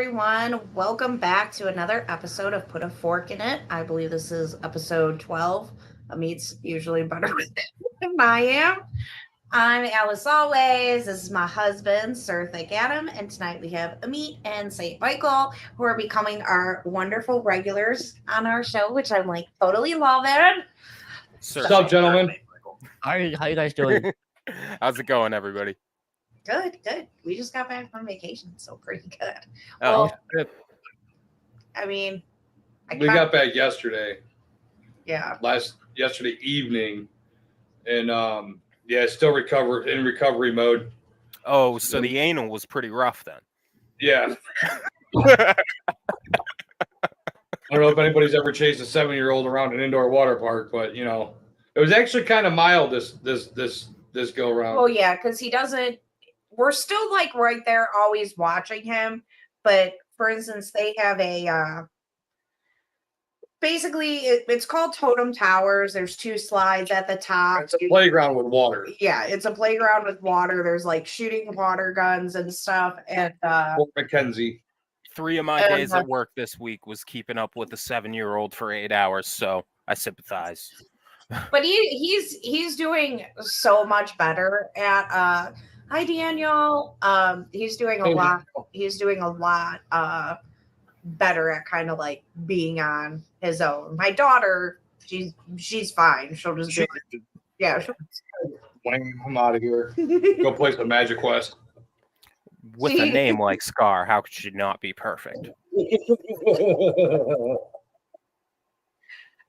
everyone. Welcome back to another episode of Put a Fork in It. I believe this is episode 12. Amit's usually better with it than I am. I'm Alice Always. This is my husband, Sir Thick Adam. And tonight we have Amit and St. Michael, who are becoming our wonderful regulars on our show, which I'm like totally loving. What's up, gentlemen? How you guys doing? How's it going, everybody? Good. We just got back from vacation, so pretty good. Oh, Well, I mean, We got back yesterday, yeah. yesterday evening, and still in recovery mode. oh, so the anal was pretty rough then. Yeah. I don't know if anybody's ever chased a 7-year-old around an indoor water park, but it was actually kind of mild this go around. Well, yeah, because he doesn't. We're still like right there, always watching him. But for instance, they have a basically it's called Totem Towers. There's 2 slides at the top. It's a playground with water. Yeah, it's a playground with water. There's like shooting water guns and stuff. And Fort McKenzie. 3 of my days at work this week was keeping up with a 7-year-old for 8 hours, so I sympathize. But he's doing so much better at hi Daniel. He's doing a lot. He's doing a lot better at kind of like being on his own. My daughter, she's fine. She'll just do it. Yeah. I'm out of here. Go play some Magic Quest. With a name like Scar, how could she not be perfect?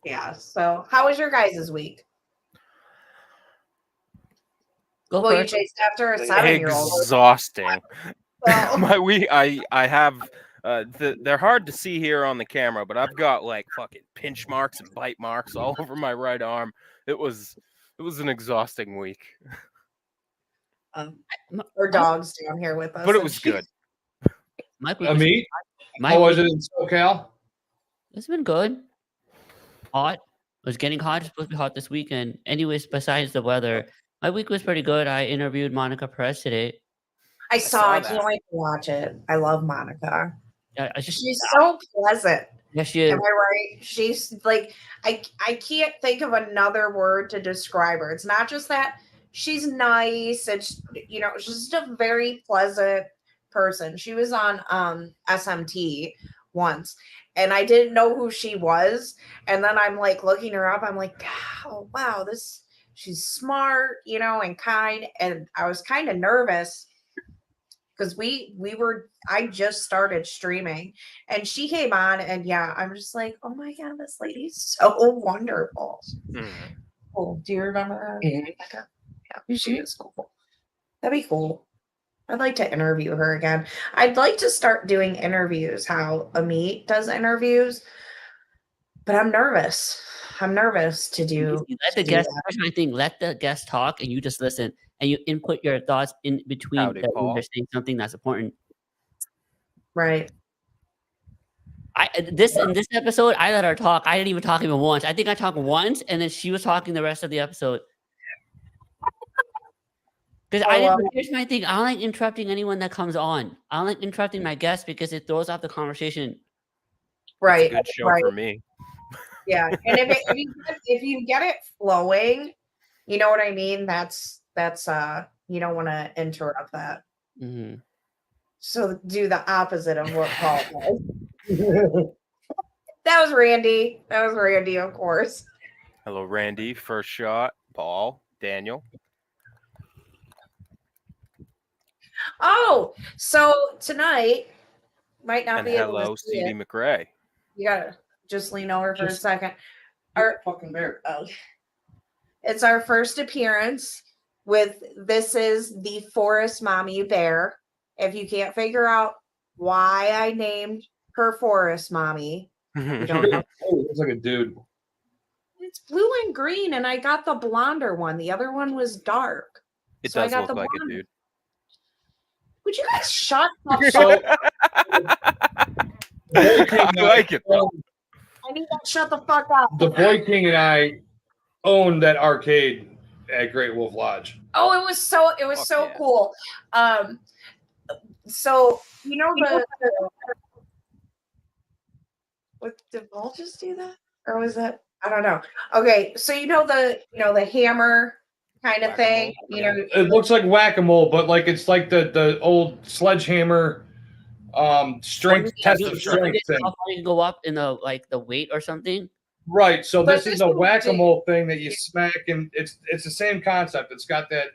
Yeah. So, how was your guys' week? Go Well, you first. chased after a 7-year-old. Exhausting. So, My week, I have. They're hard to see here on the camera, but I've got like fucking pinch marks and bite marks all over my right arm. It was an exhausting week, our dog's down here with us. but it and was she- good. My week Amit, my how was week- it in SoCal? It's been good. Hot. It was getting hot. It's supposed to be hot this weekend. Anyways, besides the weather, my week was pretty good. I interviewed Monica Perez today. I saw. I that. can't wait to watch it. I love Monica. She's so pleasant. yeah, she is. Am I right? She's like, I can't think of another word to describe her. It's not just that she's nice. It's she's just a very pleasant person. She was on SMT once, and I didn't know who she was. And then I'm like looking her up. I'm like, oh wow, she's smart, and kind. And I was kind of nervous because I just started streaming and she came on, and yeah, I'm just like, oh my god, this lady's so wonderful. Cool. Do you remember her? Yeah, she is cool. That'd be cool. I'd like to interview her again. I'd like to start doing interviews how Amit does interviews, but I'm nervous. I'm nervous to do. Let the guest. I think let the guest talk, and you just listen, and you input your thoughts in between. Howdy, When Paul. they're saying something that's important. Right. In this episode, I let her talk. I didn't even talk even once. I think I talked once, and then she was talking the rest of the episode. Because here's my thing. I don't like interrupting anyone that comes on. I don't like interrupting my guests because it throws off the conversation. Right. Good show right. for me. Yeah. And if you get it flowing, you know what I mean? That's you don't want to interrupt that. Mm-hmm. So do the opposite of what Paul does. That was Randy. Of course. Hello, Randy. First shot. Paul. Daniel. Oh, so tonight might not And be able hello, to see CD it. McRae. You gotta just lean over for a Just- second. Fucking bear. It's our first appearance with this is the Forest Mommy Bear. If you can't figure out why I named her Forest Mommy, you don't know. Oh, looks like a dude. It's blue and green, and I got the blonder one. The other one was dark. It So I does got look the like blonde. it, dude. Would you guys shut up? So, I like it, though. I need to shut the fuck up. the Boy King and I owned that arcade at Great Wolf Lodge. Oh, it was so Fuck yeah. cool. So you know the what did Paul just do that? Or was that I don't know. Okay, so you know the hammer kind of thing. You know, It looks like whack-a-mole, but like it's like the old sledgehammer strength test of strength thing. How far you can go up in the weight or something? Right. So But this is this a one whack-a-mole thing that you smack, and it's the same concept. It's got that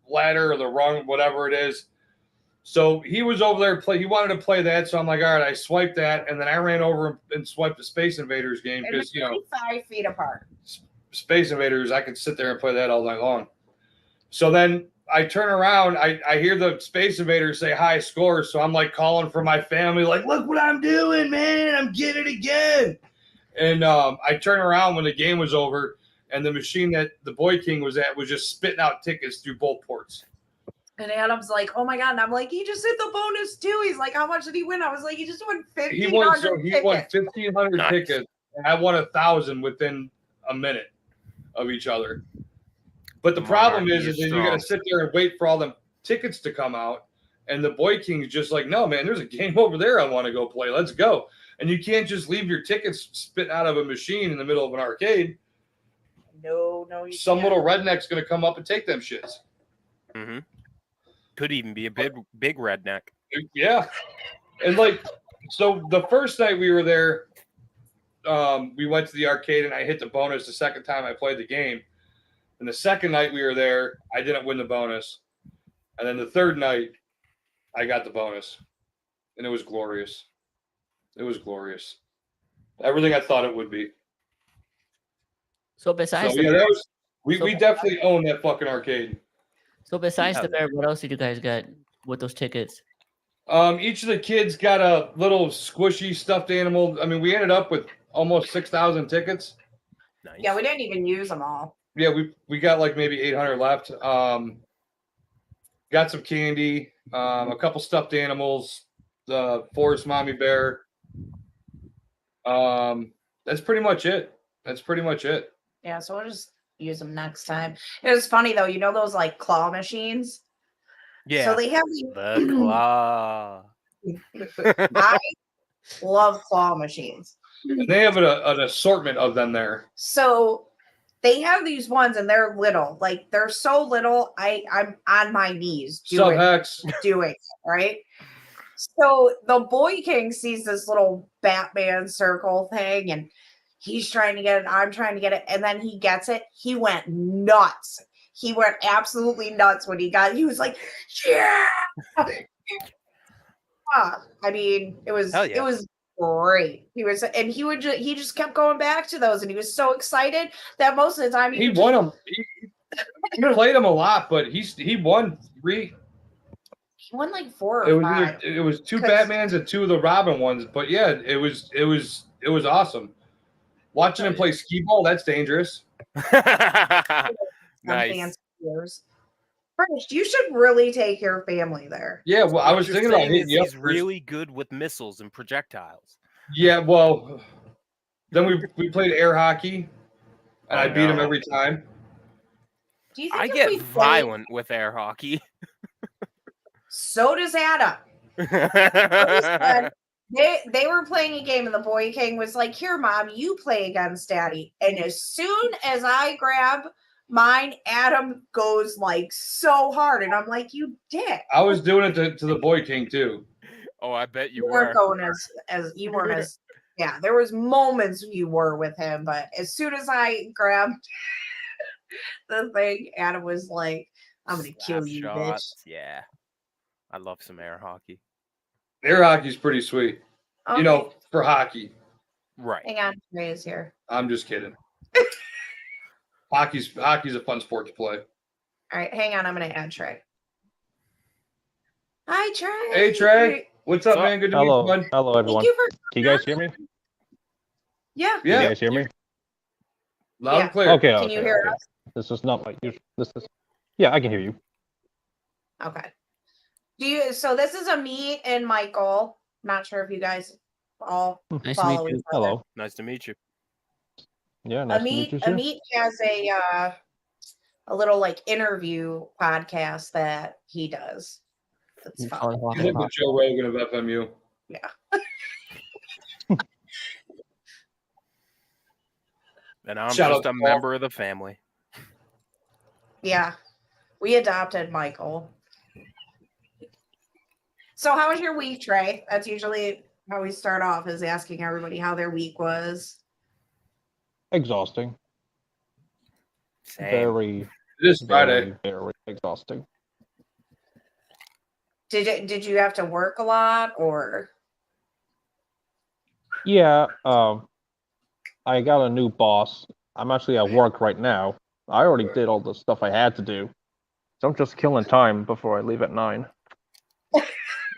ladder or the rung, whatever it is. So he was over there he wanted to play that, so I'm like, all right, I swiped that, and then I ran over and swiped the Space Invaders game and because they're 5 feet apart. Space Invaders, I could sit there and play that all night long. So then I turn around, I hear the Space Invaders say high scores, so I'm like calling for my family, like, look what I'm doing, man, I'm getting it again. And I turn around when the game was over, and the machine that the Boy King was at was just spitting out tickets through both ports. And Adam's like, oh my God. And I'm like, he just hit the bonus too. He's like, how much did he win? I was like, he just won 1,500 He won tickets. 1,500 Nice. tickets, and I won 1,000 within a minute of each other. But the problem is that you got to sit there and wait for all them tickets to come out. And the Boy King's just like, no, man, there's a game over there I want to go play. Let's go. And you can't just leave your tickets spitting out of a machine in the middle of an arcade. No, you Some can't. little redneck's going to come up and take them shits. Mm-hmm. Could even be a big redneck. Yeah. And like, so the first night we were there, we went to the arcade and I hit the bonus the second time I played the game. And the second night we were there, I didn't win the bonus. And then the third night, I got the bonus. And it was glorious. It was glorious. Everything I thought it would be. So besides So, the yeah, that was we So- definitely own that fucking arcade. the bear, what else did you guys get with those tickets? Each of the kids got a little squishy stuffed animal. I mean, we ended up with almost 6,000 tickets. Nice. Yeah, we didn't even use them all. Yeah, we got like maybe 800 left. Got some candy, a couple stuffed animals, the Forest Mommy Bear. That's pretty much it. Yeah, so we'll just use them next time. It was funny though, you know those like claw machines? Yeah. So they have the claw. I love claw machines. And they have an assortment of them there. So they have these ones and they're little. Like they're so little, I'm on my knees Sub Hex. doing it, right? So the Boy King sees this little Batman circle thing and he's trying to get it. I'm trying to get it. And then he gets it. He went nuts. He went absolutely nuts when he got it. He was like, yeah. I mean, it was Hell yeah. it was great. He just kept going back to those and he was so excited that most of the time He won them. He played them a lot, but he won 3. He won like 4 or 5. It was 2 'Cause- Batmans and 2 of the Robin ones. But yeah, it was awesome. Watching him play skee ball, that's dangerous. Nice. Fancy years. First, you should really take your family there. Yeah, well, I What was you're thinking about saying hitting is you up. he's really good with missiles and projectiles. Yeah, well, then we played air hockey, and I beat him no. every time. Do you think I if get we played- violent with air hockey. So does Adam. But they were playing a game and the Boy King was like, here, Mom, you play against Daddy. And as soon as I grab mine, Adam goes like so hard. And I'm like, you dick. I was doing it to the Boy King too. Oh, I bet you You weren't were. going as you weren't as yeah, there was moments you were with him, but as soon as I grabbed the thing, Adam was like, I'm gonna kill you, bitch. Shots, yeah. I love some air hockey. Air hockey's pretty sweet. Okay. You know, for hockey. Right. Hang on, Ray is here. I'm just kidding. Hockey's a fun sport to play. All right, hang on, I'm gonna add Trey. Hi, Trey. Hey Trey, what's up, What's up? man? Good to meet you, Hello, bud. hello Thank everyone. you for Can you guys hear me? yeah. Can you Yeah, guys hear me? loud Yeah. and clear. Okay, Can okay, you hear okay. us? This is not my usual. This is. Yeah, I can hear you. Okay. So this is Amit and Michael. Not sure if you guys all Nice to follow meet you. each other. Hello. Nice to meet you. Yeah, nice to meet you too. Amit has a little like interview podcast that he does. That's You fine. call it He's like the Joe Rogan of FMU. And I'm Shout just out a to member of the family. Yeah, we adopted Michael. So how was your week, Trey? That's usually how we start off, is asking everybody how their week was. Exhausting. Same. Very, It is Friday. very exhausting. Did you have to work a lot, or? Yeah, I got a new boss. I'm actually at work right now. I already did all the stuff I had to do. So I'm just killing time before I leave at 9.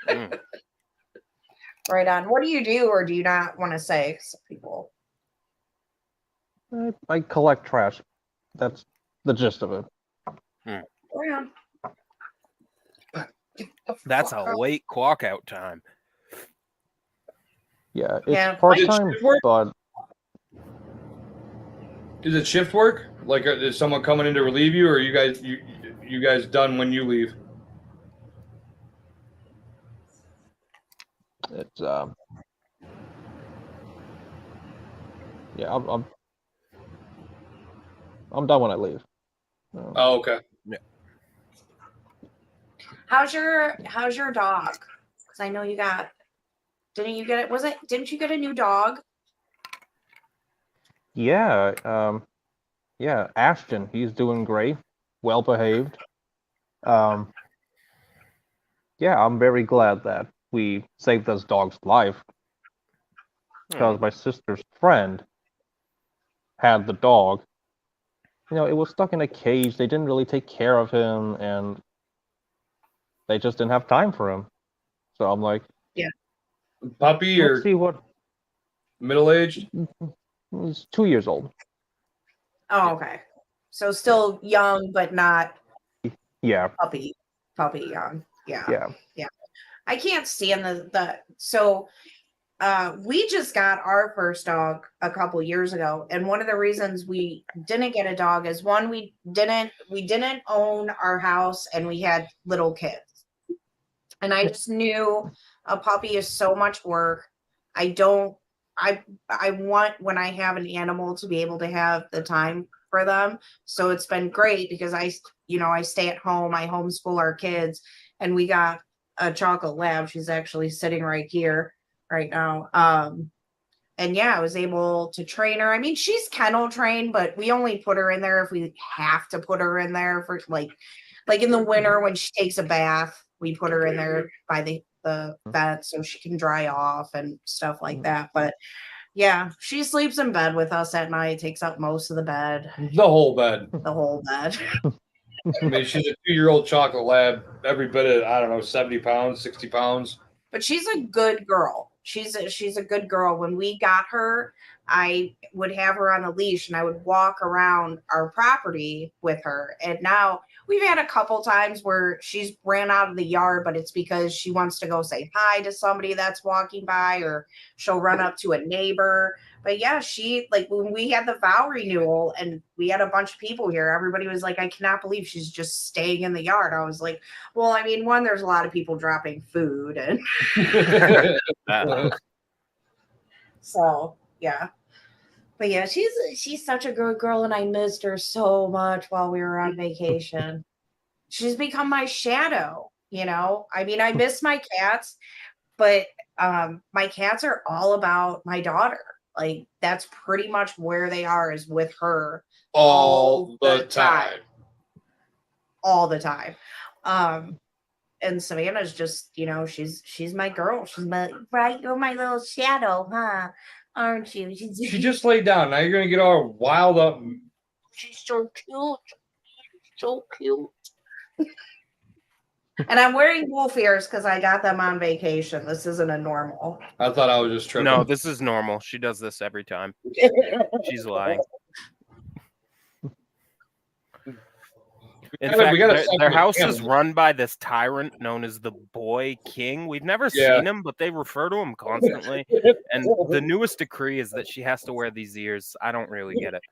Mm. Right on. What do you do, or do you not want to say? Some people. I collect trash. That's the gist of it. Right on. That's a late clock out time. Yeah, it's Yeah. part-time, Shift work? but Is it shift work? Like, is someone coming in to relieve you, or you guys done when you leave? it's yeah, I'm done when I leave. Oh, okay. How's your dog? Because I know you got. Didn't you get it? Didn't you get a new dog? Yeah, yeah, Ashton, he's doing great, well behaved. Yeah, I'm very glad that we saved this dog's life because my sister's friend had the dog. You know, it was stuck in a cage. They didn't really take care of him, and they just didn't have time for him. So I'm like, Puppy let's or see what. middle-aged? He's 2 years old. Oh, okay. So still young, but not Yeah, puppy young. yeah. I can't stand so we just got our first dog a couple years ago, and one of the reasons we didn't get a dog is one, we didn't own our house, and we had little kids, and I just knew a puppy is so much work. I want, when I have an animal, to be able to have the time for them. So it's been great because I stay at home, I homeschool our kids, and we got a chocolate lab. She's actually sitting right here right now. And yeah, I was able to train her. I mean, she's kennel trained, but we only put her in there if we have to put her in there for like in the winter when she takes a bath, we put her in there by the vet so she can dry off and stuff like that. But yeah, she sleeps in bed with us at night, takes up most of the bed. The whole bed. The whole bed. I mean, she's a 2-year-old chocolate lab, every bit of, I don't know, 70 pounds, 60 pounds. But she's a good girl. She's a good girl. When we got her, I would have her on a leash and I would walk around our property with her. And now we've had a couple times where she's ran out of the yard, but it's because she wants to go say hi to somebody that's walking by, or she'll run up to a neighbor. But yeah, she, like, when we had the vow renewal and we had a bunch of people here, everybody was like, I cannot believe she's just staying in the yard. I was like, well, I mean, one, there's a lot of people dropping food, and so yeah. But yeah, she's such a good girl, and I missed her so much while we were on vacation. She's become my shadow, you know? I mean, I miss my cats, but my cats are all about my daughter. Like, that's pretty much where they are, is with her all the time. All the time. And Savannah's just, you know, she's my girl. She's my, right? You're my little shadow, huh? Aren't you? She just laid down. Now you're going to get all wild up. She's so cute. So cute. And I'm wearing wolf ears because I got them on vacation. This isn't a normal. I thought I was just tripping. No, this is normal. She does this every time. She's lying. In fact, their house is run by this tyrant known as the Boy King. We've never seen him, but they refer to him constantly. And the newest decree is that she has to wear these ears. I don't really get it.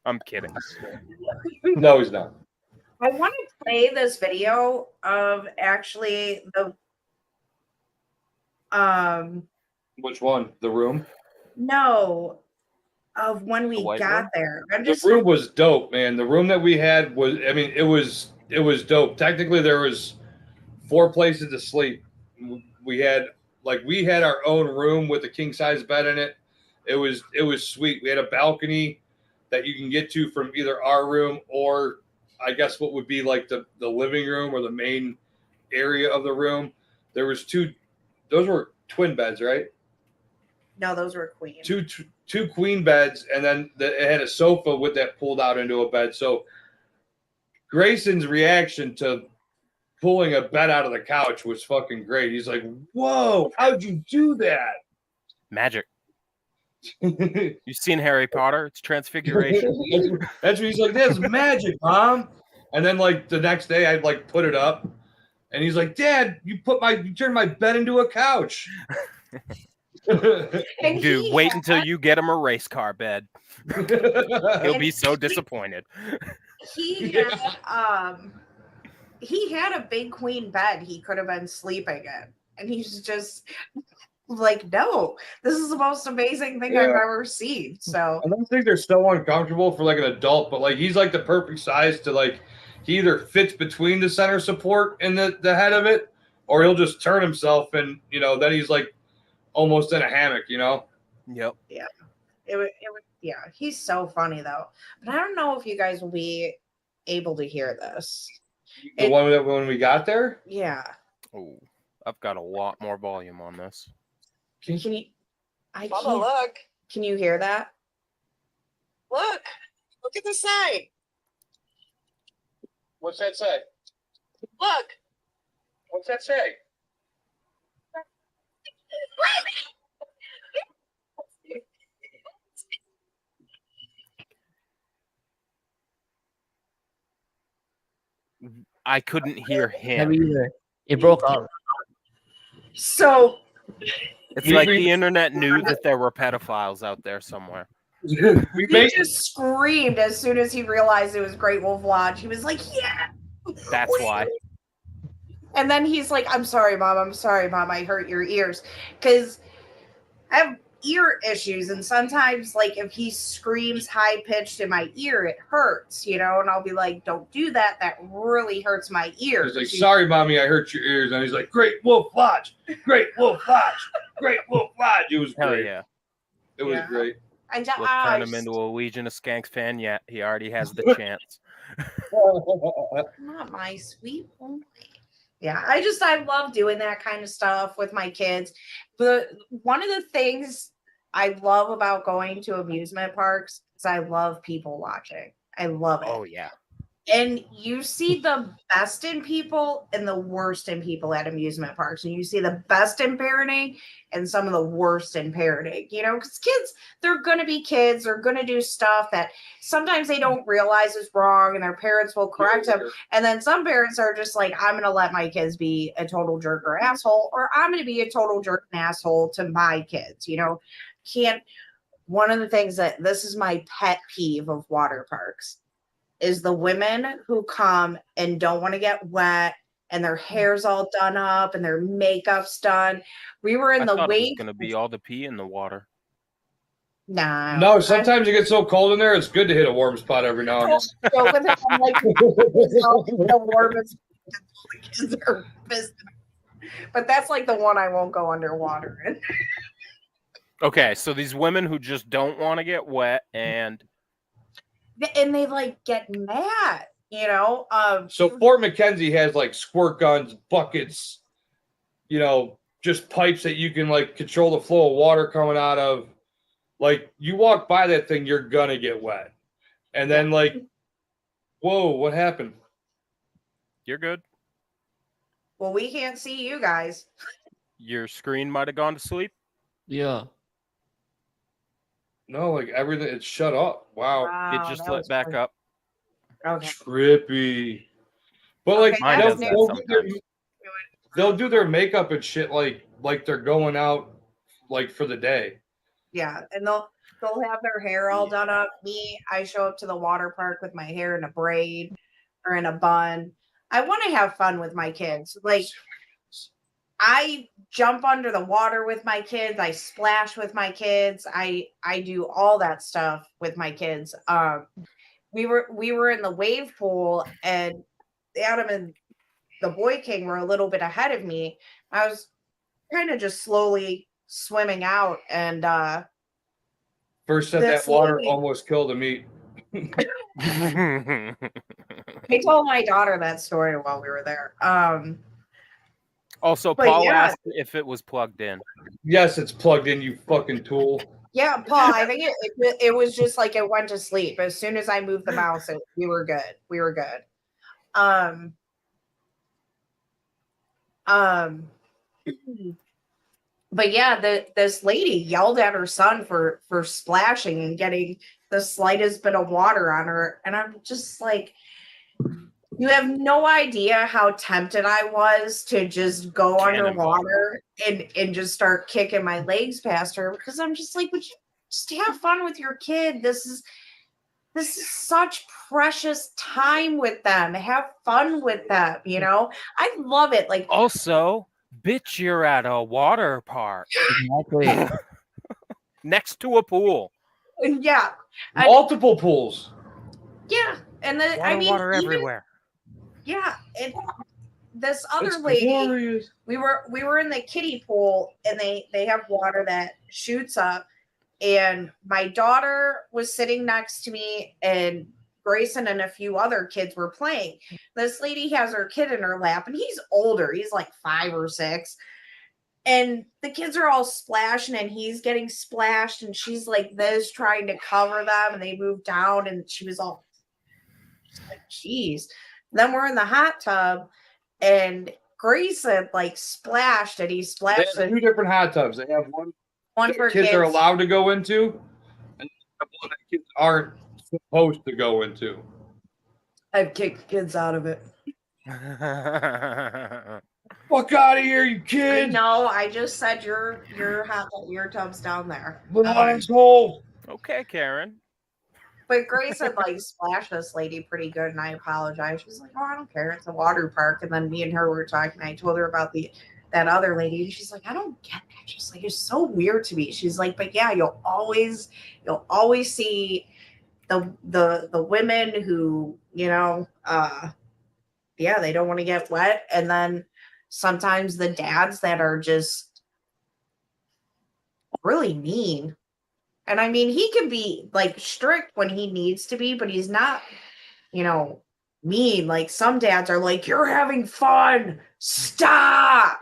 I'm kidding. No, he's not. I want to play this video of actually the Which one? The room? no of when we white got room? there. I'm The just room was dope, man. The room that we had was, I mean, it was dope. Technically, there was 4 places to sleep. We had our own room with a king size bed in it. It was sweet. We had a balcony that you can get to from either our room or I guess what would be like the living room or the main area of the room. There was 2. Those were twin beds, right? no, those were queen. Two queen beds, and then it had a sofa with that pulled out into a bed. So Grayson's reaction to pulling a bed out of the couch was fucking great. He's like, "Whoa, how'd you do that?" Magic. You've seen Harry Potter? It's transfiguration. That's what he's like. That's magic, Mom. And then like the next day, I'd like put it up, and he's like, "Dad, you turned my bed into a couch." And Dude, wait until you get him a race car bed. He'll be so disappointed. he had a big queen bed he could have been sleeping in, and he's just like, no, this is the most amazing thing I've ever seen. So I don't think they're so uncomfortable for like an adult, but like he's like the perfect size to like he either fits between the center support and the head of it, or he'll just turn himself and then he's like almost in a hammock, Yep. it was he's so funny though. But I don't know if you guys will be able to hear this. The one that when we got there? Yeah. Oh, I've got a lot more volume on this. Can you Mama, look. Can you hear that? Look at the sign. What's that say? Look. What's that say? I couldn't hear I him. mean, either. It broke up. So It's like the internet knew that there were pedophiles out there somewhere. We he just screamed as soon as he realized it was Great Wolf Lodge. He was like, yeah. That's why. And then he's like, I'm sorry, Mom. I hurt your ears. Because I have ear issues. And sometimes, like, if he screams high pitched in my ear, it hurts, and I'll be like, don't do that. That really hurts my ears. He's like, sorry, Mommy, I hurt your ears. And he's like, Great Wolf Lodge. Great Wolf Lodge. Great Wolf Lodge. It was Hell great. yeah. It was great. And Let's turn him into a Legion of Skanks fan yet. He already has the chance. Not my sweet boy. Yeah, I love doing that kind of stuff with my kids. But one of the things I love about going to amusement parks is I love people watching. I love it. Oh, yeah. And you see the best in people and the worst in people at amusement parks. And you see the best in parenting and some of the worst in parenting, because kids, they're going to be kids. They're going to do stuff that sometimes they don't realize is wrong and their parents will correct them. And then some parents are just like, I'm going to let my kids be a total jerk or asshole, or I'm going to be a total jerk and asshole to my kids, One of the things this is my pet peeve of water parks is the women who come and don't want to get wet and their hair's all done up and their makeup's done. We were in I the thought it was wait. going to be all the pee in the water. Nah. No, sometimes it gets so cold in there, it's good to hit a warm spot every now and then. Go with it. I'm like, the warmest. The kids are pissed. But that's like the one I won't go underwater in. Okay, so these women who just don't want to get wet and they like get mad, So Fort McKenzie has like squirt guns, buckets, just pipes that you can like control the flow of water coming out of. Like you walk by that thing, you're gonna get wet. And then like, whoa, what happened? you're good. Well, we can't see you guys. Your screen might have gone to sleep. Yeah. No, like everything, it's shut up. Wow. It just lit back up. Okay. Trippy. But like Okay, that's they'll do their makeup and shit like they're going out like for the day. Yeah, and they'll have their hair all done up. Me, I show up to the water park with my hair in a braid. or in a bun. I want to have fun with my kids. Like, I jump under the water with my kids. I splash with my kids. I do all that stuff with my kids. We were in the wave pool, and Adam and the Boy King were a little bit ahead of me. I was kind of just slowly swimming out, and First set that water almost killed a meat. I told my daughter that story while we were there. Also, Paul asked if it was plugged in. Yes, it's plugged in, you fucking tool. Yeah, Paul, I think it was just like it went to sleep. As soon as I moved the mouse, we were good. We were good. But yeah, this lady yelled at her son for splashing and getting the slightest bit of water on her. And I'm just like, you have no idea how tempted I was to just go underwater and just start kicking my legs past her, because I'm just like, would you just have fun with your kid? This is such precious time with them. Have fun with them, you know? I love it. Like, also, bitch, you're at a water park. Exactly. Next to a pool. Yeah. Multiple pools. Yeah. And then water everywhere. Yeah, and this other lady, we were in the kiddie pool, and they have water that shoots up, and my daughter was sitting next to me, and Grayson and a few other kids were playing. This lady has her kid in her lap, and he's older, he's like 5 or 6, and the kids are all splashing, and he's getting splashed, and she's like this, trying to cover them, and they moved down, and she was all like, geez. Then we're in the hot tub, and Grayson like splashed, and he splashed. They have 2 different hot tubs. They have one for kids are allowed to go into, and a couple that kids aren't supposed to go into. I've kicked kids out of it. Fuck out of here, you kids! No, I just said your tub's down there. Asshole. Okay, Karen. But Grayson like splashed this lady pretty good, and I apologize. She's like, "Oh, I don't care. It's a water park." And then me and her were talking. I told her about that other lady, and she's like, "I don't get that." She's like, "It's so weird to me." She's like, "But yeah, you'll always see the women who, you know, yeah, they don't want to get wet, and then sometimes the dads that are just really mean." And I mean, he can be like strict when he needs to be, but he's not, you know, mean. Like some dads are like, "You're having fun. Stop."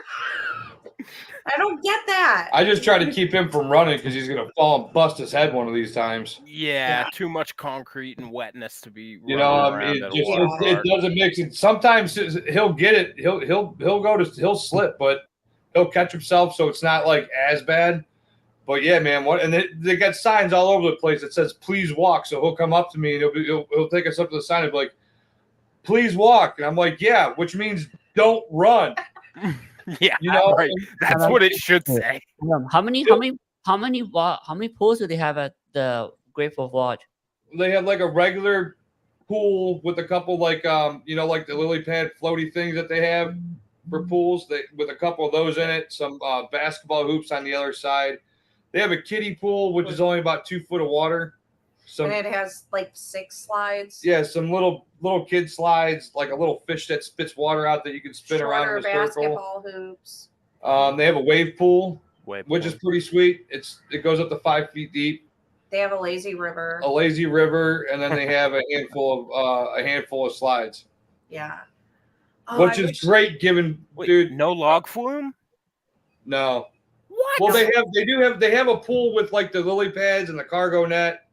I don't get that. I just try to keep him from running because he's gonna fall and bust his head one of these times. Yeah, too much concrete and wetness to be. You know, I mean, it doesn't make sense. Sometimes he'll get it. He'll slip, but he'll catch himself, so it's not like as bad. But yeah, man, and they got signs all over the place that says "Please walk." So he'll come up to me and he'll take us up to the sign and be like, "Please walk," and I'm like, "Yeah," which means don't run. Yeah, you know, right. That's what it should say. How many pools do they have at the Great Wolf Lodge? They have like a regular pool with a couple like you know, like the lily pad floaty things that they have for pools. With a couple of those in it, some basketball hoops on the other side. They have a kiddie pool, which is only about 2 foot of water. And it has like 6 slides. Yeah, some little kid slides, like a little fish that spits water out that you can spin around in a circle. Basketball hoops. They have a wave pool, which is pretty sweet. It goes up to 5 feet deep. They have a lazy river. And then they have a handful of slides. Yeah. Which is great, given dude. No log flume? No. What? Well, they have a pool with like the lily pads and the cargo net.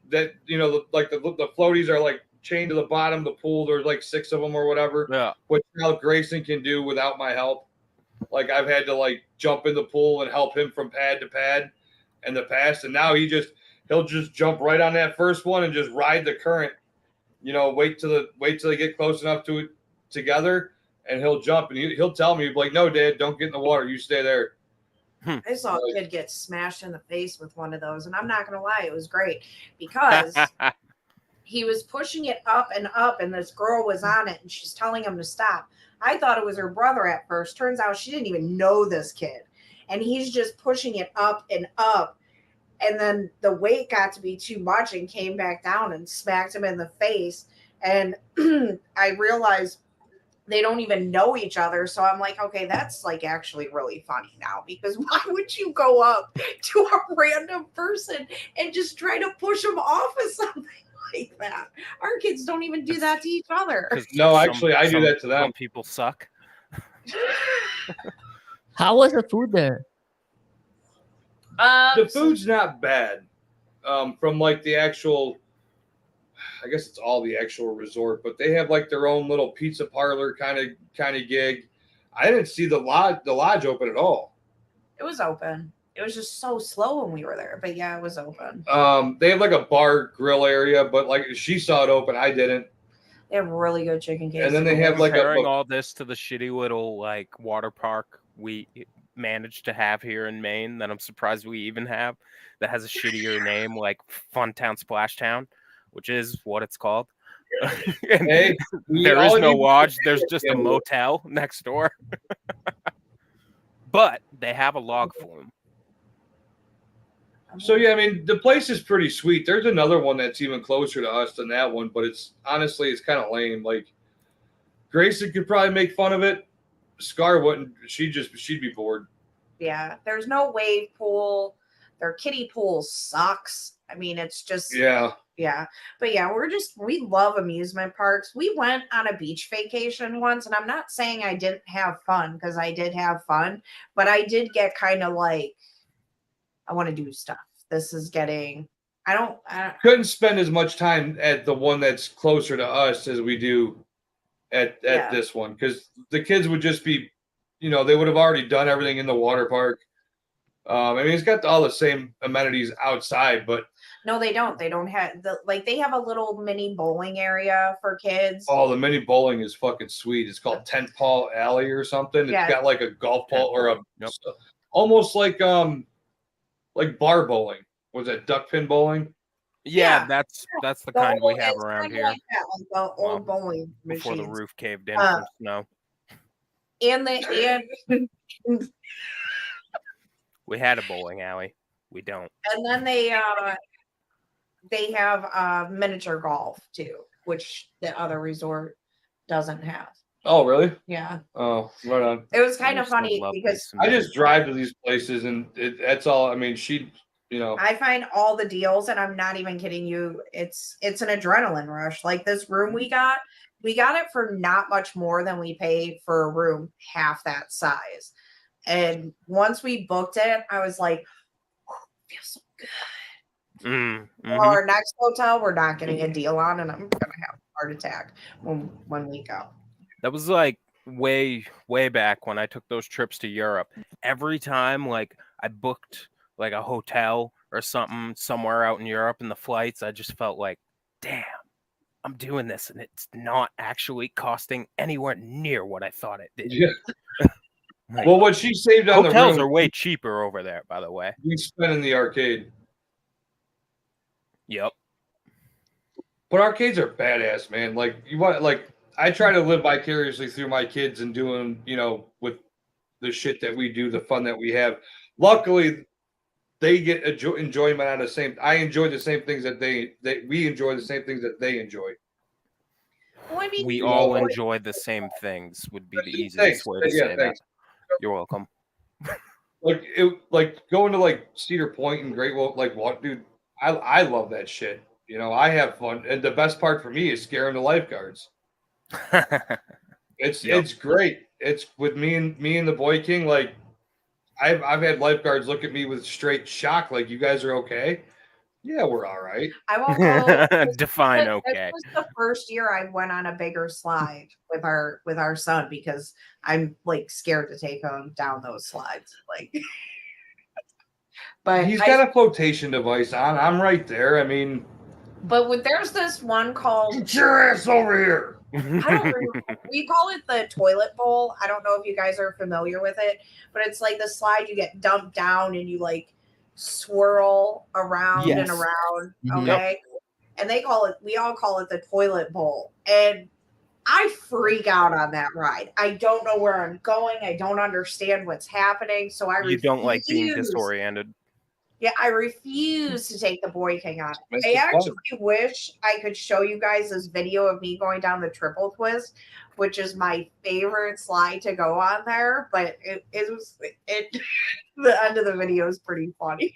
That, you know, like the floaties are like chained to the bottom of the pool. There's like 6 of them or whatever. Yeah. Which now Grayson can do without my help. Like I've had to like jump in the pool and help him from pad to pad in the past, and now he'll just jump right on that first one and just ride the current. You know, wait till they get close enough to it together, and he'll jump and he'll tell me like, "No, Dad, don't get in the water. You stay there." I saw a kid get smashed in the face with one of those, and I'm not gonna lie, it was great because he was pushing it up, and this girl was on it, and she's telling him to stop. I thought it was her brother at first. Turns out she didn't even know this kid. And he's just pushing it up and up. And then the weight got to be too much and came back down and smacked him in the face. And I realized they don't even know each other. So I'm like, okay, that's like actually really funny now, because why would you go up to a random person and just try to push them off of something like that? Our kids don't even do that to each other. No, actually, I do that to them. Some people suck. How was the food there? The food's not bad. From like the actual, I guess it's all the actual resort, but they have like their own little pizza parlor kind of gig. I didn't see the lodge open at all. It was open. It was just so slow when we were there, but yeah, it was open. They have like a bar grill area, but like she saw it open, I didn't. They have really good chicken quesadillas. And then they have like Comparing all this to the shitty little like water park we managed to have here in Maine that I'm surprised we even have, that has a shittier name like Funtown Splashtown, which is what it's called. Hey, there is no lodge. There's just a motel next door. But they have a log flume. So yeah, I mean the place is pretty sweet. There's another one that's even closer to us than that one, but it's honestly it's kind of lame. Like Grayson could probably make fun of it. Scar wouldn't. She'd be bored. Yeah, there's no wave pool. Their kiddie pool sucks. I mean, it's just Yeah. But yeah, we love amusement parks. We went on a beach vacation once, and I'm not saying I didn't have fun, because I did have fun, but I did get kind of like, I want to do stuff. This is getting, I Couldn't spend as much time at the one that's closer to us as we do at this one, because the kids would just be, they would have already done everything in the water park. I mean, it's got all the same amenities outside, but no, they don't. They don't have they have a little mini bowling area for kids. oh, the mini bowling is fucking sweet. It's called Tent Pole Alley or something. It's got like a golf ball or almost like bar bowling. Was that duck pin bowling? Yeah, that's the kind we have around here. Like that, like the old bowling before machines. the roof caved in from snow. And we had a bowling alley. We don't. And then they have miniature golf too, which the other resort doesn't have. Oh, really? Yeah. Oh, right on. It was kind of funny because I just drive to these places and that's all. I mean, I find all the deals, and I'm not even kidding you. It's an adrenaline rush. Like this room we got it for not much more than we paid for a room half that size. And once we booked it, I was like, oh, it feels so good. Mm-hmm. Our next hotel, we're not getting a deal on, and I'm gonna have a heart attack when we go. That was like way back when I took those trips to Europe. Every time like I booked like a hotel or something somewhere out in Europe in the flights, I just felt like, damn, I'm doing this and it's not actually costing anywhere near what I thought it did. Yeah. Like, well, what she saved on the hotels room, are way cheaper over there, by the way. we spent in the arcade. Yep. But arcades are badass, man. Like I try to live vicariously through my kids and doing, with the shit that we do, the fun that we have. Luckily, they get enjoyment out of the same. I enjoy the same things that we enjoy the same things that they enjoy. Well, I mean, We all enjoy the same things would be the easiest way to say that. You're welcome. Like going to like Cedar Point and Great Wolf, like what, dude? I love that shit. I have fun, and the best part for me is scaring the lifeguards. It's great. It's with me and the Boy King. Like I've had lifeguards look at me with straight shock, like, you guys are okay? Yeah, we're all right. I won't go. Define okay. This was the first year I went on a bigger slide with our son, because I'm like scared to take him down those slides. Like, but he's got a flotation device on. I'm right there. I mean, but there's this one called get your ass over here. I don't remember. We call it the toilet bowl. I don't know if you guys are familiar with it, but it's like the slide you get dumped down and you like swirl around and around. Okay. and we all call it the toilet bowl. And I freak out on that ride. I don't know where I'm going. I don't understand what's happening. So You don't like being disoriented. Yeah, I refuse to take the Boy King on. Makes I it actually fun. wish I could show you guys this video of me going down the triple twist, which is my favorite slide to go on there. But it the end of the video is pretty funny.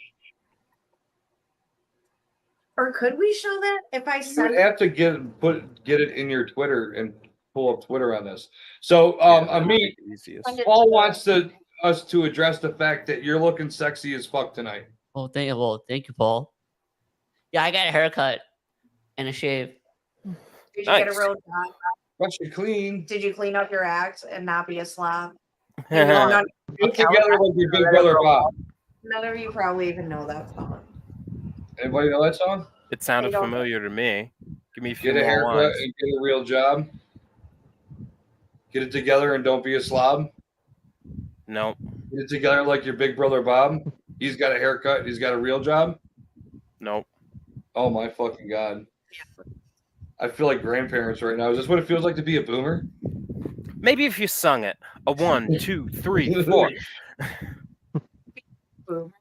Or could we show that if I You send would have to get it in your Twitter and pull up Twitter on this. So, Amit, Easiest. Paul wants us to address the fact that you're looking sexy as fuck tonight. Oh, thank you, Paul. Yeah, I got a haircut and a shave. Did you get a Nice. real job? Brush it clean. Did you clean up your act and not be a slob? Get together like your big brother Bob. None of you probably even know that song. Anybody know that song? It sounded I don't- familiar to me. Give me a few Get a more haircut lines. and get a real job. Get it together and don't be a slob. Nope. Get it together like your big brother Bob. He's got a haircut. He's got a real job. Nope. Oh my fucking god! I feel like grandparents right now. Is this what it feels like to be a boomer? Maybe if you sung it. A 1, 2, 3, 4. Boom.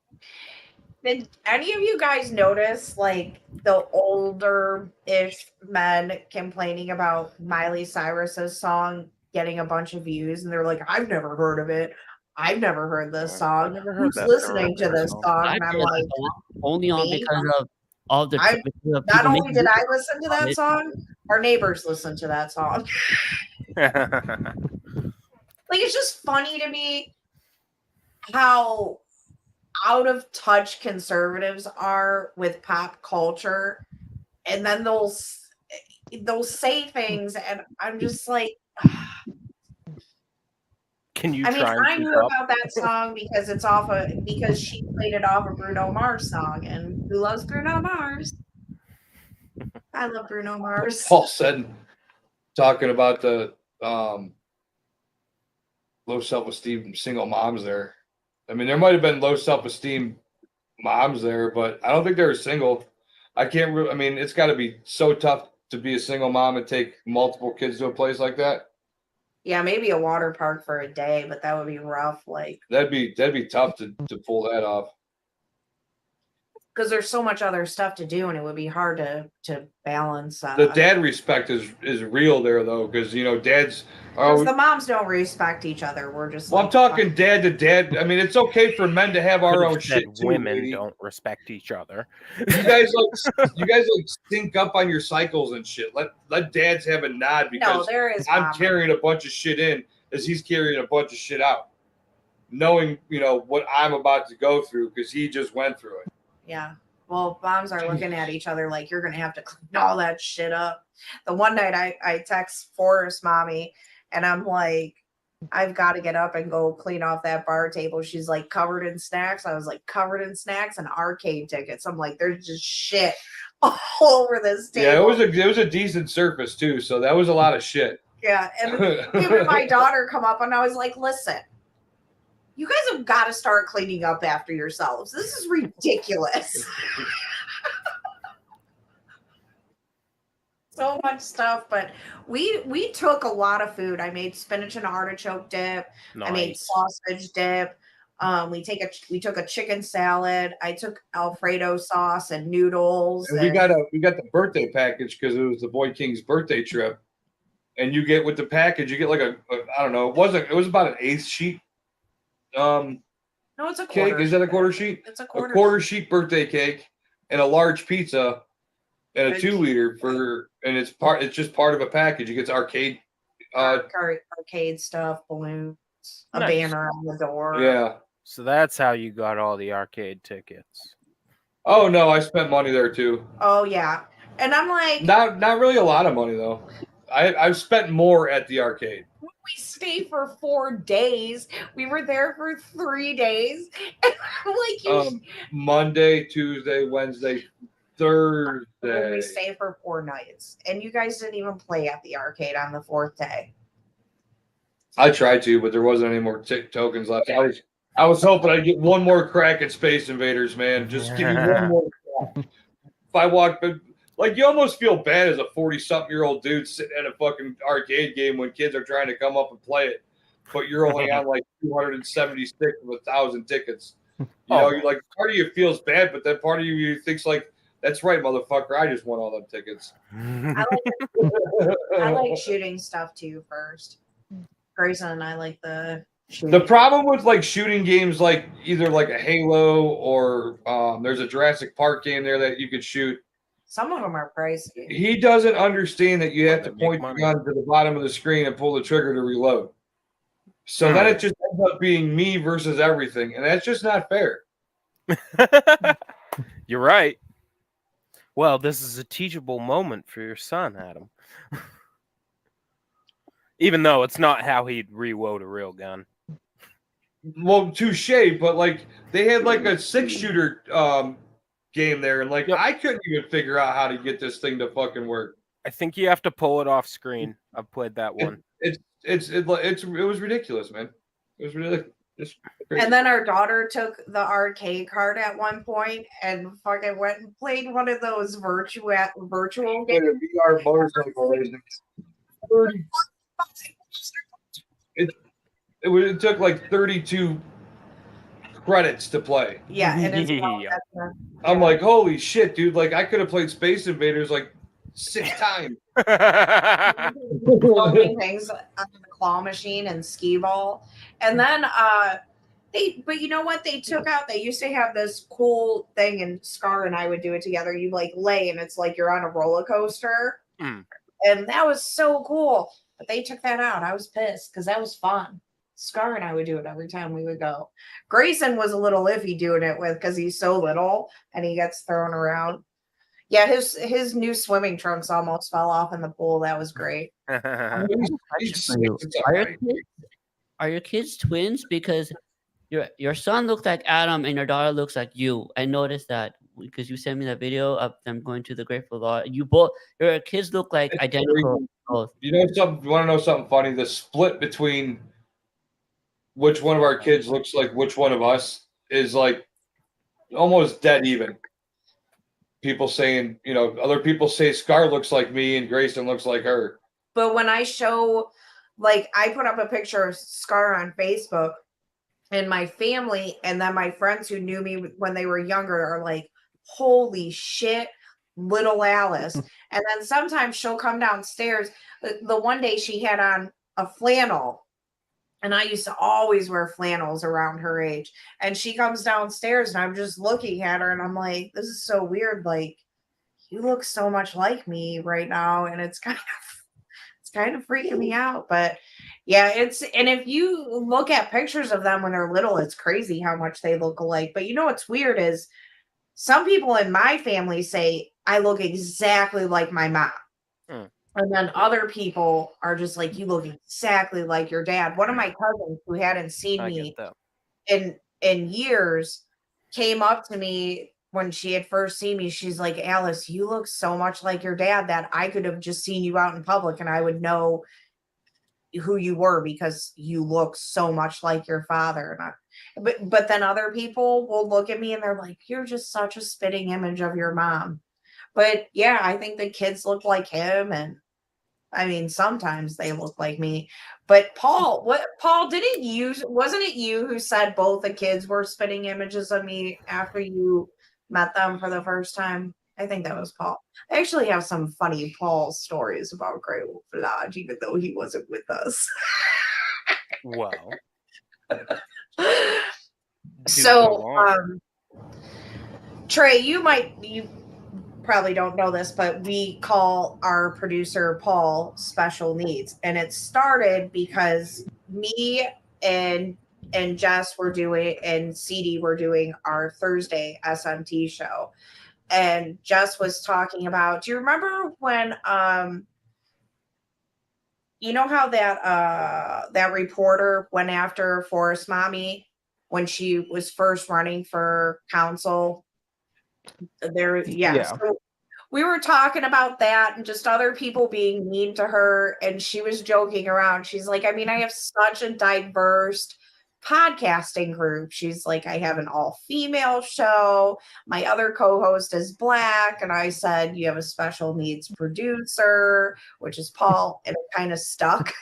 Did any of you guys notice like the older-ish men complaining about Miley Cyrus's song getting a bunch of views, and they're like, "I've never heard of it. I've never heard this song. never heard Who's that listening to Sarah this song." song?" I And I'm feel like, only on me? because of all the. I- because of not people only making did I videos listen to on that it. song, our neighbors listened to that song. Like, it's just funny to me how out of touch conservatives are with pop culture, and then they'll say things, and I'm just like, Can you I mean, try and I keep knew up? about that song because because she played it off a Bruno Mars song, and who loves Bruno Mars? I love Bruno Mars. Paul said, talking about the low self-esteem single moms there. I mean, there might have been low self-esteem moms there, but I don't think they were single. I can't. I mean, it's got to be so tough to be a single mom and take multiple kids to a place like that. Yeah, maybe a water park for a day, but that would be rough. Like, That'd be tough to pull that off. because there's so much other stuff to do, and it would be hard to balance. The dad respect is real there though, because you know dads are. Because the moms don't respect each other. We're just. Well, I'm like, talking dad to dad. I mean, it's okay for men to have our Could've own said shit too. women lady. don't respect each other. You guys like sync up on your cycles and shit. Let dads have a nod No, because there is. I'm mom. carrying a bunch of shit in as he's carrying a bunch of shit out, knowing what I'm about to go through because he just went through it. Yeah. Well, moms are looking at each other like you're gonna have to clean all that shit up. The one night I text Forrest mommy and I'm like, I've got to get up and go clean off that bar table. She's like, covered in snacks. I was like, covered in snacks and arcade tickets. I'm like, there's just shit all over this table. Yeah, it was a decent surface too, so that was a lot of shit. Yeah, and even my daughter come up and I was like, listen, you guys have got to start cleaning up after yourselves. This is ridiculous. So much stuff, but we took a lot of food. I made spinach and artichoke dip. I made Nice. sausage dip. We took a chicken salad. I took Alfredo sauce and noodles. And we got the birthday package because it was the Boy King's birthday trip. And you get with the package, you get like a I don't know, it was about an eighth sheet no, it's a cake. quarter. Is that a quarter sheet? It's a A quarter. quarter sheet birthday cake and a large pizza and a Right. 2-liter and it's just part of a package. It gets arcade Arcade stuff, balloons, a Nice. banner on the door. yeah. So that's how you got all the arcade tickets. Oh no, I spent money there too. Oh yeah, and I'm like, Not really a lot of money though. I've spent more at the arcade. we stayed for 4 days. We were there for 3 days, and I'm like, Monday, Tuesday, Wednesday, Thursday. we stayed for 4 nights, and you guys didn't even play at the arcade on the 4th day. I tried to, but there wasn't any more tokens left. I was hoping I'd get one more crack at Space Invaders, man. Just give me one more crack. If I walk, like you almost feel bad as a 40-something-year-old dude sitting at a fucking arcade game when kids are trying to come up and play it, but you're only on like 276 of 1,000 tickets. You know, you're like, part of you feels bad, but then part of you thinks like, that's right, motherfucker, I just won all them tickets. I like shooting stuff too first. Grayson and I like the shooting. The problem with like shooting games, like either like a Halo or there's a Jurassic Park game there that you could shoot. Some of them are pricey. He doesn't understand that you have to point the money. gun to the bottom of the screen and pull the trigger to reload. So then it just ends up being me versus everything, and that's just not fair. You're right. Well, this is a teachable moment for your son, Adam. Even though it's not how he'd reload a real gun. Well, touche, but like they had like a 6-shooter game there, and like I couldn't even figure out how to get this thing to fucking work. I think you have to pull it off screen. I've played that one. It was ridiculous, man. It was ridiculous. And then our daughter took the arcade card at one point and fucking went and played one of those virtual games. VR motorcycle racing. It took like 32 credits to play. Yeah, and it's I'm like, holy shit, dude! Like I could have played Space Invaders like 6 times. Floating things on the claw machine and skee ball, and then but you know what they took out? They used to have this cool thing, and Scar and I would do it together. You like lay, and it's like you're on a roller coaster, and that was so cool. But they took that out. I was pissed because that was fun. Scar and I would do it every time we would go. Grayson was a little iffy doing it with because he's so little and he gets thrown around. Yeah, his new swimming trunks almost fell off in the pool. That was great. Are your kids twins? Because your son looks like Adam and your daughter looks like you. I noticed that because you sent me that video of them going to the Grateful Dead. Your kids look like identical. Both. You know something? You want to know something funny? The split between which one of our kids looks like which one of us is like almost dead even. People saying, other people say Scar looks like me and Grayson looks like her. But when I show, like, I put up a picture of Scar on Facebook, and my family and then my friends who knew me when they were younger are like, holy shit, little Alice. And then sometimes she'll come downstairs. The one day she had on a flannel, and I used to always wear flannels around her age. And she comes downstairs and I'm just looking at her and I'm like, this is so weird. Like, you look so much like me right now. And it's kind of freaking me out. But yeah, and if you look at pictures of them when they're little, it's crazy how much they look alike. But you know what's weird is some people in my family say I look exactly like my mom. And then other people are just like, you look exactly like your dad. One of my cousins who hadn't seen me in years came up to me when she had first seen me. She's like, Alice, you look so much like your dad that I could have just seen you out in public and I would know who you were because you look so much like your father. But then other people will look at me and they're like, you're just such a spitting image of your mom. But yeah, I think the kids look like him, and I mean sometimes they look like me. But Paul, wasn't it you who said both the kids were spitting images of me after you met them for the first time? I think that was Paul. I actually have some funny Paul stories about Grey Wolf Lodge, even though he wasn't with us. Well. So Trey, you probably don't know this, but we call our producer Paul special needs, and it started because me and Jess were doing and CD were doing our Thursday SMT show, and Jess was talking about, do you remember when you know how that reporter went after Forest Mommy when she was first running for council? So we were talking about that and just other people being mean to her, and she was joking around. She's like, I mean, I have such a diverse podcasting group. She's like, I have an all-female show. My other co-host is Black. And I said, you have a special needs producer, which is Paul, and it kind of stuck.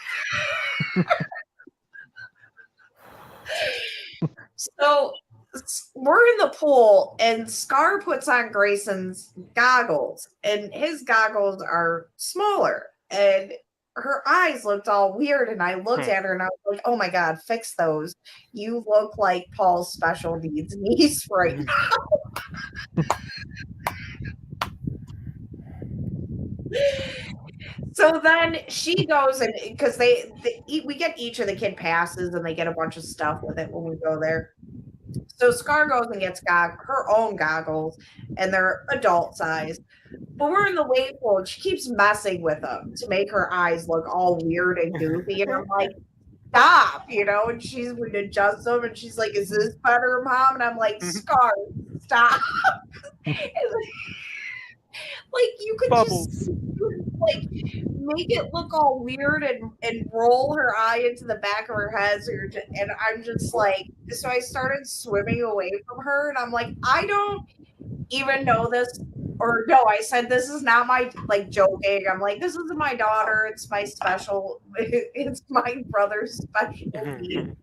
So we're in the pool, and Scar puts on Grayson's goggles, and his goggles are smaller, and her eyes looked all weird. And I looked at her and I was like, oh my God, fix those. You look like Paul's special needs niece right now. So then she goes, and because we get each of the kid passes, and they get a bunch of stuff with it when we go there. So Scar goes and gets her own goggles, and they're adult size. But we're in the wave pool, and she keeps messing with them to make her eyes look all weird and goofy. And I'm like, stop, and she would adjust them, and she's like, is this better, Mom? And I'm like, Scar, stop. Like, you could just like make it look all weird and roll her eye into the back of her head. And I'm just like, so I started swimming away from her, and I'm like, I don't even know this. Or no, I said, this is not my, like, joking. I'm like, this isn't my daughter. It's my special, it's my brother's special need.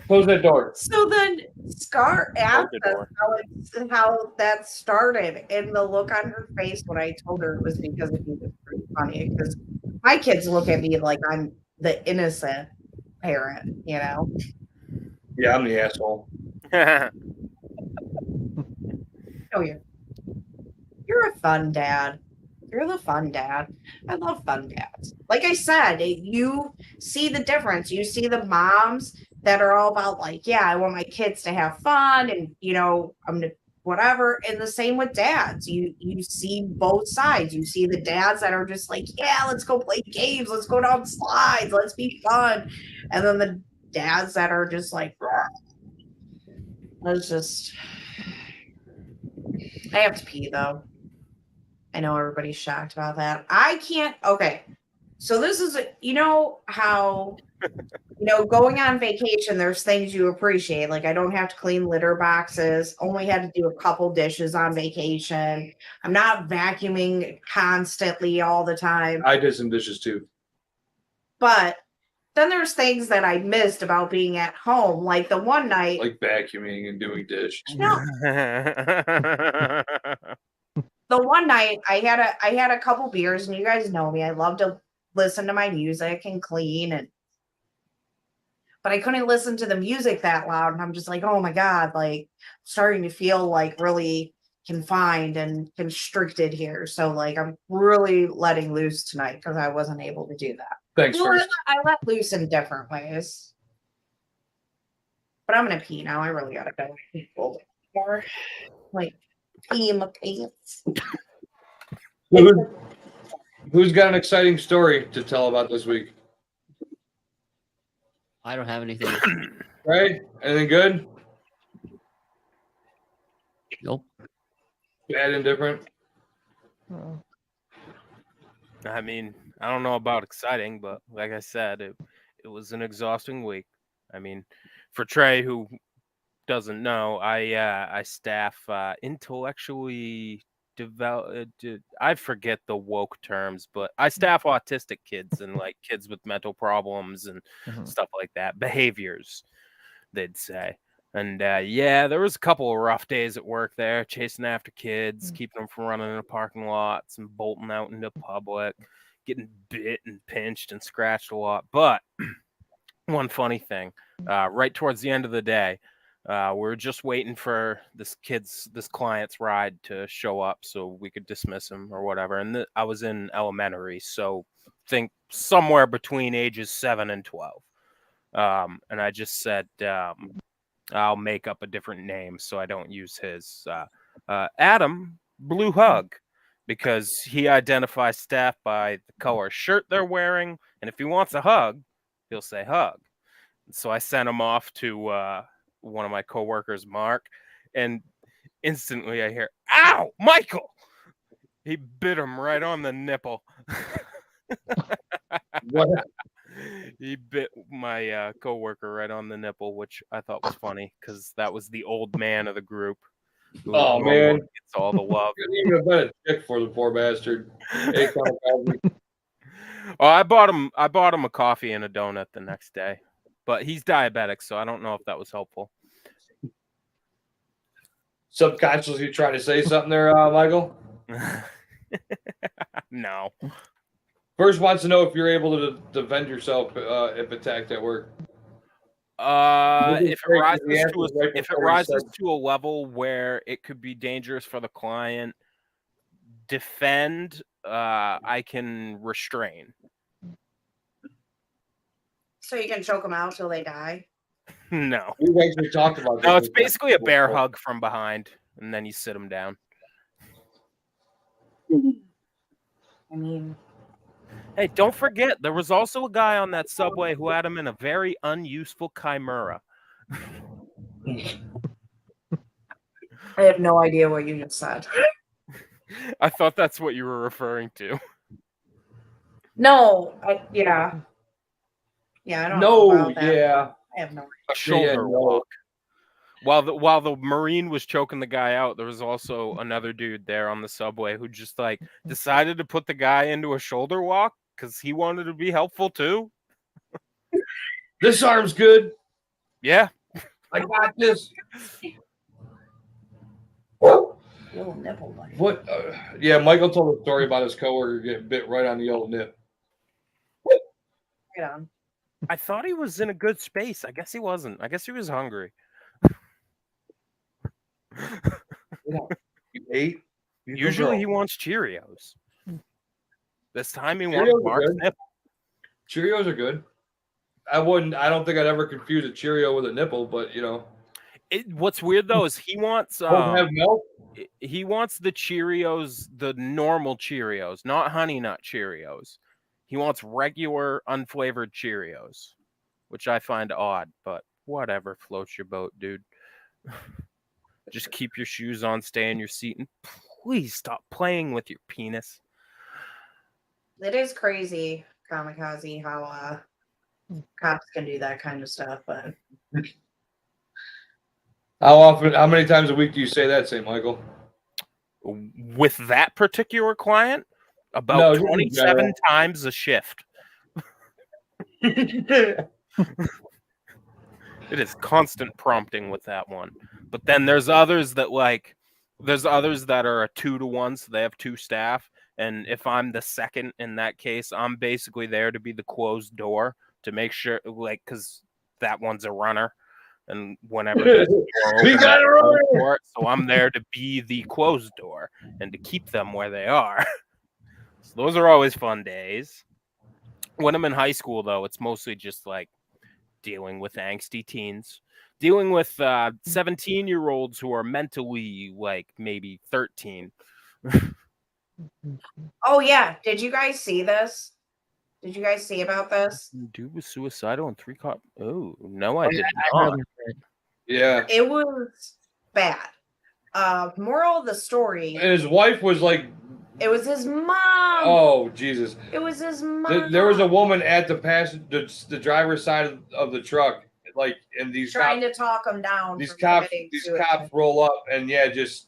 Close that door. So then Scar asked us how that started, and the look on her face when I told her it was because of me was pretty funny, because my kids look at me like I'm the innocent parent, Yeah, I'm the asshole. Oh, you're a fun dad. You're the fun dad. I love fun dads. Like I said, you see the difference. You see the moms that are all about, like, yeah, I want my kids to have fun, and I'm gonna whatever. And the same with dads. You see both sides. You see the dads that are just like, yeah, let's go play games, let's go down slides, let's be fun. And then the dads that are just like, it's just, I have to pee though. I know everybody's shocked about that. I can't. Okay. So this is, how, going on vacation, there's things you appreciate. Like, I don't have to clean litter boxes, only had to do a couple dishes on vacation. I'm not vacuuming constantly all the time. I did some dishes too. But then there's things that I missed about being at home. Like the one night. Like vacuuming and doing dishes. No. The one night I had a couple beers, and you guys know me. I love to listen to my music and clean, but I couldn't listen to the music that loud, and I'm just like, oh my God, like, starting to feel like really confined and constricted here. So like, I'm really letting loose tonight because I wasn't able to do that. Thanks. Well, I let loose in different ways. But I'm gonna pee now. I really gotta go more. Like, pee in my pants. Who's got an exciting story to tell about this week? I don't have anything. Right? Anything good? Nope. Bad, indifferent? I mean, I don't know about exciting, but like I said, it was an exhausting week. I mean, for Trey, who doesn't know, I staff intellectually developed. I forget the woke terms, but I staff autistic kids and like kids with mental problems and stuff like that, behaviors, they'd say. And there was a couple of rough days at work there, chasing after kids, keeping them from running into parking lots and bolting out into public, getting bit and pinched and scratched a lot. But one funny thing, right towards the end of the day, we're just waiting for this client's ride to show up so we could dismiss him or whatever. And I was in elementary, so think somewhere between ages 7 and 12. And I just said, I'll make up a different name so I don't use his. Adam Blue Hug, because he identifies staff by the color shirt they're wearing, and if he wants a hug, he'll say hug. So I sent him off to one of my coworkers, Mark, and instantly I hear, "Ow, Michael!" He bit him right on the nipple. What? He bit my coworker right on the nipple, which I thought was funny because that was the old man of the group. Who Oh, normally man. gets all the love. Couldn't even have been a chick for the poor bastard. Hey, Kamikaze. Oh, I bought him a coffee and a donut the next day, but he's diabetic, so I don't know if that was helpful. Subconsciously trying to say something there, Michael? No. First wants to know if you're able to defend yourself if attacked at work. If it before you rises said- to a level where it could be dangerous for the client, defend, I can restrain. So you can choke them out till they die. No. We've actually talked about this. No, it's basically a bear hug from behind, and then you sit them down. I mean, Hey, don't forget, there was also a guy on that subway who had him in a very unuseful chimera. I have no idea what you just said. I thought that's what you were referring to. No, yeah, I don't know No, about that. yeah. I have no idea. A shoulder no. walk. While the Marine was choking the guy out, there was also another dude there on the subway who just like decided to put the guy into a shoulder walk because he wanted to be helpful too. This arm's good. Yeah. I got this. Little nipple buddy. What? Yeah, Michael told a story about his coworker getting bit right on the old nip. Right on. I thought he was in a good space. I guess he wasn't. I guess he was hungry. You ate? Usually he wants Cheerios. This time he Cheerios wants are Mark's good. nipple. Cheerios are good. I don't think I'd ever confuse a Cheerio with a nipple, but you know. What's weird though is he wants Don't have milk? he wants the Cheerios, the normal Cheerios, not Honey Nut Cheerios. He wants regular unflavored Cheerios, which I find odd, but whatever floats your boat, dude. Just keep your shoes on, stay in your seat, and please stop playing with your penis. It is crazy, Kamikaze, how cops can do that kind of stuff. But How many times a week do you say that, St. Michael? With that particular client, about No, just in 27 general. times a shift. It is constant prompting with that one. But then there's others that are a 2-to-1, so they have 2 staff. And if I'm the second in that case, I'm basically there to be the closed door to make sure, like, because that one's a runner. And whenever there's a door We open, got I a go runner! for it. So I'm there to be the closed door and to keep them where they are. So those are always fun days. When I'm in high school, though, it's mostly just like dealing with angsty teens, dealing with 17-year-olds who are mentally like maybe 13. oh yeah, did you guys see this? Did you guys see about this? Dude was suicidal and 3 cop. Oh no, I did I not. heard that. Yeah. It was bad. Moral of the story: And his wife was like, it was his mom. oh, Jesus. It was his mom. There was a woman at the driver's side of the truck, like, and these trying cops, to talk him down. these from cops, committing these suicide. cops roll up and just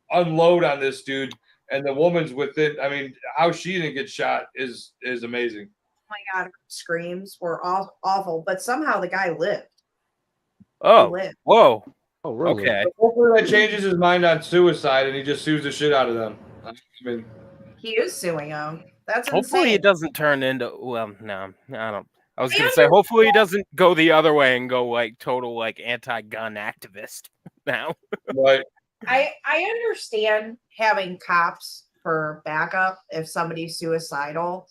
unload on this dude. And the woman's within. I mean, how she didn't get shot is amazing. Oh my god, her screams were awful, but somehow the guy lived. He Oh, lived. whoa. Oh, really? Okay. Hopefully that changes his mind on suicide and he just sues the shit out of them. I mean, He is suing him. That's Hopefully insane. it doesn't turn into. Well, no, I don't. I was gonna say hopefully he doesn't go the other way and go like total like anti-gun activist now. right. I understand having cops for backup if somebody's suicidal,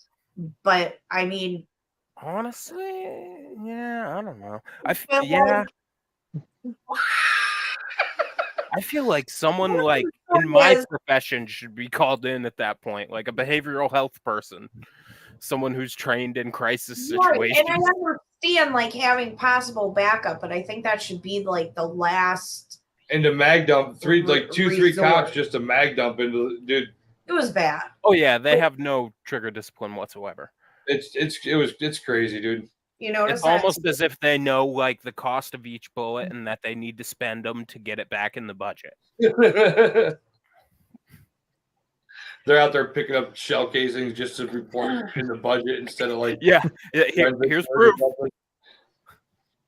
but I mean, Honestly, yeah, I don't know. I But, yeah, I feel like someone like in my Yes. profession should be called in at that point, like a behavioral health person, someone who's trained in crisis right, situations. and I understand like having possible backup, but I think that should be like the last. And the mag dump, 3 Resort. cops just a mag dump into dude. It was bad. Oh yeah, they have no trigger discipline whatsoever. It's crazy, dude. You notice It's that? almost as if they know like the cost of each bullet and that they need to spend them to get it back in the budget. They're out there picking up shell casings just to report in the budget instead of like Yeah, here's proof.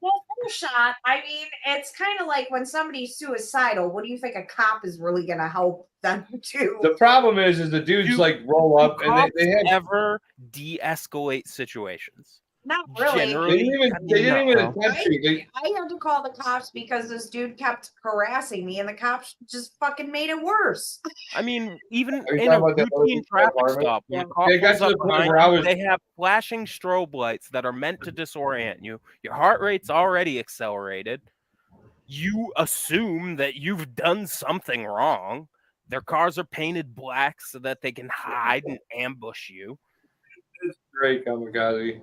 Well, shot. I mean, it's kind of like when somebody's suicidal. What do you think a cop is really going to help them do? The problem is the dudes Dude, like roll up and they have ever de-escalate situations. Not really. they didn't even attempt to. I had to call the cops because this dude kept harassing me, and the cops just fucking made it worse. I mean, even Are you in a talking about that routine other traffic environment? stop, when a Yeah. cop They got pulls to up the point behind where I you, was- they have flashing strobe lights that are meant to disorient you. Your heart rate's already accelerated. You assume that you've done something wrong. Their cars are painted black so that they can hide and ambush you. It's great, Kamikaze.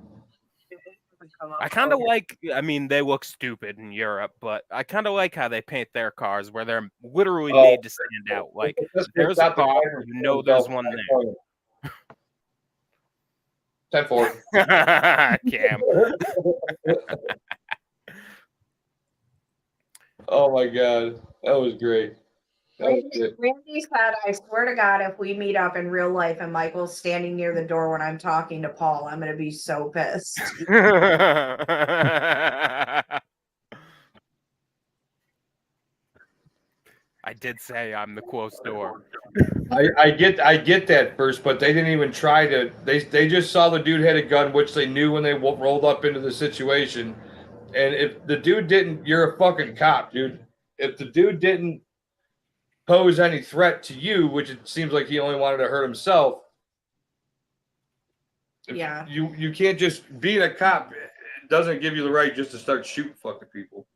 I kind of like, I mean, they look stupid in Europe, but I kind of like how they paint their cars where they're literally Oh. made to stand out. Like, there's a cop, you know there's one there. 10-4. Cam. Oh my god, that was great. That was good. Randy said, I swear to God, if we meet up in real life and Michael's standing near the door when I'm talking to Paul, I'm going to be so pissed. I did say I'm the close door. I get that first, but they didn't even try to. They just saw the dude had a gun, which they knew when they rolled up into the situation. And if the dude didn't, you're a fucking cop, dude. If the dude didn't pose any threat to you, which it seems like he only wanted to hurt himself. Yeah. You can't just being a cop. It doesn't give you the right just to start shooting fucking people.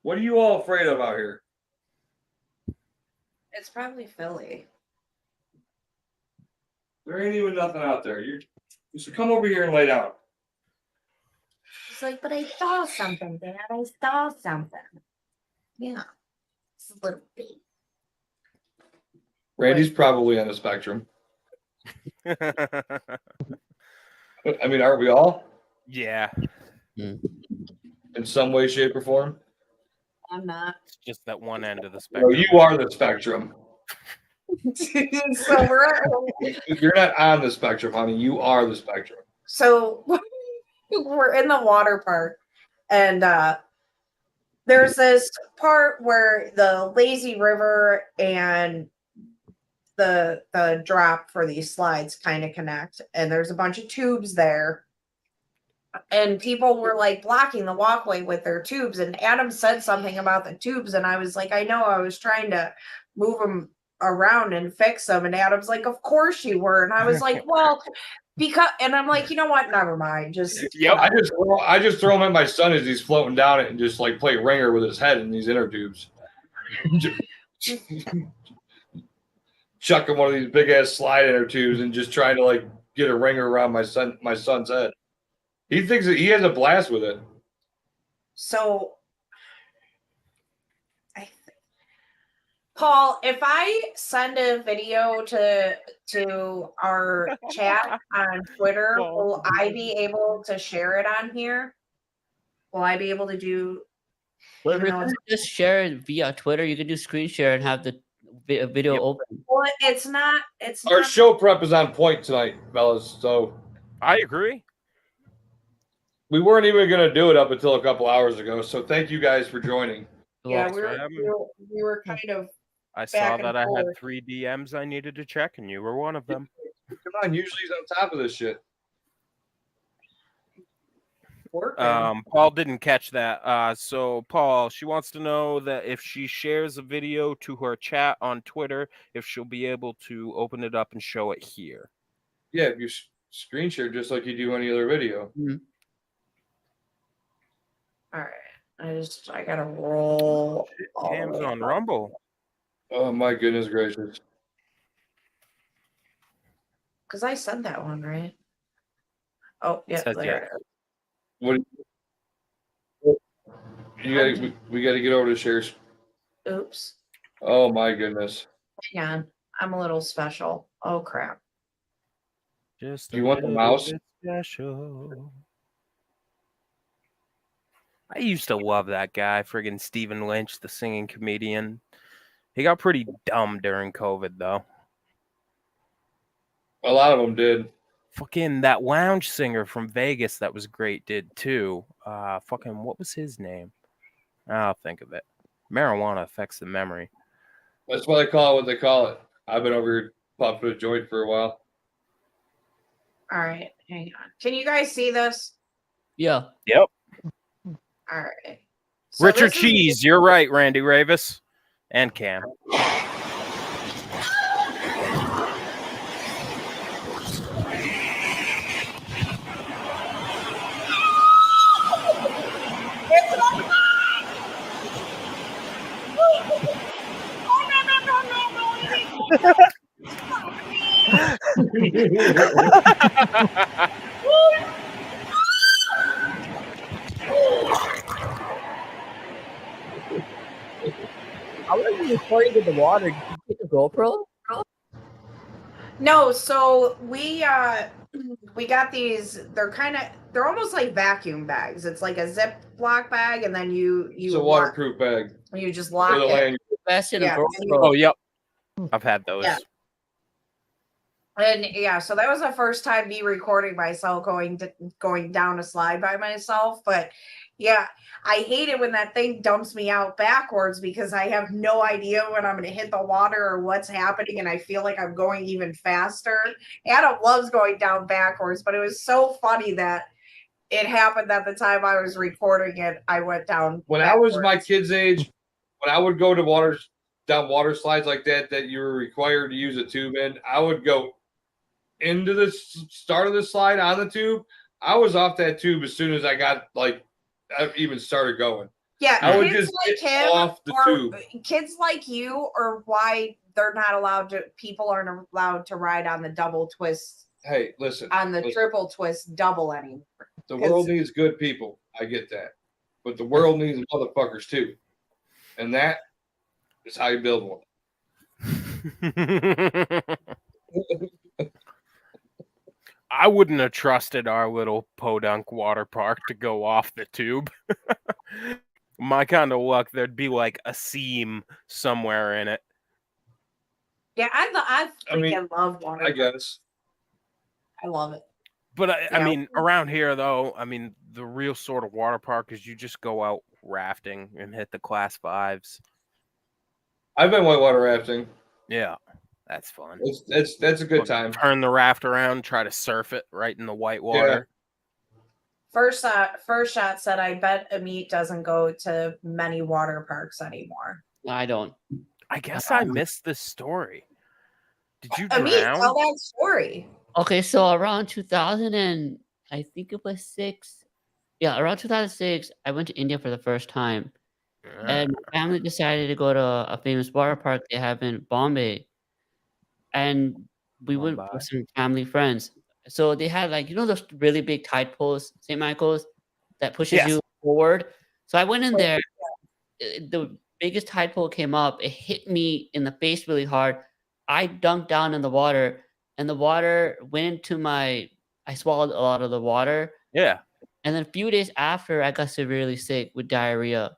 What are you all afraid of out here? It's probably Philly. There ain't even nothing out there. You should come over here and lay down. It's like, but I saw something, Dad. I saw something. Yeah. It's a little bit. Randy's probably on the spectrum. I mean, aren't we all? Yeah, In some way, shape, or form? I'm not. it's just that one end of the No, spectrum. you are the spectrum. So You're not on the spectrum, honey. You are the spectrum. so we're in the water park, and there's this part where the lazy river and the drop for these slides kind of connect, and there's a bunch of tubes there, and people were like blocking the walkway with their tubes, and Adam said something about the tubes, and I was like, I know, I was trying to move them around and fix them, and Adam's like, of course you were, and I was like, well, because, and I'm like, you know what, never mind, just Yep. I just throw him at my son as he's floating down it and just like play ringer with his head in these inner tubes. Chucking one of these big ass slide inner tubes and just trying to like get a ringer around my son's head. He thinks that he has a blast with it. So, Paul, if I send a video to our chat on Twitter, will I be able to share it on here? Will I be able to do? Well, even though it's- just share it via Twitter. You can do screen share and have the video Yep. open. Well, it's not. It's Our not. show prep is on point tonight, fellas. So I agree. we weren't even going to do it up until a couple hours ago. So thank you guys for joining. Yeah, Thanks for having me. we were kind of. I saw back and that I had forth. 3 DMs I needed to check, and you were one of them. Come on, usually he's on top of this shit. Paul didn't catch that. So Paul, she wants to know that if she shares a video to her chat on Twitter, if she'll be able to open it up and show it here. Yeah, if you screen share just like you do any other video. All right, I gotta roll. all the Cam's way on up. Rumble. Oh my goodness gracious! Because I said that one, right? Oh, yeah. Says there yeah. it is. What? We got to get over to shares. Oops. Oh my goodness! Hang on. I'm a little special. Oh, crap. Just Do you want the mouse? special. I used to love that guy, friggin' Stephen Lynch, the singing comedian. He got pretty dumb during COVID, though. A lot of them did. Fucking that lounge singer from Vegas that was great did too. Fucking what was his name? I'll think of it. Marijuana affects the memory. That's why they call it what they call it. I've been over here puffing a joint for a while. All right, hang on. Can you guys see this? Yeah. Yep. All right. So Richard this is- Cheese, you're right, Randy Ravis. And Cam. How are you recording with the water? Did you take a GoPro? No, so we got these. They're almost like vacuum bags. It's like a Ziploc bag, and then you It's a waterproof bag. You just For lock the it. lanyard. Best in Yeah. a GoPro. Oh, yep. I've had those. Yeah. And yeah, so that was the first time me recording myself going down a slide by myself. But yeah, I hate it when that thing dumps me out backwards because I have no idea when I'm going to hit the water or what's happening, and I feel like I'm going even faster. Adam loves going down backwards, but it was so funny that it happened at the time I was recording it. I went down. When I was my backwards. kid's age, when I would go to down water slides like that you were required to use a tube in, I would go into the start of the slide on the tube. I was off that tube as soon as I got I even started going. Yeah, I would kids just like get him off the or tube. kids like you are why they're not allowed to. People aren't allowed to ride on the double twist, Hey, listen. on the listen. triple twist double anymore. The world needs good people. I get that. But the world needs motherfuckers too. And that is how you build one. I wouldn't have trusted our little Podunk water park to go off the tube. My kind of luck, there'd be like a seam somewhere in it. Yeah, I freaking love water. I guess. I love it. But I Yeah. mean, around here though, I mean, the real sort of water park is you just go out rafting and hit the class 5s. I've been whitewater rafting. Yeah, that's fun. That's a good time. Turn the raft around, try to surf it right in the white water. First shot said, "I bet Amit doesn't go to many water parks anymore." I don't. I guess I missed this story. Did you Amit, drown? tell that story. Okay, so around 2000 and I think it was 6. Yeah, around 2006, I went to India for the first time. And my family decided to go to a famous water park they have in Bombay. And we went Bombay. with some family friends. So they had those really big tide pools, St. Michael's, that pushes Yes. you forward. So I went in there. The biggest tide pool came up. It hit me in the face really hard. I dunked down in the water, and the water went into I swallowed a lot of the water. Yeah. And then a few days after, I got severely sick with diarrhea.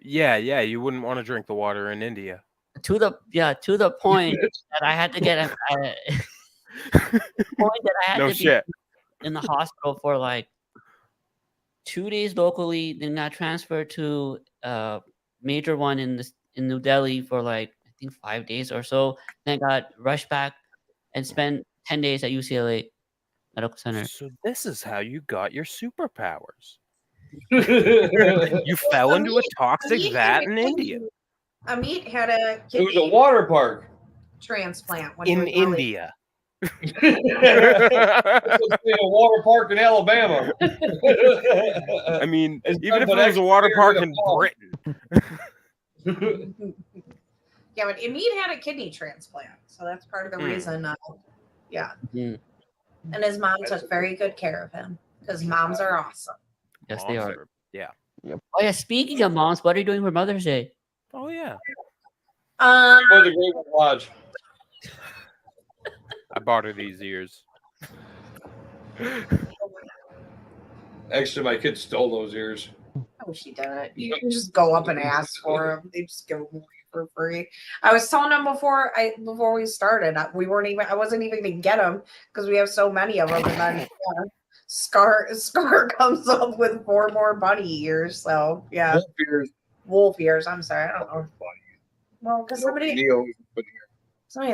Yeah, you wouldn't want to drink the water in India. To the point that I had to get No be shit. in the hospital for 2 days locally, then got transferred to a major one in New Delhi for I think 5 days or so. Then got rushed back and spent 10 days at UCLA Medical Center. So this is how you got your superpowers. You fell into a toxic Amit vat had a in kidney- India. Amit had a It was a kidney water park. transplant when he In was really- India. It's a water park in Alabama. I mean, It's even if it done by was a water extra park in fall. Britain. Yeah, but Amit had a kidney transplant, so that's part of the reason. Yeah, Mhm. and his mom took very good care of him because moms are awesome. Yes, they are. Monster. Yeah. Oh yeah, speaking of moms, what are you doing for Mother's Day? Oh yeah. Go to the Great One Lodge. I bought her these ears. Actually, my kid stole those ears. Oh, she did it. You can just go up and ask for them. They just give them away for free. I was telling them before we started. I wasn't even gonna get them because we have so many of them, and then Scar comes up with 4 more bunny ears. So yeah, wolf ears. I'm sorry, I don't know. Well, because somebody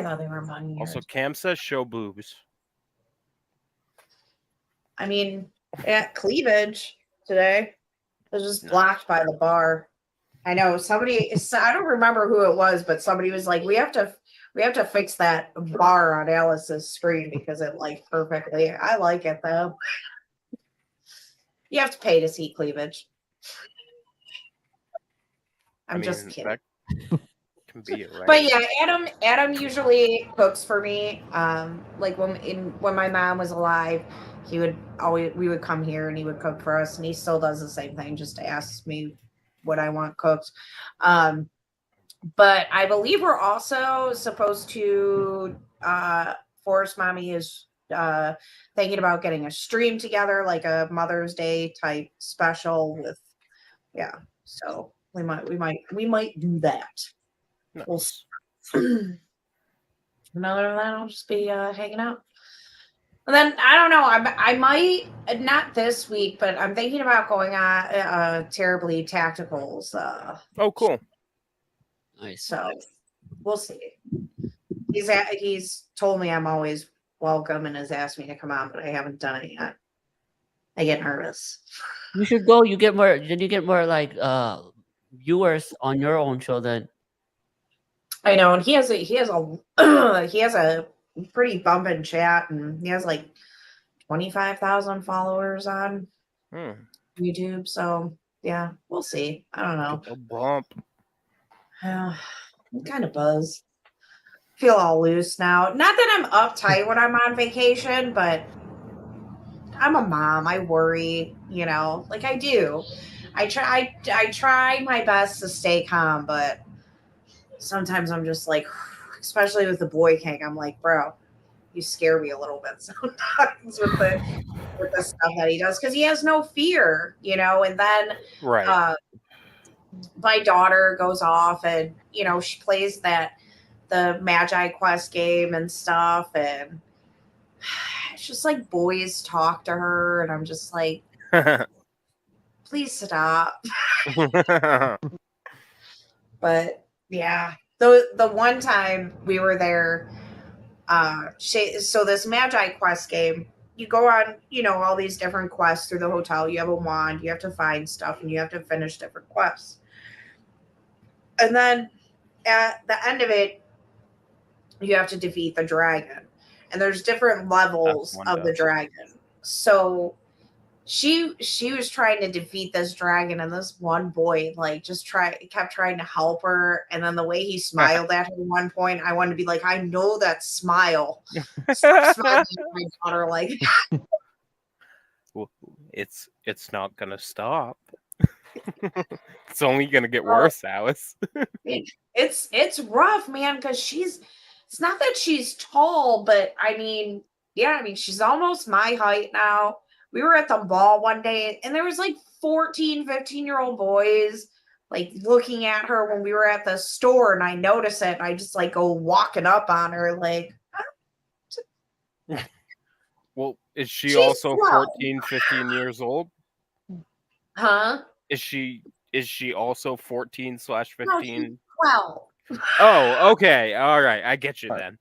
thought they were bunny ears. Also, Cam says show boobs. I mean, cleavage today was just blocked by the bar. I know I don't remember who it was, but somebody was like, we have to fix that bar on Alice's screen because it like perfectly. I like it though. You have to pay to see cleavage. I'm just kidding. Can be it, right? But yeah, Adam usually cooks for me. Like when my mom was alive, we would come here and he would cook for us, and he still does the same thing, just asks me what I want cooked. But I believe we're also supposed to Forest Mommy is thinking about getting a stream together, like a Mother's Day type special with so we might do that. Nice. And other than that, I'll just be hanging out. And then I don't know. I might not this week, but I'm thinking about going on Terribly Tacticals. Oh, cool. Nice. So we'll see. He's told me I'm always welcome and has asked me to come on, but I haven't done it yet. I get nervous. You should go. You get more. Then you get more like viewers on your own show. Then I know, and he has a pretty bumping chat, and he has like 25,000 followers on YouTube. So yeah, we'll see. I don't know. A bump. I'm kind of buzzed. Feel all loose now. Not that I'm uptight when I'm on vacation, but I'm a mom. I worry, like I do. I try my best to stay calm, but sometimes I'm just like, especially with the Boy King, I'm like, bro, you scare me a little bit sometimes with the stuff that he does, because he has no fear, and then my daughter goes off and she plays the Magi Quest game and stuff, and it's just like boys talk to her, and I'm just like, please stop. But yeah, the one time we were there, so this Magi Quest game, you go on, all these different quests through the hotel. You have a wand, you have to find stuff, and you have to finish different quests. And then at the end of it, you have to defeat the dragon. And there's different levels of the dragon. So she was trying to defeat this dragon, and this one boy kept trying to help her, and then the way he smiled at her at one point, I wanted to be like, I know that smile. Stop smiling at my daughter like that. Well, it's not gonna stop. It's only gonna get worse, Alice. It's rough, man, because it's not that she's tall, but I mean, she's almost my height now. We were at the mall one day, and there was like 14, 15-year-old boys like looking at her when we were at the store, and I noticed it, and I just like go walking up on her like, well, is she's also 14, 15 years old? Huh? Is she also 14/15? No, she's 12. Oh, okay. All right. I get you then.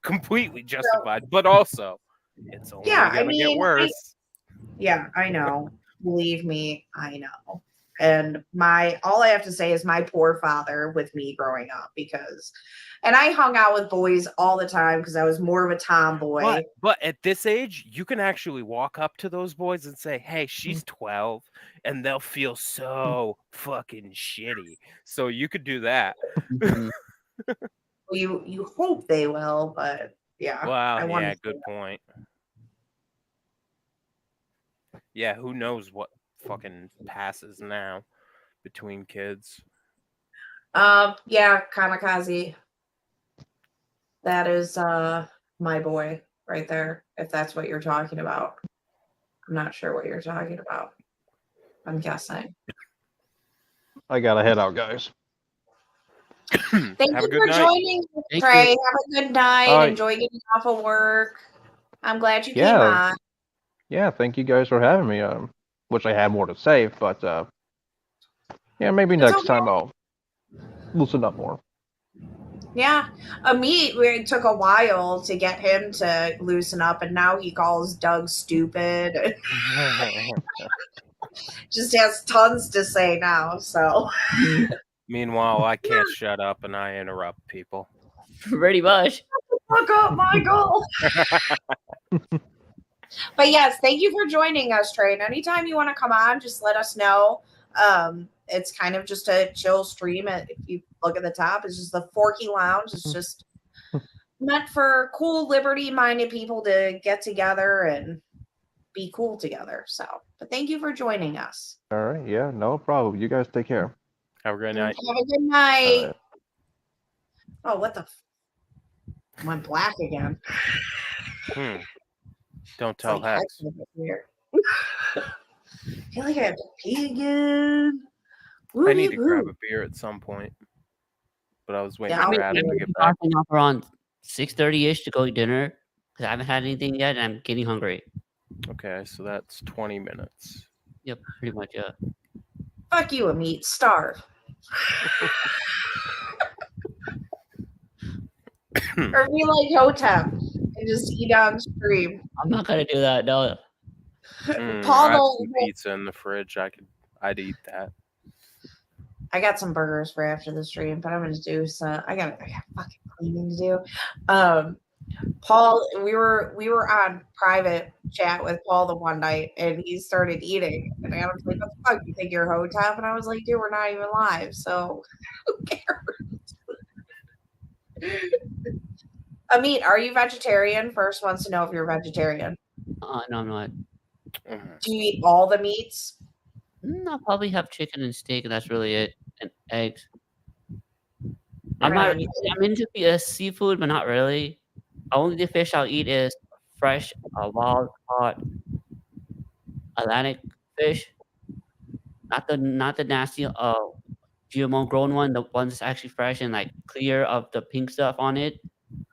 Completely justified, but also it's only gonna get worse. I know. Believe me, I know. And all I have to say is my poor father with me growing up, and I hung out with boys all the time because I was more of a tomboy. But at this age, you can actually walk up to those boys and say, hey, she's 12, and they'll feel so fucking shitty. So you could do that. You hope they will, but yeah. Wow, yeah, good point. Yeah, who knows what fucking passes now between kids. Yeah, Kamikaze. That is my boy right there, if that's what you're talking about. I'm not sure what you're talking about. I'm guessing. I gotta head out, guys. Thank Have you a good for night. joining, Thank Trey. you. Have a good night. All right. Enjoy getting off of work. I'm glad you came Yeah. on. Yeah, thank you guys for having me. Wish I had more to say, but yeah, maybe It's next okay. time I'll loosen up more. Yeah. Amit, it took a while to get him to loosen up, and now he calls Doug stupid. Just has tons to say now. So Meanwhile, I can't shut up and I interrupt people. Pretty much. fuck up, Michael. But yes, thank you for joining us, Trey. And anytime you want to come on, just let us know. It's kind of just a chill stream. If you look at the top, it's just the Forky Lounge. It's just meant for cool, liberty-minded people to get together and be cool together. So, but thank you for joining us. All right, yeah, no problem. You guys take care. Have a great night. Have a good night. All right. Oh, what the? Went black again. Don't It's tell like, Hex. I feel like I have to pee again. I need to grab a beer at some point. But I was waiting Yeah, for I'll Adam to be get back. Starting off around 6:30ish to go eat dinner because I haven't had anything yet and I'm getting hungry. Okay, so that's 20 minutes. Yep, pretty much. Yeah. Fuck you, Amit. Starve. Or be like Hotep and just eat on stream. I'm not gonna do that. No. I have Paul, some pizza in the fridge. I'd eat that. I got some burgers for after the stream, but I'm gonna do some. I got fucking cleaning to do. Paul, we were on private chat with Paul the one night, and he started eating, and I was like, "What the fuck? You think you're Hotep?" And I was like, "Dude, we're not even live, so who cares?" Amit, are you vegetarian? First wants to know if you're vegetarian. No, I'm not. Do you eat all the meats? I'll probably have chicken and steak, and that's really it, and eggs. Right. I'm into seafood, but not really. Only the fish I'll eat is fresh, wild caught Atlantic fish. Not the nasty GMO grown one. The one that's actually fresh and like clear of the pink stuff on it.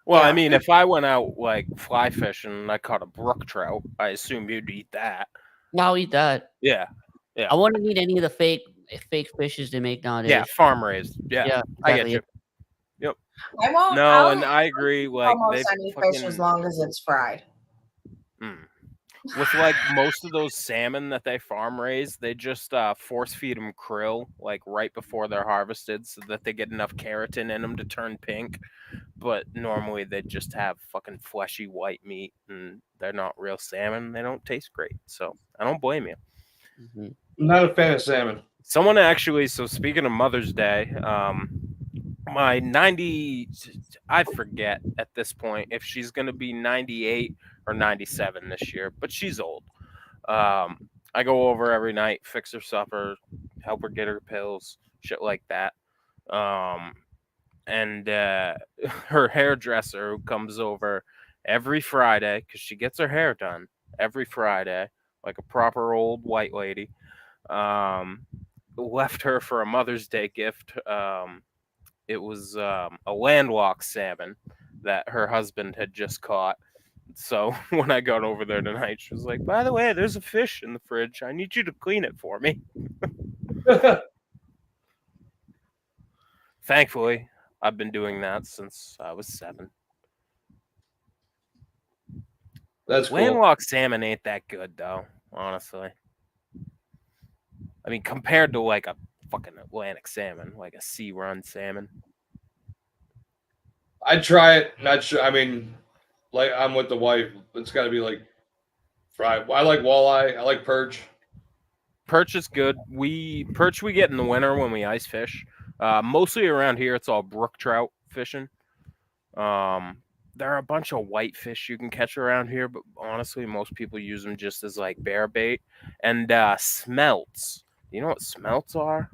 Well, Yeah. I mean, if I went out like fly fishing and I caught a brook trout, I assume you'd eat that. No, I'll eat that. Yeah. I wouldn't eat any of the fake fishes they make nowadays. Yeah, farm raised. Yeah, I get exactly. you. I won't. No, I'll and I agree. Like almost they any fucking, fish as long as it's fried. with like most of those salmon that they farm raise, they just force feed them krill like right before they're harvested, so that they get enough keratin in them to turn pink. But normally they just have fucking fleshy white meat, and they're not real salmon. They don't taste great, so I don't blame you. Mm-hmm. I'm not a fan of salmon. Someone actually, so speaking of Mother's Day, my 90, I forget at this point if she's going to be 98 or 97 this year, but she's old. I go over every night, fix her supper, help her get her pills, shit like that. And her hairdresser who comes over every Friday, because she gets her hair done every Friday, like a proper old white lady, left her for a Mother's Day gift. It was a landlocked salmon that her husband had just caught. So when I got over there tonight, she was like, "By the way, there's a fish in the fridge. I need you to clean it for me." Thankfully, I've been doing that since I was 7. That's cool. Landlocked salmon ain't that good, though, honestly. I mean, compared to like a fucking Atlantic salmon, like a sea run salmon. I'd try it. Not sure. I mean, like I'm with the wife. It's got to be like fried. I like walleye. I like perch. Perch is good. Perch we get in the winter when we ice fish. Mostly around here, it's all brook trout fishing. There are a bunch of white fish you can catch around here, but honestly, most people use them just as like bear bait. And smelts. You know what smelts are?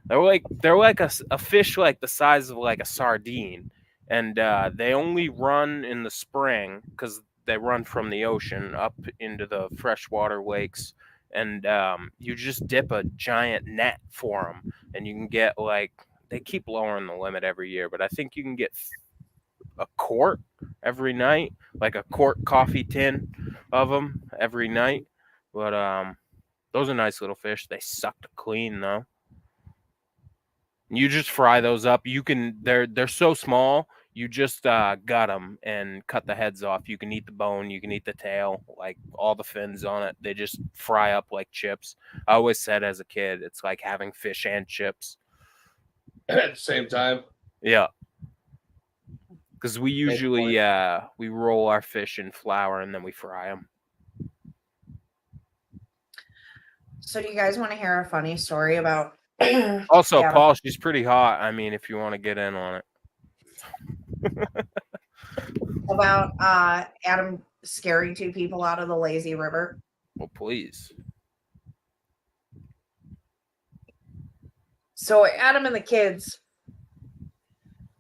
They're like a fish like the size of like a sardine, and they only run in the spring because they run from the ocean up into the freshwater lakes, and you just dip a giant net for them, and you can get like, they keep lowering the limit every year, but I think you can get a quart every night, like a quart coffee tin of them every night. But those are nice little fish. They suck to clean though. You just fry those up. You can, they're so small. You just gut them and cut the heads off. You can eat the bone. You can eat the tail, like all the fins on it. They just fry up like chips. I always said as a kid, it's like having fish and chips at the same time. Yeah, because we usually we roll our fish in flour and then we fry them. So do you guys want to hear a funny story about? Also, Adam? Paul, she's pretty hot. I mean, if you want to get in on it. About Adam scaring two people out of the lazy river. Well, please. So Adam and the kids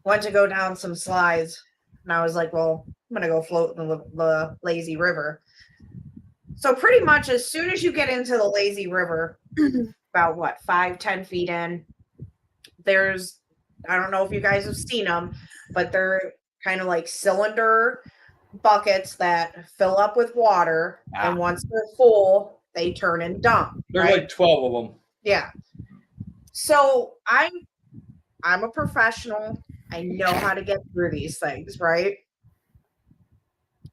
went to go down some slides, and I was like, well, I'm gonna go float in the lazy river. So pretty much as soon as you get into the lazy river, about what, 5-10 feet in, there's, I don't know if you guys have seen them, but they're kind of like cylinder buckets that fill up with water, and once they're full, they turn and dump. There's like 12 of them. Yeah. So I'm a professional. I know how to get through these things, right?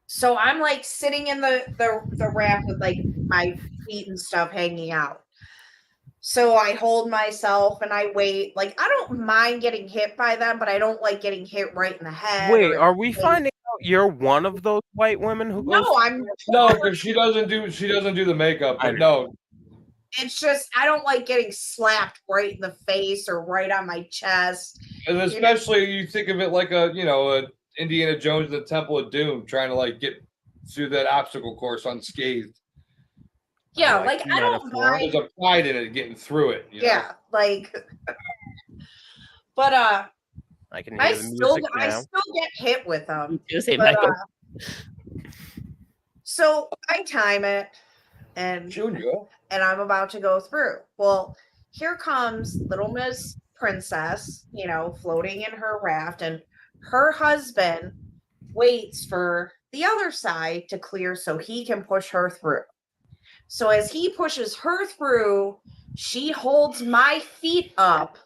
So I'm like sitting in the raft with like my feet and stuff hanging out. So I hold myself and I wait. Like, I don't mind getting hit by them, but I don't like getting hit right in the head. Wait, are we finding out you're one of those white women who goes? No, I'm no, because she doesn't do the makeup. But no, it's just I don't like getting slapped right in the face or right on my chest. And especially you think of it like a Indiana Jones and the Temple of Doom trying to like get through that obstacle course unscathed. Yeah, like I don't mind. There's a pride in it getting through it. Yeah, like, but I can hear the music now. I still get hit with them. You say But, Michael. So I time it, and I'm about to go through. Well, here comes Little Miss Princess, floating in her raft, and her husband waits for the other side to clear so he can push her through. So as he pushes her through, she holds my feet up,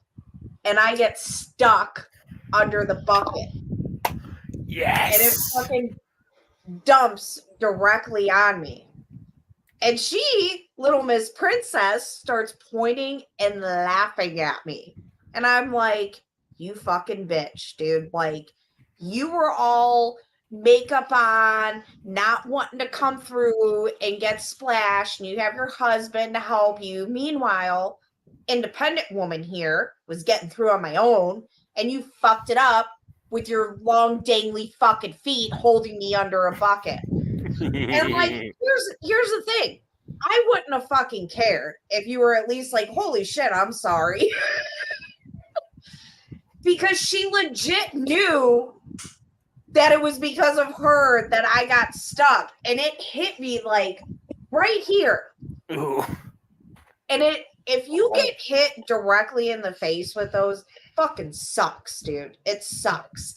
and I get stuck under the bucket. Yes. And it fucking dumps directly on me. And she, Little Miss Princess, starts pointing and laughing at me. And I'm like, you fucking bitch, dude. Like, you were all makeup on, not wanting to come through and get splashed, and you have your husband to help you. Meanwhile, independent woman here was getting through on my own, and you fucked it up with your long dangly fucking feet holding me under a bucket. And I'm like, here's the thing. I wouldn't have fucking cared if you were at least like, holy shit, I'm sorry. Because she legit knew that it was because of her that I got stuck, and it hit me like right here. Ooh. And if you get hit directly in the face with those, fucking sucks, dude. It sucks.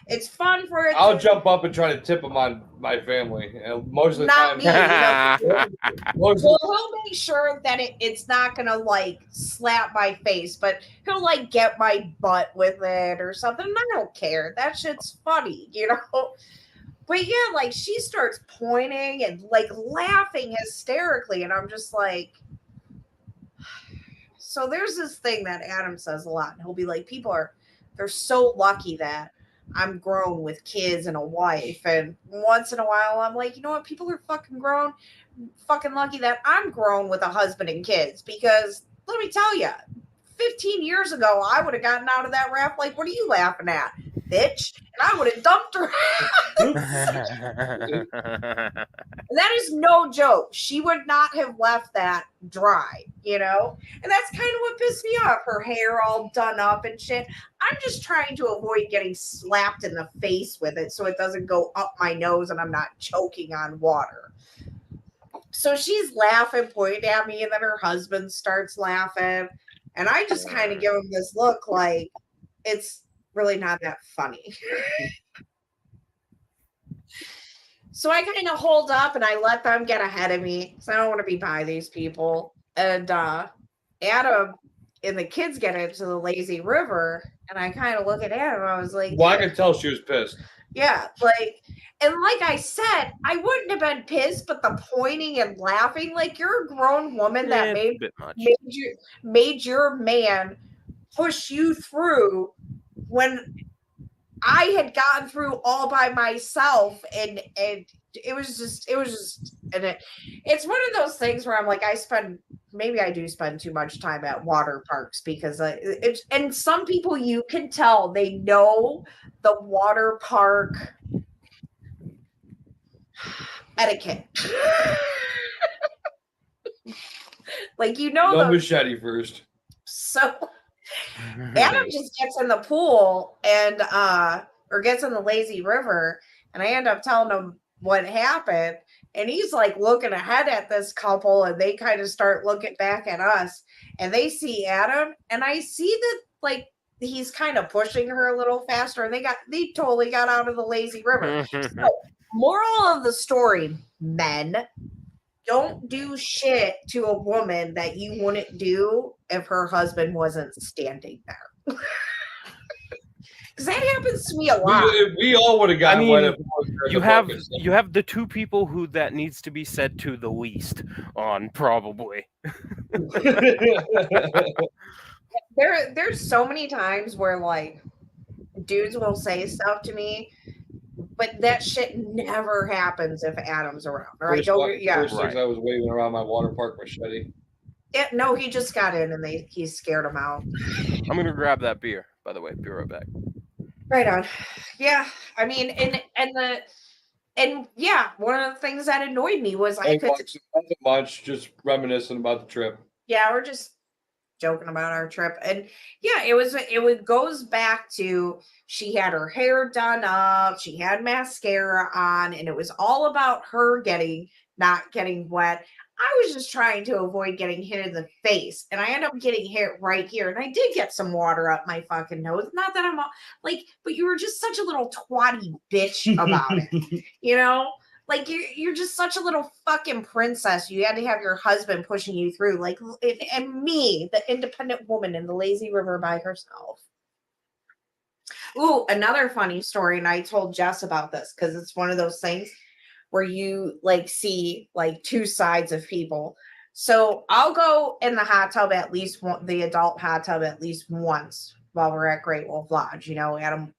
It's fun for it. I'll jump up and try to tip them on my family. And most of the Not time, well, he'll make sure that it's not gonna like slap my face, but he'll like get my butt with it or something. And I don't care. That shit's funny, But yeah, like she starts pointing and like laughing hysterically, and I'm just like. So there's this thing that Adam says a lot, and he'll be like, they're so lucky that I'm grown with kids and a wife. And once in a while, I'm like, you know what? People are fucking grown, fucking lucky that I'm grown with a husband and kids. Because let me tell you, 15 years ago, I would have gotten out of that raft like, what are you laughing at? bitch, and I would have dumped her. And that is no joke. She would not have left that dry, you know? And that's kind of what pissed me off. Her hair all done up and shit. I'm just trying to avoid getting slapped in the face with it so it doesn't go up my nose and I'm not choking on water. So she's laughing, pointing at me, and then her husband starts laughing. And I just kind of give him this look like it's really not that funny. So I kind of hold up and I let them get ahead of me because I don't want to be by these people. And Adam and the kids get into the lazy river, and I kind of look at Adam. I was like, well, I could tell she was pissed. Yeah, like, and like I said, I wouldn't have been pissed, but the pointing and laughing, like you're a grown woman that made your man push you through when I had gotten through all by myself, and it was just and it's one of those things where I'm like, maybe I do spend too much time at water parks because and some people you can tell they know the water park etiquette. Like, you know, no machete first. So Adam just gets in the pool and or gets in the lazy river, and I end up telling him what happened, and he's like looking ahead at this couple, and they kind of start looking back at us, and they see Adam, and I see that like he's kind of pushing her a little faster, and they totally got out of the lazy river. So, moral of the story, men, don't do shit to a woman that you wouldn't do if her husband wasn't standing there. Because that happens to me a lot. We all would have gotten wet. You have the two people who that needs to be said to the least on, probably. There's so many times where like dudes will say stuff to me, but that shit never happens if Adam's around. Or first things I was waving around my water park machete. No, he just got in and he scared him out. I'm gonna grab that beer, by the way. Be right back. Right on. Yeah, I mean, and yeah, one of the things that annoyed me was I could nothing much, just reminiscing about the trip. Yeah, we're just joking about our trip, and yeah, it goes back to she had her hair done up, she had mascara on, and it was all about her not getting wet. I was just trying to avoid getting hit in the face, and I ended up getting hit right here, and I did get some water up my fucking nose. Not that I'm like, but you were just such a little twatty bitch about it, you know? Like, you're just such a little fucking princess. You had to have your husband pushing you through, like, and me, the independent woman in the lazy river by herself. Ooh, another funny story, and I told Jess about this because it's one of those things where you like see like two sides of people. So I'll go in the hot tub the adult hot tub at least once while we're at Great Wolf Lodge. You know, Adam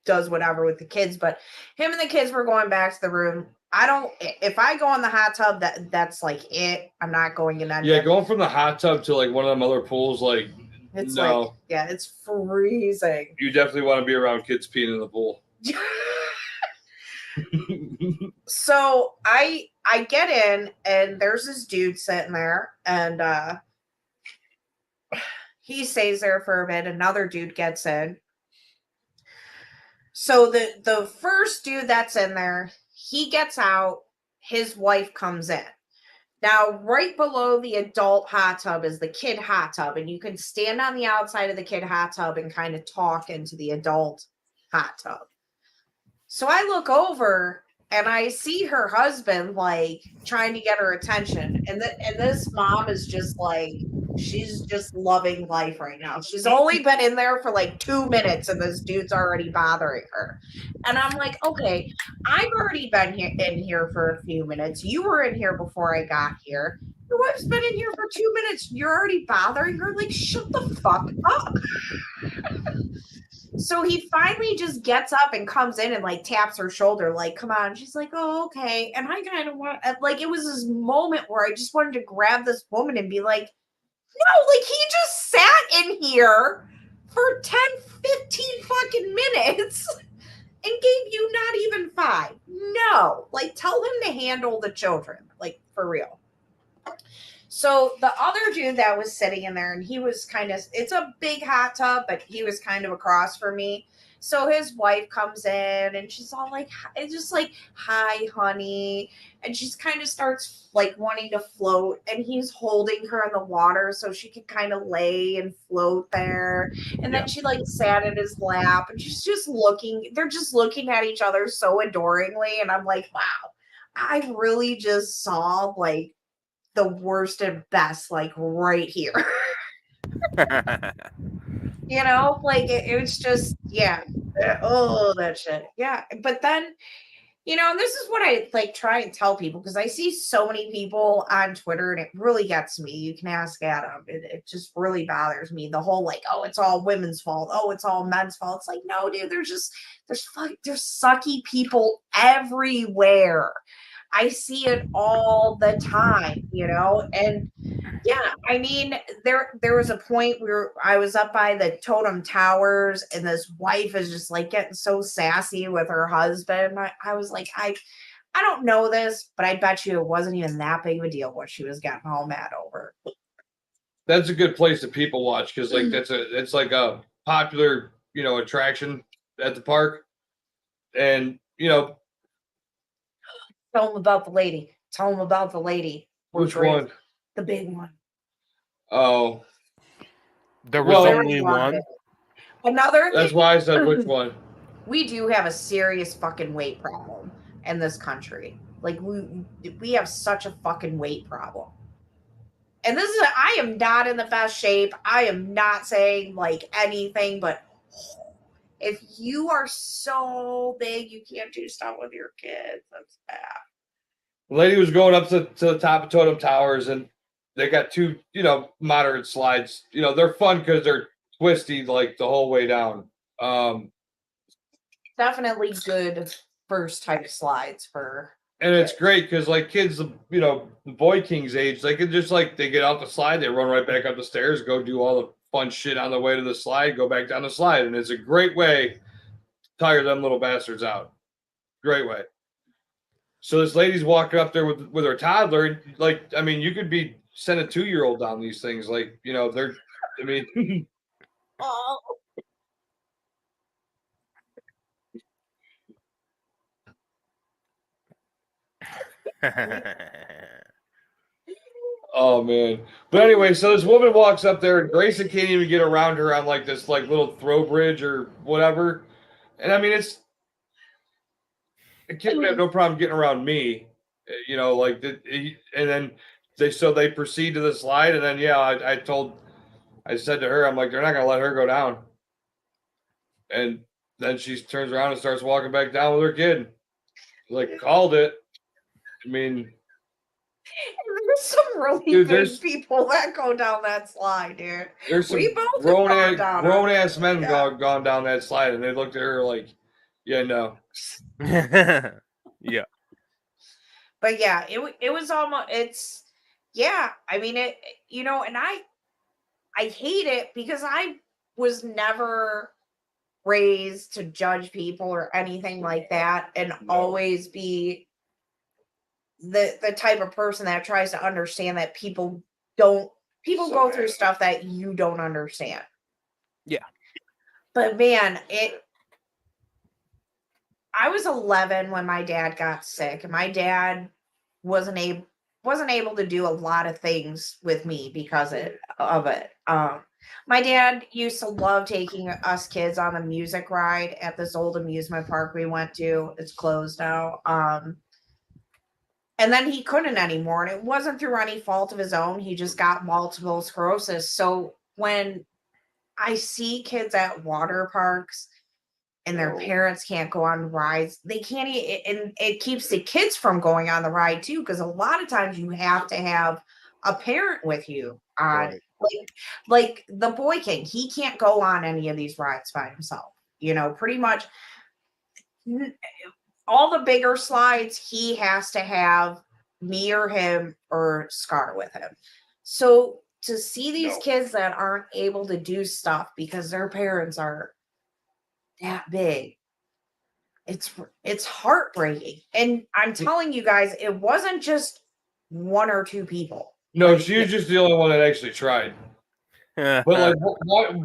does whatever with the kids, but him and the kids were going back to the room. If I go in the hot tub, that's like it. I'm not going in that. Yeah, going from the hot tub to like one of them other pools, like it's no. like, yeah, it's freezing. You definitely want to be around kids peeing in the pool. So I get in, and there's this dude sitting there, and he stays there for a bit. Another dude gets in. So the first dude that's in there, he gets out, his wife comes in. Now, right below the adult hot tub is the kid hot tub, and you can stand on the outside of the kid hot tub and kind of talk into the adult hot tub. So I look over and I see her husband like trying to get her attention. And this mom is just like, she's just loving life right now. She's only been in there for like 2 minutes and this dude's already bothering her. And I'm like, okay, I've already been in here for a few minutes. You were in here before I got here. Your wife's been in here for 2 minutes. You're already bothering her? Like, shut the fuck up. So he finally just gets up and comes in and like taps her shoulder, like, come on. She's like, oh, okay. And I kind of want, like, it was this moment where I just wanted to grab this woman and be like, no, like, he just sat in here for 10, 15 fucking fucking minutes and gave you not even 5. No, like tell him to handle the children, like for real. So the other dude that was sitting in there, and he was kind of, it's a big hot tub, but he was kind of across from me. So his wife comes in and she's all like, it's just like, hi, honey. And she's kind of starts like wanting to float, and he's holding her in the water so she could kind of lay and float there. And then she like sat in his lap, and she's just looking, they're just looking at each other so adoringly. And I'm like, wow, I really just saw like the worst and best, like right here. You know, like it was just, yeah. Oh, that shit. Yeah. But then, you know, and this is what I like try and tell people, because I see so many people on Twitter and it really gets me. You can ask Adam. It just really bothers me. The whole like, oh, it's all women's fault. Oh, it's all men's fault. It's like, no, dude, there's sucky people everywhere. I see it all the time, you know, and yeah, I mean, there was a point where I was up by the Totem Towers, and this wife is just like getting so sassy with her husband. I was like, I don't know this, but I bet you it wasn't even that big of a deal what she was getting all mad over. That's a good place to people watch, because like it's like a popular, you know, attraction at the park. And you know, Tell them about the lady. Tell them about the lady. which one? The big one. Oh, There was Well, only one. Another that's thing, why I said which one. we do have a serious fucking weight problem in this country. Like we have such a fucking weight problem. And this is, I am not in the best shape. I am not saying like anything, but if you are so big you can't do stuff with your kids, that's bad. The lady was going up to the top of Totem Towers, and they got 2, you know, moderate slides. You know, they're fun because they're twisty like the whole way down. Definitely good first type slides for. And it's great because like kids, you know, the Boy King's age, they can just like, they get off the slide, they run right back up the stairs, go do all the fun shit on the way to the slide, go back down the slide. And it's a great way to tire them little bastards out. Great way. So this lady's walking up there with her toddler. Like, I mean, you could be send a 2-year-old down these things. Like, you know, they're, I mean, Oh. oh man. But anyway, so this woman walks up there, and Grayson can't even get around her on like this like little throw bridge or whatever. And I mean, it's a kid would have no problem getting around me, you know, like and then they proceed to the slide, and then yeah, I said to her, I'm like, they're not gonna let her go down. And then she turns around and starts walking back down with her kid. Like, called it. I mean, there's some really good people that go down that slide, dude. There's some We both grown ass men gone down that slide, and they looked at her like, yeah, no. Yeah. But yeah, it was almost, it's, yeah, I mean it, you know, and I hate it because I was never raised to judge people or anything like that, and always be the type of person that tries to understand that people go through stuff that you don't understand. Yeah. But man, I was 11 when my dad got sick, and my dad wasn't able to do a lot of things with me because of it. My dad used to love taking us kids on the music ride at this old amusement park we went to. It's closed now. And then he couldn't anymore, and it wasn't through any fault of his own. He just got multiple sclerosis. So when I see kids at water parks and their parents can't go on rides, they can't, and it keeps the kids from going on the ride too, because a lot of times you have to have a parent with you on, like the Boy King. He can't go on any of these rides by himself, you know, pretty much all the bigger slides he has to have me or him or Scar with him. So to see these kids that aren't able to do stuff because their parents are that big. It's heartbreaking. And I'm telling you guys, it wasn't just one or two people. No, Like, she was just the only one that actually tried. But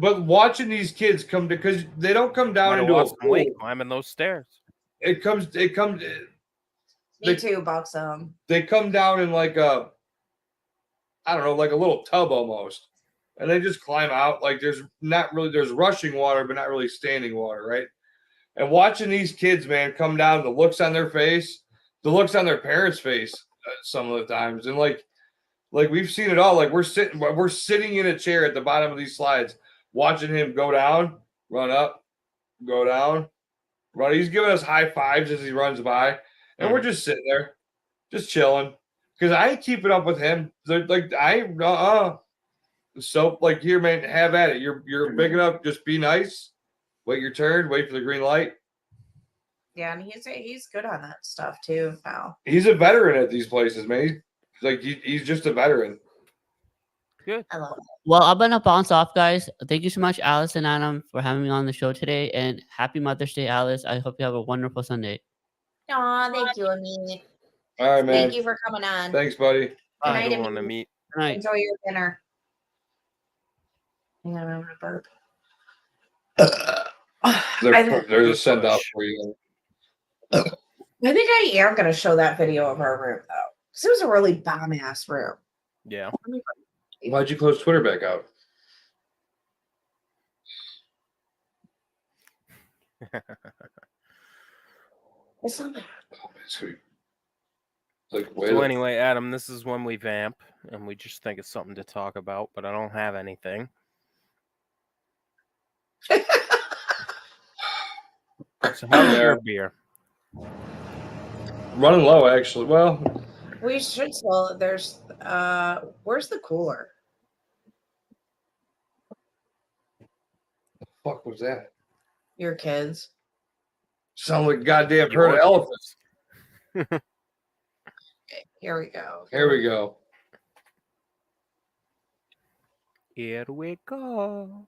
but watching these kids come to, because they don't come down into a pool. Weight climbing those stairs. It comes. Me too, Buxom. They come down in like a, I don't know, like a little tub almost, and they just climb out. Like there's rushing water, but not really standing water, right? And watching these kids, man, come down, the looks on their face, the looks on their parents' face, some of the times, and like we've seen it all. Like we're sitting in a chair at the bottom of these slides, watching him go down, run up, go down, run. He's giving us high fives as he runs by, and we're just sitting there, just chilling, because I ain't keeping up with him. Like So like, here, man, have at it. You're big enough. Just be nice. Wait your turn. Wait for the green light. Yeah, and he's good on that stuff too now. He's a veteran at these places, man. He's just a veteran. Good. I love it. Well, I'm gonna bounce off, guys. Thank you so much, Alice and Adam, for having me on the show today. And happy Mother's Day, Alice. I hope you have a wonderful Sunday. Aw, thank you, Amit. All right, man. Thank you for coming on. Thanks, buddy. I Good don't night, want to Amit. meet. Good night. Enjoy your dinner. Hang on, I'm gonna burp. There's a send off for you. I think I am gonna show that video of our room though, because it was a really bomb ass room. Yeah. Why'd you close Twitter back out? It's not bad. Oh, man, sweet. Like, So anyway, Adam, this is when we vamp, and we just think it's something to talk about, but I don't have anything. So how's your beer? Running low, actually. Well, We should sell it. There's where's the cooler? the fuck was that? Your kids. Sound like a goddamn herd of elephants. Here we go. Here we go. Here we go.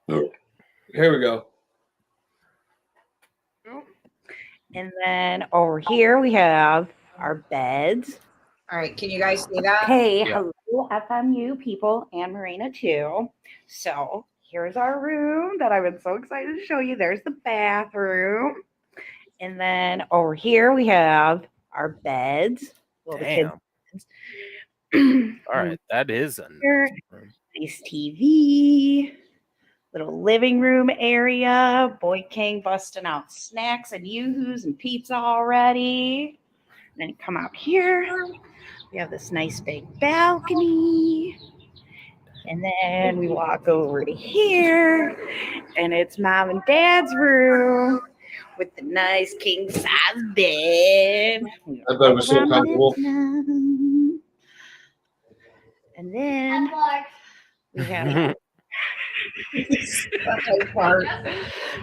Here we go. And then over here we have our beds. All right, can you guys see that? Hey, Yeah. hello, FMU people and Marina too. So here's our room that I've been so excited to show you. There's the bathroom. And then over here we have our beds. Well, the Damn. kids. All right, that is a Here, nice TV, little living room area. Boy King busting out snacks and yoo-hoos and pizza already. And then come out here. We have this nice big balcony. And then we walk over to here, and it's mom and dad's room with the nice king size bed. I bet it was so comfortable. And then we have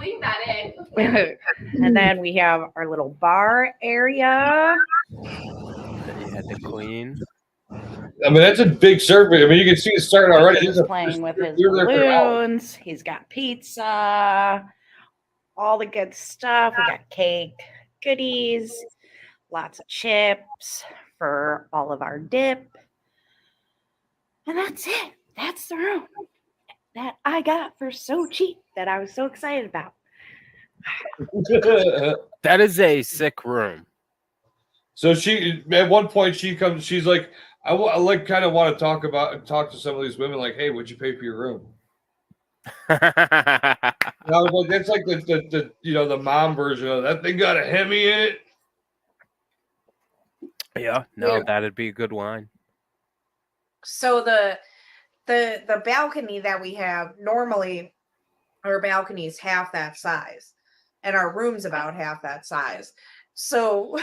Leave that in. and then we have our little bar area. that you had to clean. I mean, that's a big survey. I mean, you can see it starting already. He's This is- playing with his you're there for hours. balloons. He's got pizza, all the good stuff. We got cake, goodies, lots of chips for all of our dip. And that's it. That's the room that I got for so cheap that I was so excited about. That is a sick room. So she, at one point, she comes. She's like, I like kind of want to talk to some of these women. Like, hey, would you pay for your room? And I was like, that's like the the mom version of that thing got a Hemi in it. Yeah, no, Yeah. that'd be a good line. So the balcony that we have, normally our balcony is half that size and our room's about half that size. So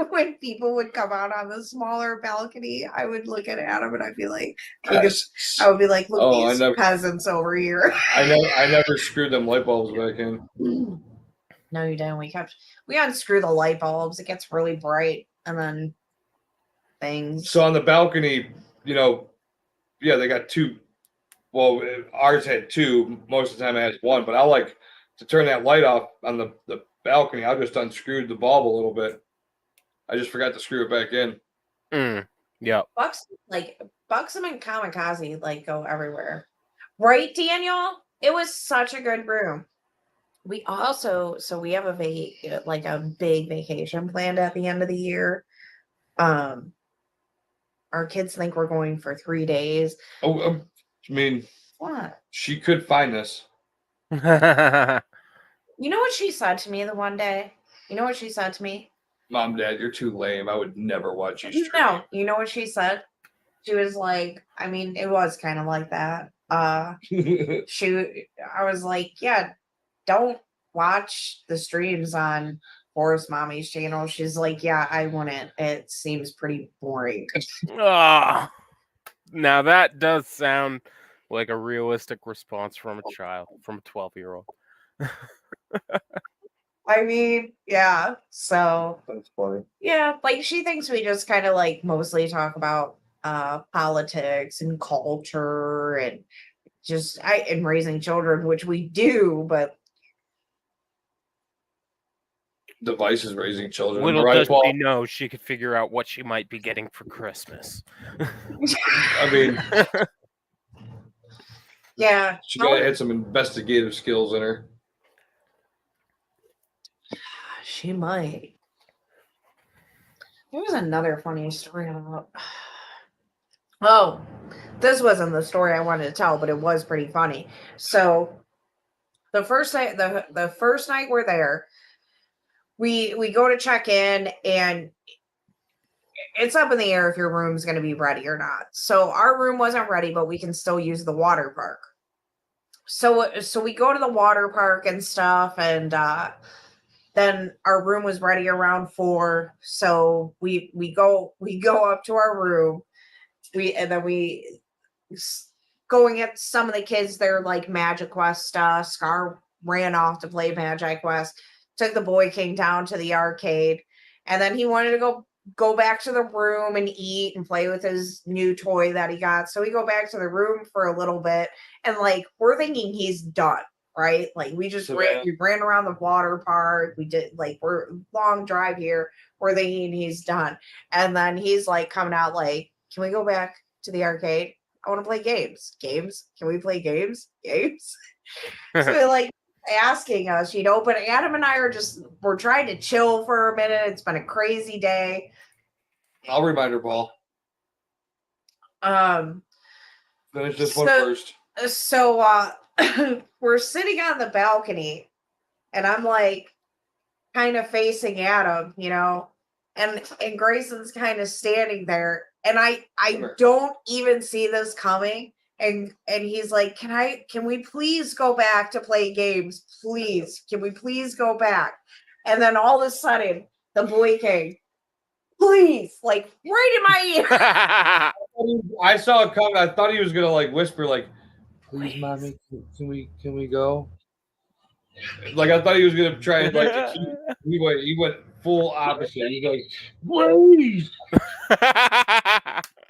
when people would come out on the smaller balcony, I would look at Adam and I'd be like, I would be like, look Oh, I these never- peasants over here. I never screwed them light bulbs back in. No, you didn't. We unscrew the light bulbs. It gets really bright, and then things. So on the balcony, yeah, they got two well, ours had 2. Most of the time, it has 1. But I like to turn that light off on the balcony. I just unscrewed the bulb a little bit. I just forgot to screw it back in. Yep. Buxom and Kamikaze like go everywhere, right, Daniel? It was such a good room. We also we have a big vacation planned at the end of the year. Our kids think we're going for 3 days. Oh, I mean, What? she could find this. You know what she said to me the one day? You know what she said to me? Mom, Dad, you're too lame. I would never watch you stream. No, you know what she said? She was like, I mean, it was kind of like that. I was like, yeah, don't watch the streams on Forest Mommy's channel. She's like, yeah, I wouldn't. It seems pretty boring. Now that does sound like a realistic response from a child, from a 12-year-old. I mean, yeah. So That's funny. yeah, like she thinks we just kind of like mostly talk about politics and culture and and raising children, which we do, but Device is raising children. Little Right, does Paul? she know she could figure out what she might be getting for Christmas. I mean, yeah, she gotta have some investigative skills in her. she might. There was another funny story about. Oh, this wasn't the story I wanted to tell, but it was pretty funny. So, the first night, the first night we're there, we go to check in, and it's up in the air if your room's going to be ready or not. So our room wasn't ready, but we can still use the water park. So we go to the water park and stuff, and then our room was ready around 4. So we go up to our room. We going at some of the kids, they're like Magic Quest stuff. Scar ran off to play Magic Quest, took the Boy King down to the arcade, and then he wanted to go back to the room and eat and play with his new toy that he got. So we go back to the room for a little bit, and like we're thinking he's done, right? Like we ran around the water park. We did we're long drive here. We're thinking he's done, and then he's like coming out like, can we go back to the arcade? I want to play games. Games? Can we play games? Games? So like asking us, but Adam and I we're trying to chill for a minute. It's been a crazy day. I'll remind her, Paul. Finish this one first. So we're sitting on the balcony, and I'm like kind of facing Adam, and Grayson's kind of standing there, and I don't even see this coming. And he's like, can we please go back to play games? Please. Can we please go back? And then all of a sudden, the Boy King, please, like right in my ear. I saw it coming. I thought he was gonna like whisper, like, please, mommy, can we go? Like I thought he was gonna try and like he went full opposite. He's like, please.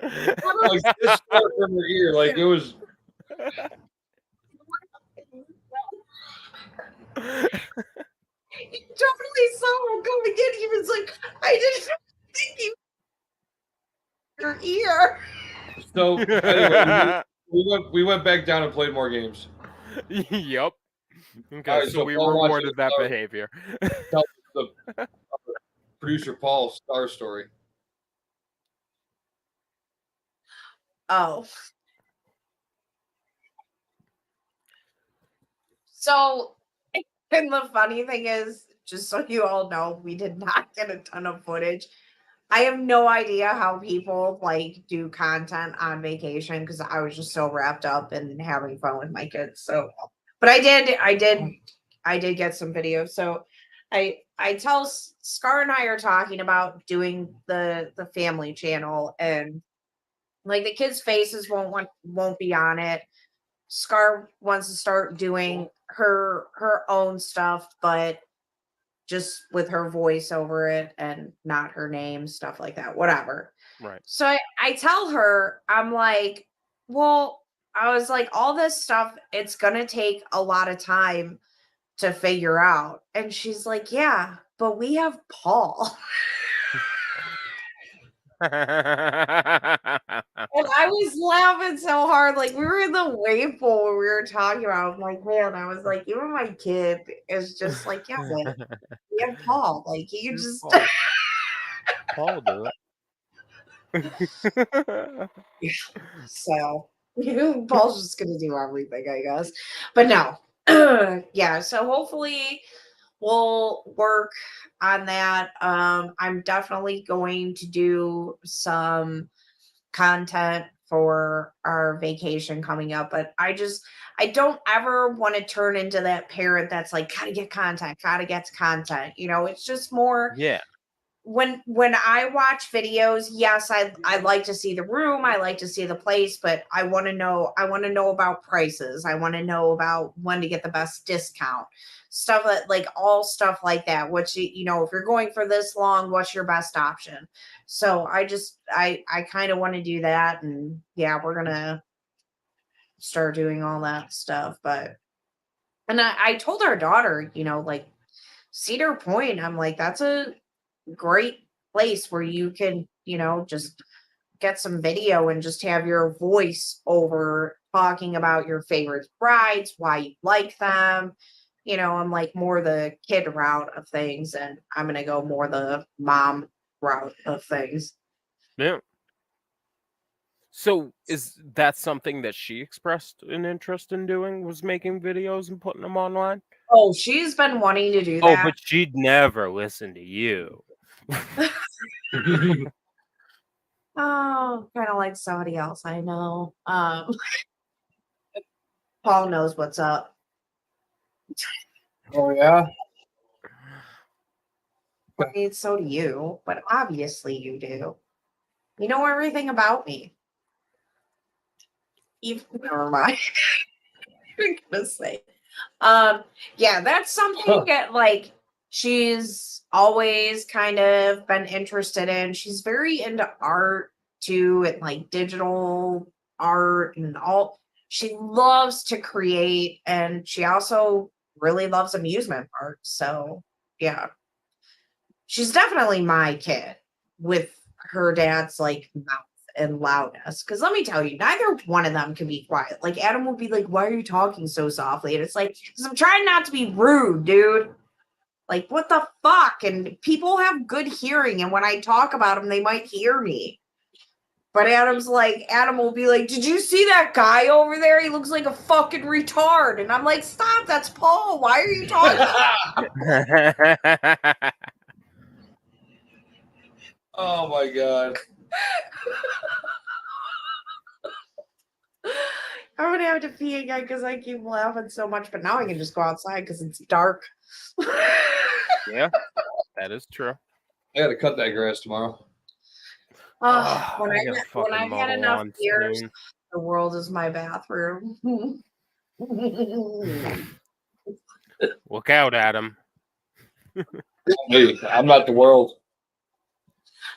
Like this far from her ear, like it was. He totally saw him coming in. He was like, I didn't think you your ear. So anyway, we went back down and played more games. Yep. Okay, Right, so we rewarded that behavior. Tell the producer Paul Star story. Oh. So, and the funny thing is, just so you all know, we did not get a ton of footage. I have no idea how people do content on vacation because I was just so wrapped up in having fun with my kids. So, but I did get some videos. So I tell Scar and I are talking about doing the family channel, and like the kids' faces won't be on it. Scar wants to start doing her own stuff, but just with her voice over it and not her name, stuff like that, whatever. Right. So I tell her, I'm like, well, I was like, all this stuff, it's gonna take a lot of time to figure out. And she's like, yeah, but we have Paul. And I was laughing so hard. Like, we were in the wave pool when we were talking about. I'm like, man, I was like, even my kid is just like, yeah, but we have Paul. Like, you just Paul do it. so Paul's just gonna do everything, I guess. But no. Yeah, so hopefully we'll work on that. I'm definitely going to do some content for our vacation coming up, but I don't ever want to turn into that parent that's like, gotta get content, gotta get content. You know, it's just more Yeah. when I watch videos, yes, I like to see the room, I like to see the place, but I want to know about prices. I want to know about when to get the best discount. Stuff like all stuff like that. Which, you know, if you're going for this long, what's your best option? So I kind of want to do that, and yeah, we're gonna start doing all that stuff. But and I told our daughter, you know, like Cedar Point, I'm like, that's a great place where you can, you know, just get some video and just have your voice over talking about your favorite rides, why you like them. You know, I'm like more the kid route of things, and I'm gonna go more the mom route of things. Yeah. So is that something that she expressed an interest in doing, was making videos and putting them online? Oh, she's been wanting to do Oh, that. but she'd never listen to you. Oh, kind of like somebody else I know. Paul knows what's up. Oh yeah. I mean, so do you, but obviously you do. You know everything about me. Even never mind. I'm gonna say. Yeah, that's something that like she's always kind of been interested in. She's very into art too, and like digital art and all. She loves to create, and she also really loves amusement parks. So yeah, she's definitely my kid with her dad's like mouth and loudness. Because let me tell you, neither one of them can be quiet. Like Adam will be like, "Why are you talking so softly?" And it's like, "Because I'm trying not to be rude, dude." Like, what the fuck? And people have good hearing, and when I talk about them, they might hear me. But Adam will be like, "Did you see that guy over there? He looks like a fucking retard." And I'm like, "Stop, that's Paul. Why are you talking?" Oh my god. I'm gonna have to pee again because I keep laughing so much, but now I can just go outside because it's dark. Yeah, that is true. I gotta cut that grass tomorrow. When I gotta I've fucking mow had the enough lawn beers, soon. the world is my bathroom. Look out, Adam. Hey, I'm not the world.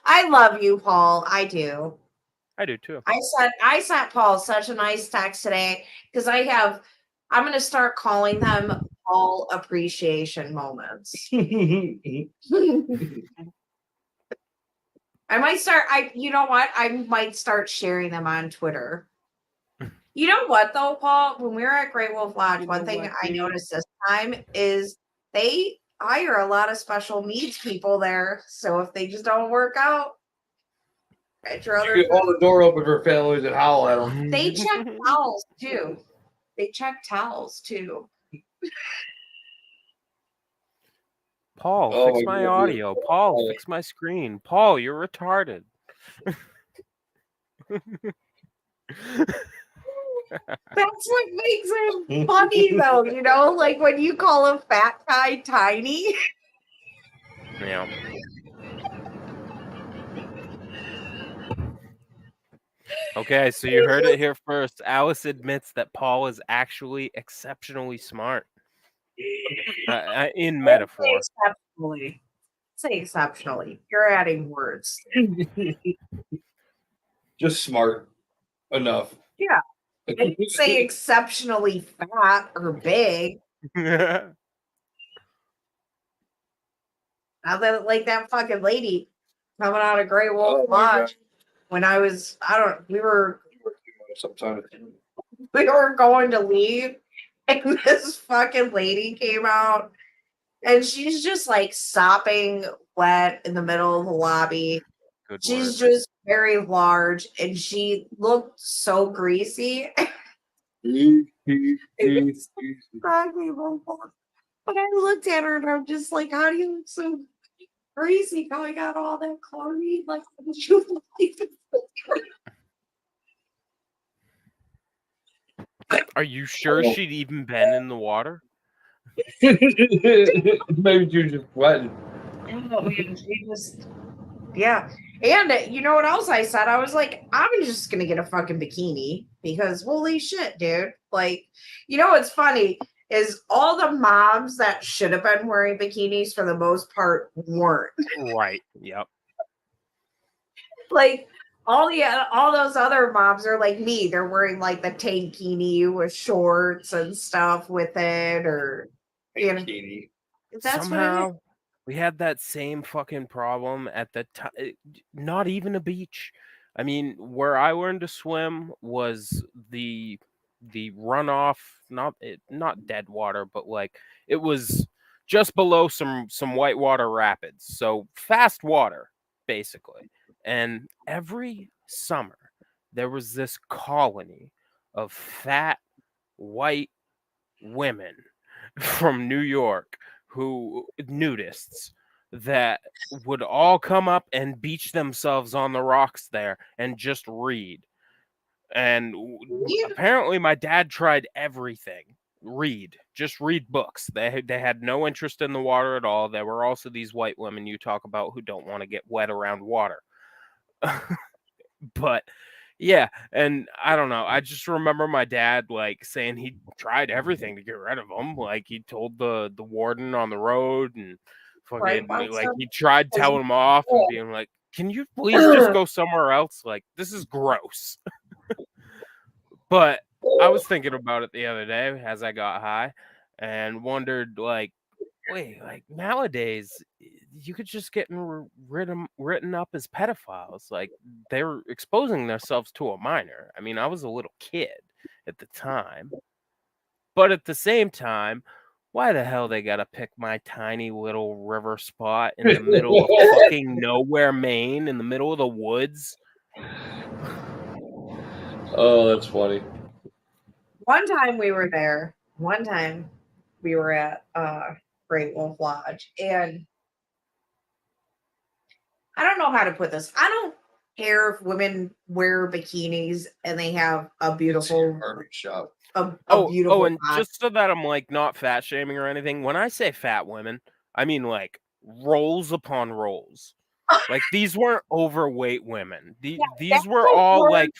I love you, Paul. I do. I do too. I sent Paul such a nice text today because I'm gonna start calling them Paul appreciation moments. You know what? I might start sharing them on Twitter. You know what though, Paul? When we were at Great Wolf Lodge, one thing I noticed this time is they hire a lot of special needs people there. So if they just don't work out, get your other. Hold the door open for families and howl at them. They check towels too. They check towels too. Paul, Oh fix my my God. audio. Paul, fix my screen. Paul, you're retarded. That's what makes him funny, though. You know, like when you call a fat guy tiny. Yeah. Okay, so you heard it here first. Alice admits that Paul is actually exceptionally smart. In metaphor. Exceptionally. Say exceptionally. You're adding words. Just smart enough. Yeah. I didn't say exceptionally fat or big. Not that like that fucking lady coming out of Great Wolf Lodge when we were going to leave, and this fucking lady came out, and she's just like sopping wet in the middle of the lobby. Good She's word. just very large, and she looked so greasy. But I looked at her and I'm just like, how do you look so greasy going out all that chlorine? Like, how did you look even? Are you sure she'd even been in the water? Maybe she was just sweating. Oh, she just, yeah. And you know what else I said? I was like, I'm just gonna get a fucking bikini because holy shit, dude. Like, you know what's funny is all the moms that should have been wearing bikinis for the most part weren't. Right. Yep. Like all those other moms are like me. They're wearing like the tankini with shorts and stuff with it, or you know, that's Somehow what we had that same fucking problem at the time. Not even a beach. I mean, where I learned to swim was the runoff, not dead water, but like it was just below some whitewater rapids. So fast water, basically. And every summer there was this colony of fat white women from New York who nudists that would all come up and beach themselves on the rocks there and just read. And Yeah. apparently my dad tried everything. Just read books. They had no interest in the water at all. There were also these white women you talk about who don't want to get wet around water. But yeah, and I don't know. I just remember my dad like saying he tried everything to get rid of them. Like he told the warden on the road, and fucking like he tried telling him off and being like, "Can you please just go somewhere else? Like this is gross." But I was thinking about it the other day as I got high and wondered like, wait, like nowadays you could just get written up as pedophiles. Like they're exposing themselves to a minor. I mean, I was a little kid at the time, but at the same time, why the hell they gotta pick my tiny little river spot in the middle of fucking nowhere, Maine, in the middle of the woods? Oh, that's funny. One time we were there. One time we were at Great Wolf Lodge, and I don't know how to put this. I don't care if women wear bikinis and they have a beautiful shop. a Oh, beautiful and body. just so that I'm like not fat shaming or anything, when I say fat women, I mean like rolls upon rolls. Like these weren't overweight women. These that's were what all we're like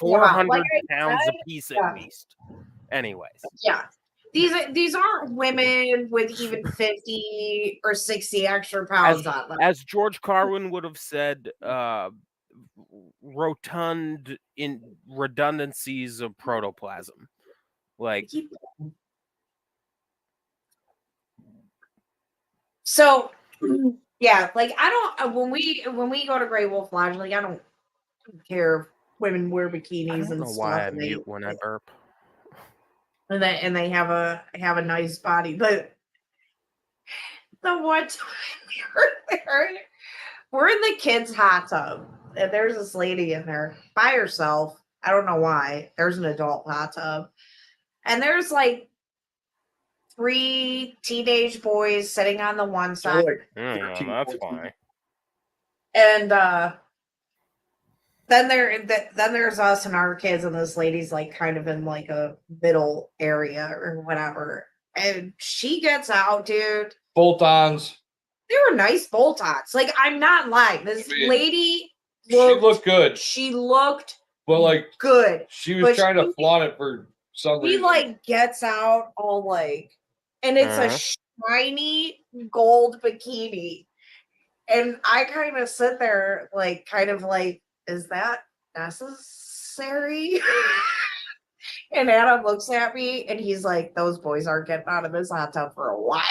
talking about. 400 Like I pounds said, a piece yeah. at least. Anyways, Yeah. These aren't women with even 50 or 60 extra pounds on them. as George Carlin would have said, rotund in redundancies of protoplasm. Like So yeah, like I don't when we go to Great Wolf Lodge, like I don't care if women wear I bikinis don't and know stuff, why I and mute when I burp. they have a nice body, but the one time we were there, we're in the kids' hot tub, and there's this lady in there by herself. I don't know why. There's an adult hot tub, and there's like 3 teenage boys sitting on the one side. That's fine. And then there's us and our kids, and this lady's like kind of in like a middle area or whatever. And she gets out, dude. Bolt-ons. They were nice bolt-ons. Like I'm not lying. This lady She looked good. She looked like good. She was trying to flaunt it for some reason. He like gets out all like, and it's a shiny gold bikini. And I kind of sit there like, kind of like, is that necessary? And Adam looks at me and he's like, those boys aren't getting out of this hot tub for a while.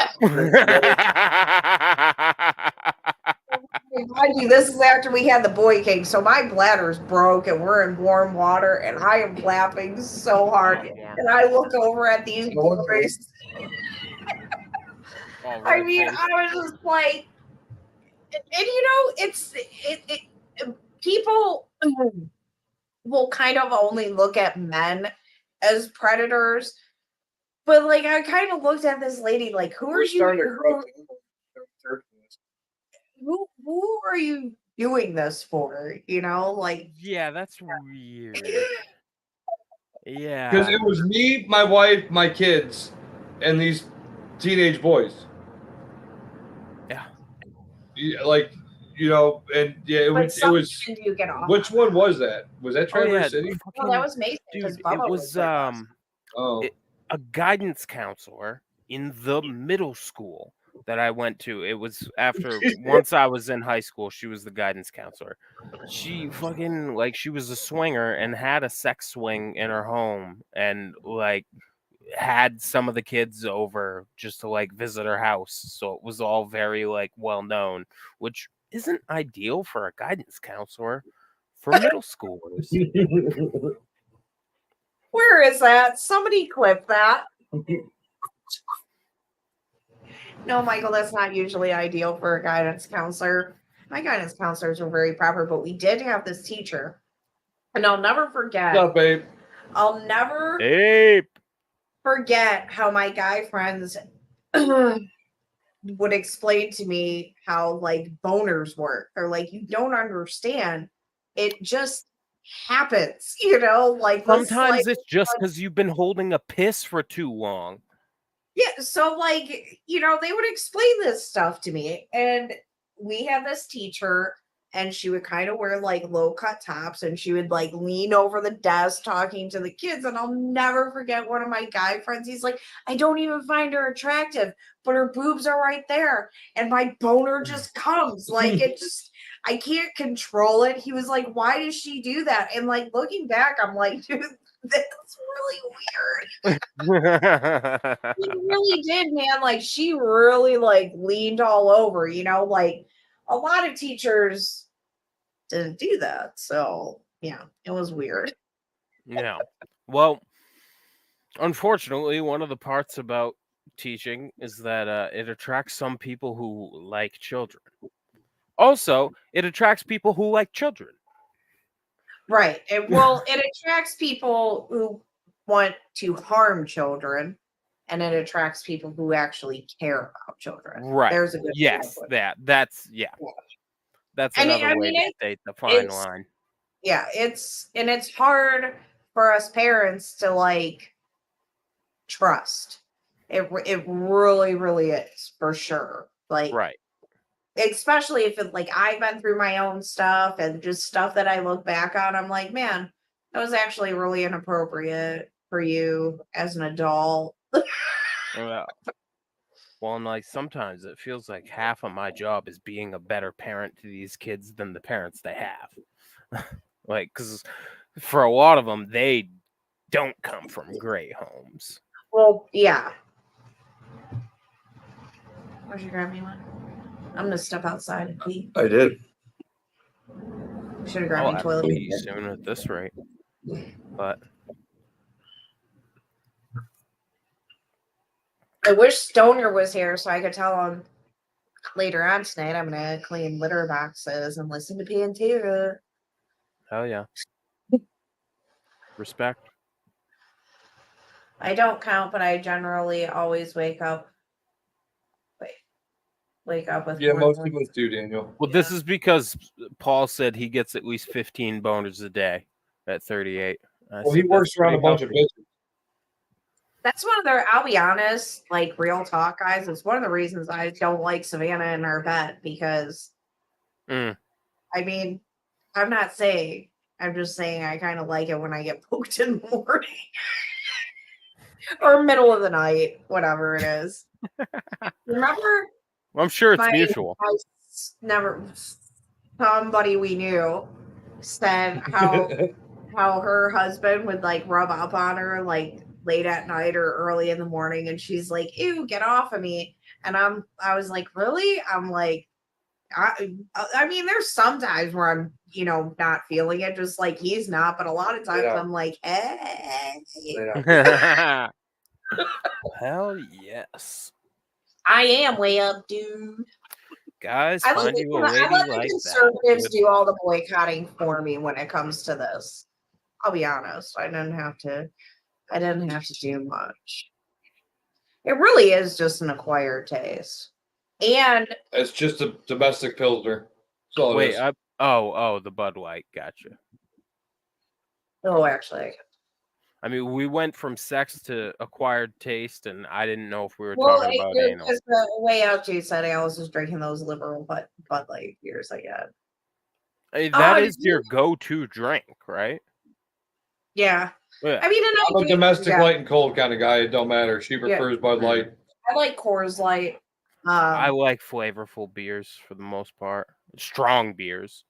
Mind you, this is after we had the boy king, so my bladder's broke and we're in warm water and I am laughing so hard. And I look over at these boys. I mean, I was just like, and you know, people will kind of only look at men as predators, but like I kind of looked at this lady like, who are you? Who are you doing this for? You know, like, yeah, that's weird. Yeah, because it was me, my wife, my kids, and these teenage boys. Yeah, like, you know, and yeah, it was. You get off. Which one was that? Was that Traverse City? No, that was Mason. Dude, it Bubba was a guidance counselor in the middle school that I went to. It was after once I was in high school, she was the guidance counselor. She fucking like she was a swinger and had a sex swing in her home and like had some of the kids over just to like visit her house. So it was all very like well known, which isn't ideal for a guidance counselor for middle schoolers. Where is that? Somebody clip that. No, Michael, that's not usually ideal for a guidance counselor. My guidance counselors were very proper, but we did have this teacher. And I'll never forget. What's up, babe? I'll never forget how my guy friends would explain to me how like boners work. They're like, you don't understand. It just happens, you know, like sometimes it's just because you've been holding a piss for too long. Yeah, so like, you know, they would explain this stuff to me, and we had this teacher, and she would kind of wear like low cut tops, and she would like lean over the desk talking to the kids. And I'll never forget one of my guy friends. He's like, I don't even find her attractive, but her boobs are right there, and my boner just comes. Like it just, I can't control it. He was like, why does she do that? And like looking back, I'm like, dude, that's really weird. He really did, man. Like she really like leaned all over, you know, like a lot of teachers didn't do that. So yeah, it was weird. Yeah. Well, unfortunately, one of the parts about teaching is that it attracts some people who like children. Also, it attracts people who like children. Right. It attracts people who want to harm children, and it attracts people who actually care about children. Right. There's a good that's another way to state the fine line. Yeah, it's hard for us parents to like trust. It really, really is, for sure. Like, right. Especially if it, like I've been through my own stuff and just stuff that I look back on, I'm like, man, that was actually really inappropriate for you as an adult. Well, and like sometimes it feels like half of my job is being a better parent to these kids than the parents they have. Like, because for a lot of them, they don't come from great homes. Well, yeah. Where'd you grab me one? I'm gonna step outside and pee. I did. Should have grabbed me toilet paper soon at this rate, but I wish Stoner was here so I could tell him later on tonight I'm gonna clean litter boxes and listen to Pantera. Hell yeah. Respect. I don't count, but I generally always wake up with most people do, Daniel. Well, this is because Paul said he gets at least 15 boners a day at 38. Well, he works around a bunch of bitches. That's one of their, I'll be honest, like real talk, guys. It's one of the reasons I don't like Savannah in our bed because, I mean, I'm not saying, I'm just saying I kind of like it when I get poked in the morning or middle of the night, whatever it is. Remember? Well, I'm sure it's mutual. Somebody we knew said how how her husband would like rub up on her like late at night or early in the morning, and she's like, "Ew, get off of me!" And I was like, "Really?" I'm like, I mean, there's some times where I'm, not feeling it, just like he's not, but a lot of times Yeah. I'm like, "Hey, Hell yes. I am way up, dude." Guys, I find let you a the, I lady let the like conservatives that. do all the boycotting for me when it comes to this. I'll be honest. I didn't have to do much. It really is just an acquired taste. And It's just a domestic Pilsner. That's all it Wait, is. the Bud White, gotcha. actually, I mean, we went from sex to acquired taste, and I didn't know if we were talking about anal. because the way out Jay said I was just drinking those liberal Bud Light beers I get. I mean, that is your go-to drink, right? Yeah. Yeah. I mean, and I'm a domestic light and cold kind of guy. It don't matter. She prefers Bud Light. I like Coors Light. I like flavorful beers for the most part. Strong beers.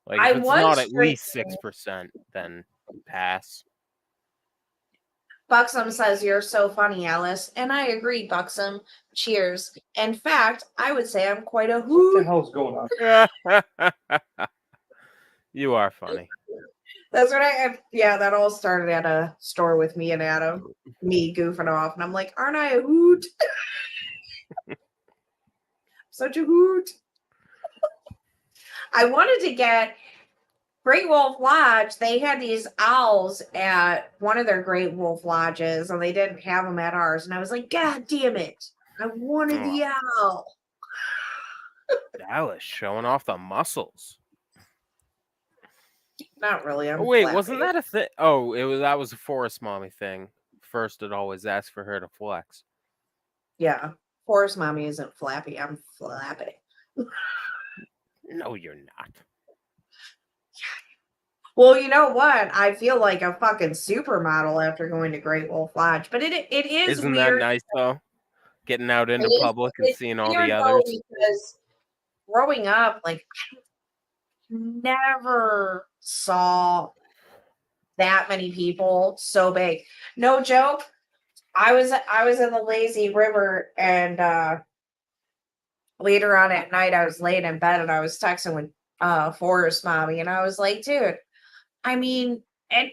Like I if it's was not at drinking- least 6%, then pass. Buxom says you're so funny, Alice, and I agree, Buxom. Cheers. In fact, I would say I'm quite a What the hoot. hell's going on? You are funny. That's what that all started at a store with me and Adam, me goofing off, and I'm like, aren't I a hoot? Such a hoot. I wanted to get Great Wolf Lodge. They had these owls at one of their Great Wolf Lodges, and they didn't have them at ours. And I was like, God damn it. I wanted the owl. Dallas showing off the muscles. Not really. I'm Wait, flappy. wasn't that a thing? Oh, that was a Forest Mommy thing. First, it always asked for her to flex. Yeah. Forest Mommy isn't flappy. I'm flappy. No, you're not. Well, you know what? I feel like a fucking supermodel after going to Great Wolf Lodge, but it is Isn't weird. that nice though? Getting out into public and seeing all the weird, others. though, because growing up, like, I never saw that many people so big. No joke. I was in the lazy river, and later on at night I was laying in bed and I was texting with Forest Mommy, and I was like, dude, I mean, and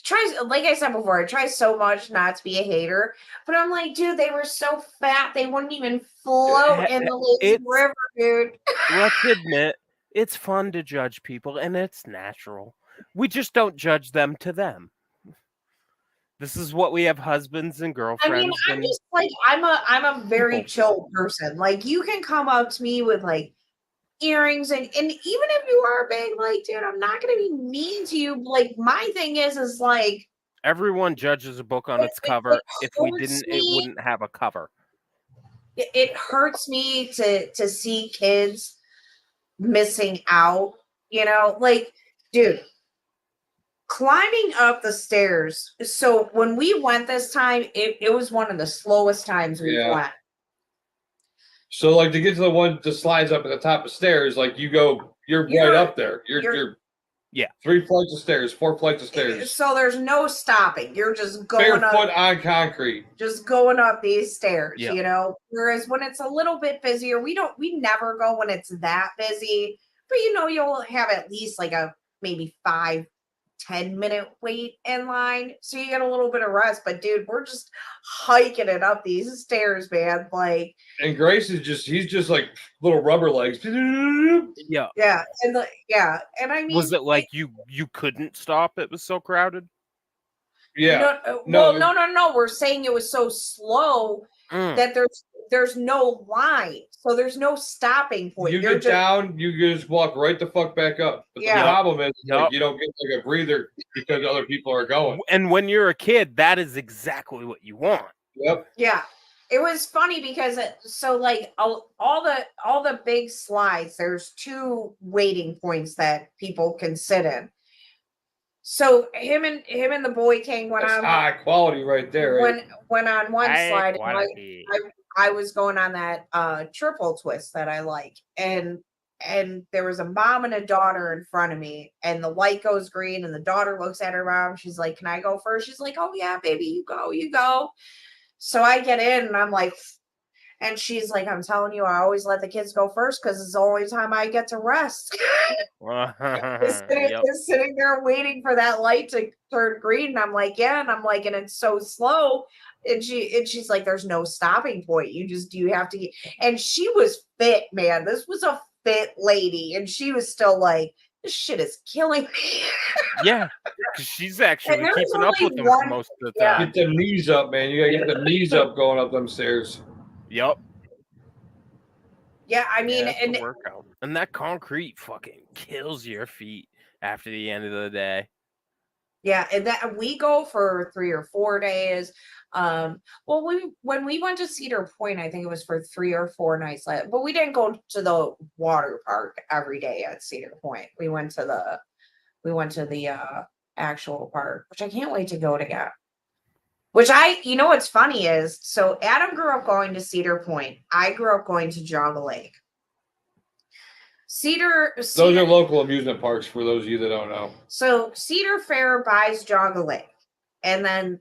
tries, like I said before, I try so much not to be a hater, but I'm like, dude, they were so fat they wouldn't even float in the lazy river, dude. Let's admit, it's fun to judge people, and it's natural. We just don't judge them to them. This is what we have husbands and girlfriends. I mean, I'm just like, I'm a very chill person. Like, you can come up to me with like earrings, and even if you are big, like, dude, I'm not gonna be mean to you. Like, my thing is like, everyone judges a book on its cover. If we didn't, it wouldn't have a cover. It hurts me to see kids missing out, like, dude, climbing up the stairs. So when we went this time, it was one of the slowest times we went. So, like, to get to the one that slides up at the top of stairs, like, you're right up there. You're 3 flights of stairs, 4 flights of stairs. So there's no stopping. You're just going barefoot up, on concrete. just going up these stairs, Yeah. Whereas when it's a little bit busier, we never go when it's that busy. But you'll have at least like a maybe 5-10 minute wait in line, so you get a little bit of rest. But dude, we're just hiking it up these stairs, man. Like, and Grace he's just like little rubber legs. Yeah. And I mean, was it like you couldn't stop? It was so crowded. Yeah. No. We're saying it was so slow that there's no line, so there's no stopping point. You get down, you just walk right the fuck back up. But the problem is like, you don't get like a breather because other people are going. And when you're a kid, that is exactly what you want. Yep. Yeah. It was funny because like all the big slides, there's 2 waiting points that people can sit in. So him and the Boy King went on high quality right there. Right? went on one slide. And I was going on that triple twist that I like, and and there was a mom and a daughter in front of me, and the light goes green, and the daughter looks at her mom. She's like, "Can I go first?" She's like, "Oh yeah, baby, you go, you go." So I get in, and I'm like, and she's like, "I'm telling you, I always let the kids go first because it's the only time I get to rest." Yep. Sitting there waiting for that light to turn green, and I'm like, "Yeah," and I'm like, "And it's so slow." And she's like, "There's no stopping point. You have to." And she was fit, man. This was a fit lady, and she was still like, "This shit is killing me." Yeah, 'cause she's actually there was keeping up only with them one- most of the yeah. time. Get them knees up, man. You gotta get them knees up going up them stairs. Yep. Yeah, I mean, Yeah, it's and a workout. And that concrete fucking kills your feet after the end of the day. yeah, and that we go for 3 or 4 days. Well, when we went to Cedar Point, I think it was for 3 or 4 nights, but we didn't go to the water park every day at Cedar Point. We went to the actual park, which I can't wait to go to again. Which you know what's funny is, so Adam grew up going to Cedar Point. I grew up going to Jogga Lake. Those are local amusement parks for those of you that don't know. So Cedar Fair buys Jogga Lake, and then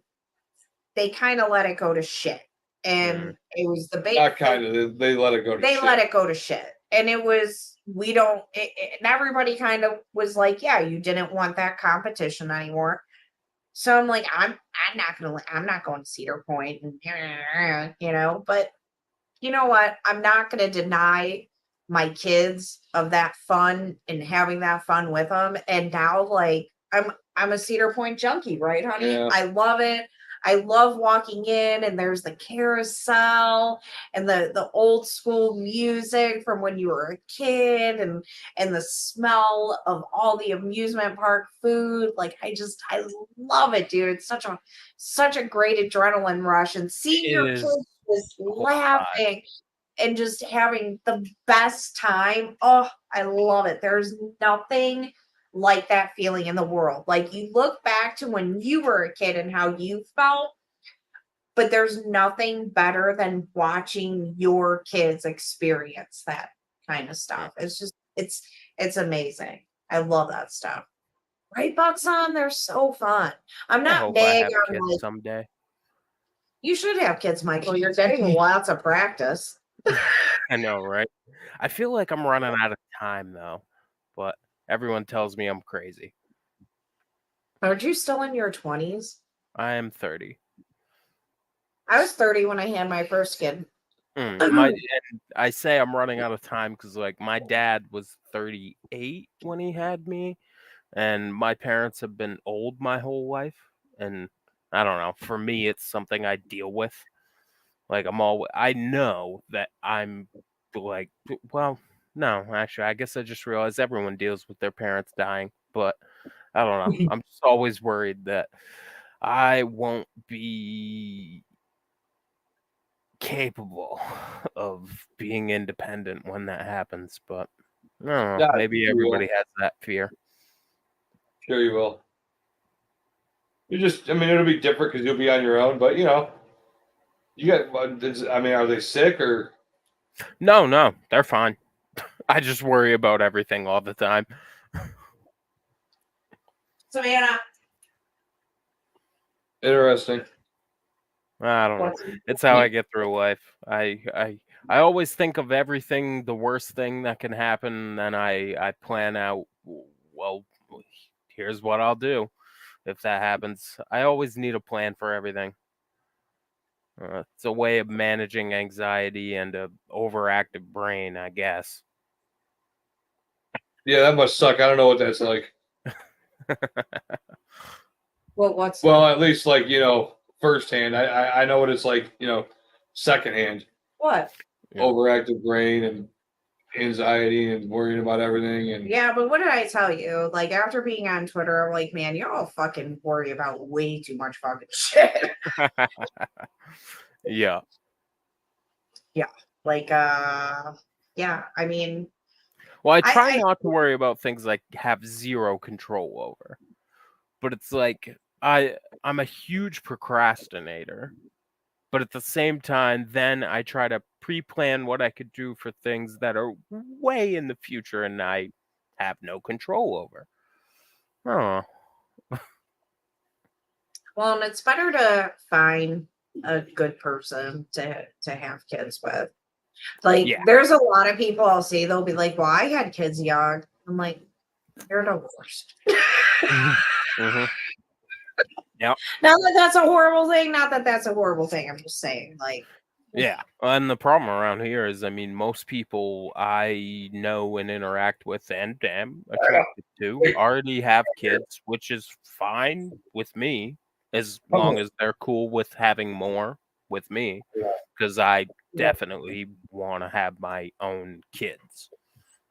they kind of let it go to shit. And it was the bait. Not kind of. They let it go to They shit. let it go to shit. And it was, and everybody kind of was like, yeah, you didn't want that competition anymore. So I'm like, I'm not going to Cedar Point, and, but you know what? I'm not going to deny my kids of that fun and having that fun with them. And now, like, I'm a Cedar Point junkie, right, honey? Yeah. I love it. I love walking in, and there's the carousel and the old school music from when you were a kid, and the smell of all the amusement park food. Like, I love it, dude. It's such a great adrenaline rush, and seeing your kids just laughing and just having the best time. Oh, I love it. There's nothing like that feeling in the world. Like, you look back to when you were a kid and how you felt, but there's nothing better than watching your kids experience that kind of stuff. It's just, it's amazing. I love that stuff. Right, Buxon? They're so fun. I'm I not hope I big have on, kids like, someday. you should have kids, Michael. You're getting lots of practice. I know, right? I feel like I'm running out of time though, but everyone tells me I'm crazy. Aren't you still in your 20s? I am 30. I was 30 when I had my first kid. And I say I'm running out of time because, like, my dad was 38 when he had me, and my parents have been old my whole life. And I don't know. For me, it's something I deal with. Like, I know that I'm like, well, no, actually, I guess I just realized everyone deals with their parents dying, but I don't know. I'm just always worried that I won't be capable of being independent when that happens, but I don't know. Yeah, Maybe everybody has that fear. Sure you will. It'll be different because you'll be on your own, but you got, are they sick or? No, they're fine. I just worry about everything all the time. Savannah. Interesting. I don't know. It's how I get through life. I always think of everything, the worst thing that can happen, and I plan out, well, here's what I'll do if that happens. I always need a plan for everything. It's a way of managing anxiety and a overactive brain, I guess. Yeah, that must suck. I don't know what that's like. Well, at least firsthand. I know what it's like, secondhand. what? Yeah. Overactive brain and anxiety and worrying about everything. And Yeah, but what did I tell you? Like, after being on Twitter, I'm like, man, you're all fucking worry about way too much fucking shit. Yeah. Yeah. Like, yeah, I mean, well, I try not to worry about things I have zero control over. But it's like I'm a huge procrastinator. But at the same time, then I try to pre-plan what I could do for things that are way in the future and I have no control over. Oh, Well, and it's better to find a good person to have kids with. Like, Yeah. there's a lot of people I'll see, they'll be like, well, I had kids young. I'm like, you're divorced. mm-hmm. Not that that's a horrible thing. Not that that's a horrible thing. I'm just saying, like, Yeah. And the problem around here is, I mean, most people I know and interact with and am attracted to already have kids, which is fine with me as long as they're cool with having more with me, because I definitely want to have my own kids.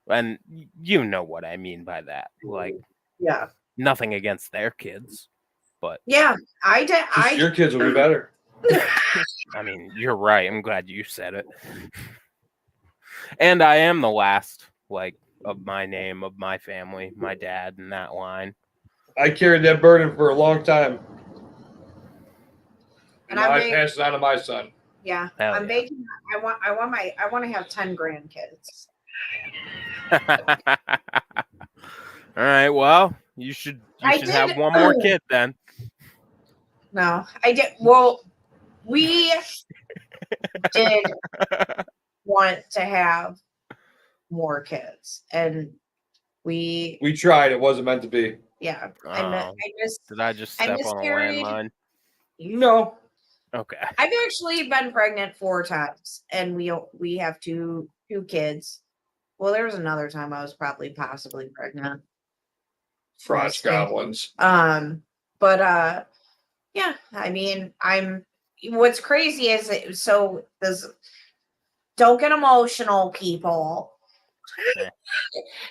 And you know what I mean by that. Like, yeah, nothing against their kids, but yeah, I did. Your kids will be better. I mean, you're right. I'm glad you said it. And I am the last, like, of my name, of my family, my dad in that line. I carried that burden for a long time. And now I pass it on to my son. Yeah, Hell I'm yeah. making. I want to have 10 grandkids. All right. Well, you should have one more kid then. No, I did. Well, we did want to have more kids, and we tried. It wasn't meant to be. yeah. Did I just step on a landmine? No. Okay. I've actually been pregnant 4 times, and we have two kids. Well, there was another time I was possibly pregnant. Frost goblins. But yeah, I mean, what's crazy is don't get emotional, people.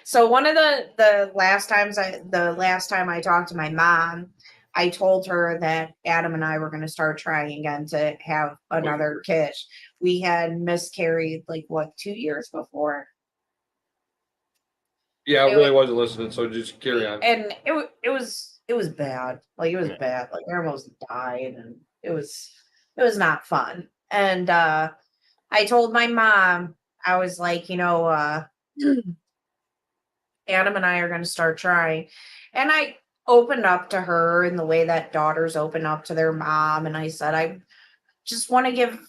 So one of the last time I talked to my mom, I told her that Adam and I were going to start trying again to have another kid. We had miscarried 2 years before. Yeah, I really wasn't listening, so just carry on. And it was bad. It was bad. I almost died, and it was not fun. And I told my mom, I was like, Adam and I are going to start trying. And I opened up to her in the way that daughters open up to their mom. And I said, I just want to give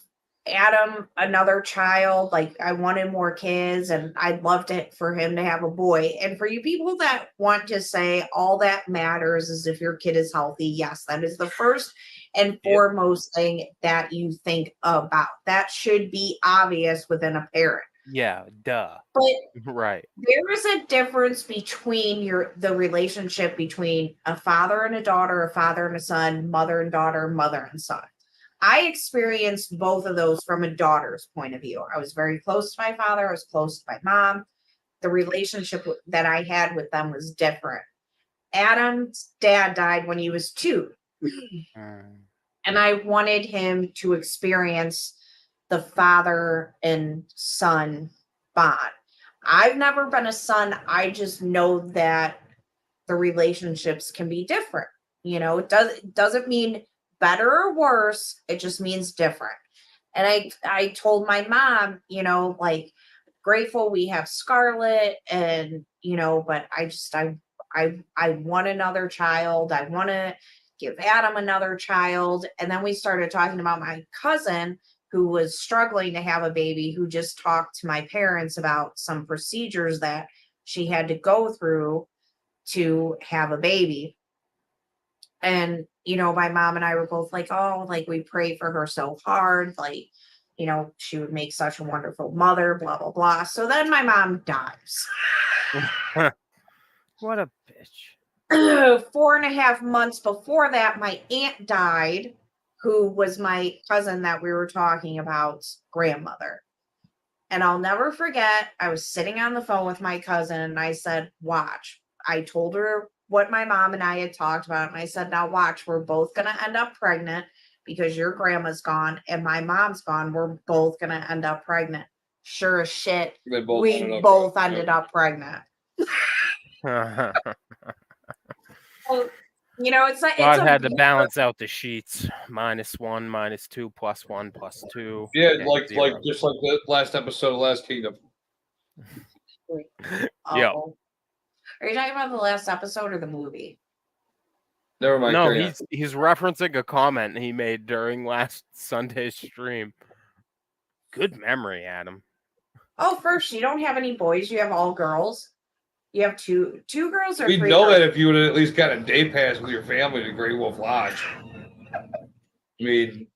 Adam another child. I wanted more kids, and I'd love for him to have a boy. And for you people that want to say all that matters is if your kid is healthy, yes, that is the first and foremost thing that you think about. That should be obvious within a parent. Yeah, duh. But right. There is a difference between the relationship between a father and a daughter, a father and a son, mother and daughter, mother and son. I experienced both of those from a daughter's point of view. I was very close to my father. I was close to my mom. The relationship that I had with them was different. Adam's dad died when he was 2. And I wanted him to experience the father and son bond. I've never been a son. I just know that the relationships can be different. It doesn't mean better or worse. It just means different. And I told my mom, grateful we have Scarlett, and but I want another child. I want to give Adam another child. And then we started talking about my cousin who was struggling to have a baby, who just talked to my parents about some procedures that she had to go through to have a baby. And, my mom and I were both like, oh, we pray for her so hard. She would make such a wonderful mother, blah, blah, blah. So then my mom dies. What a bitch. 4.5 months before that, my aunt died, who was my cousin that we were talking about, grandmother. And I'll never forget, I was sitting on the phone with my cousin and I said, watch. I told her what my mom and I had talked about. And I said, now watch, we're both going to end up pregnant because your grandma's gone and my mom's gone. We're both going to end up pregnant. Sure as shit, we both ended up pregnant. You know, it's like God had to balance out the sheets. -1, -2, +1, +2. Yeah, Yeah, like zero. just like the last episode of Last Kingdom. Yep. Oh. Are you talking about the last episode or the movie? Never mind. No, carry on. he's referencing a comment he made during last Sunday's stream. Good memory, Adam. Oh, first, you don't have any boys. You have all girls. You have two girls or We'd three know girls? that if you would have at least got a day pass with your family to Great Wolf Lodge. I mean,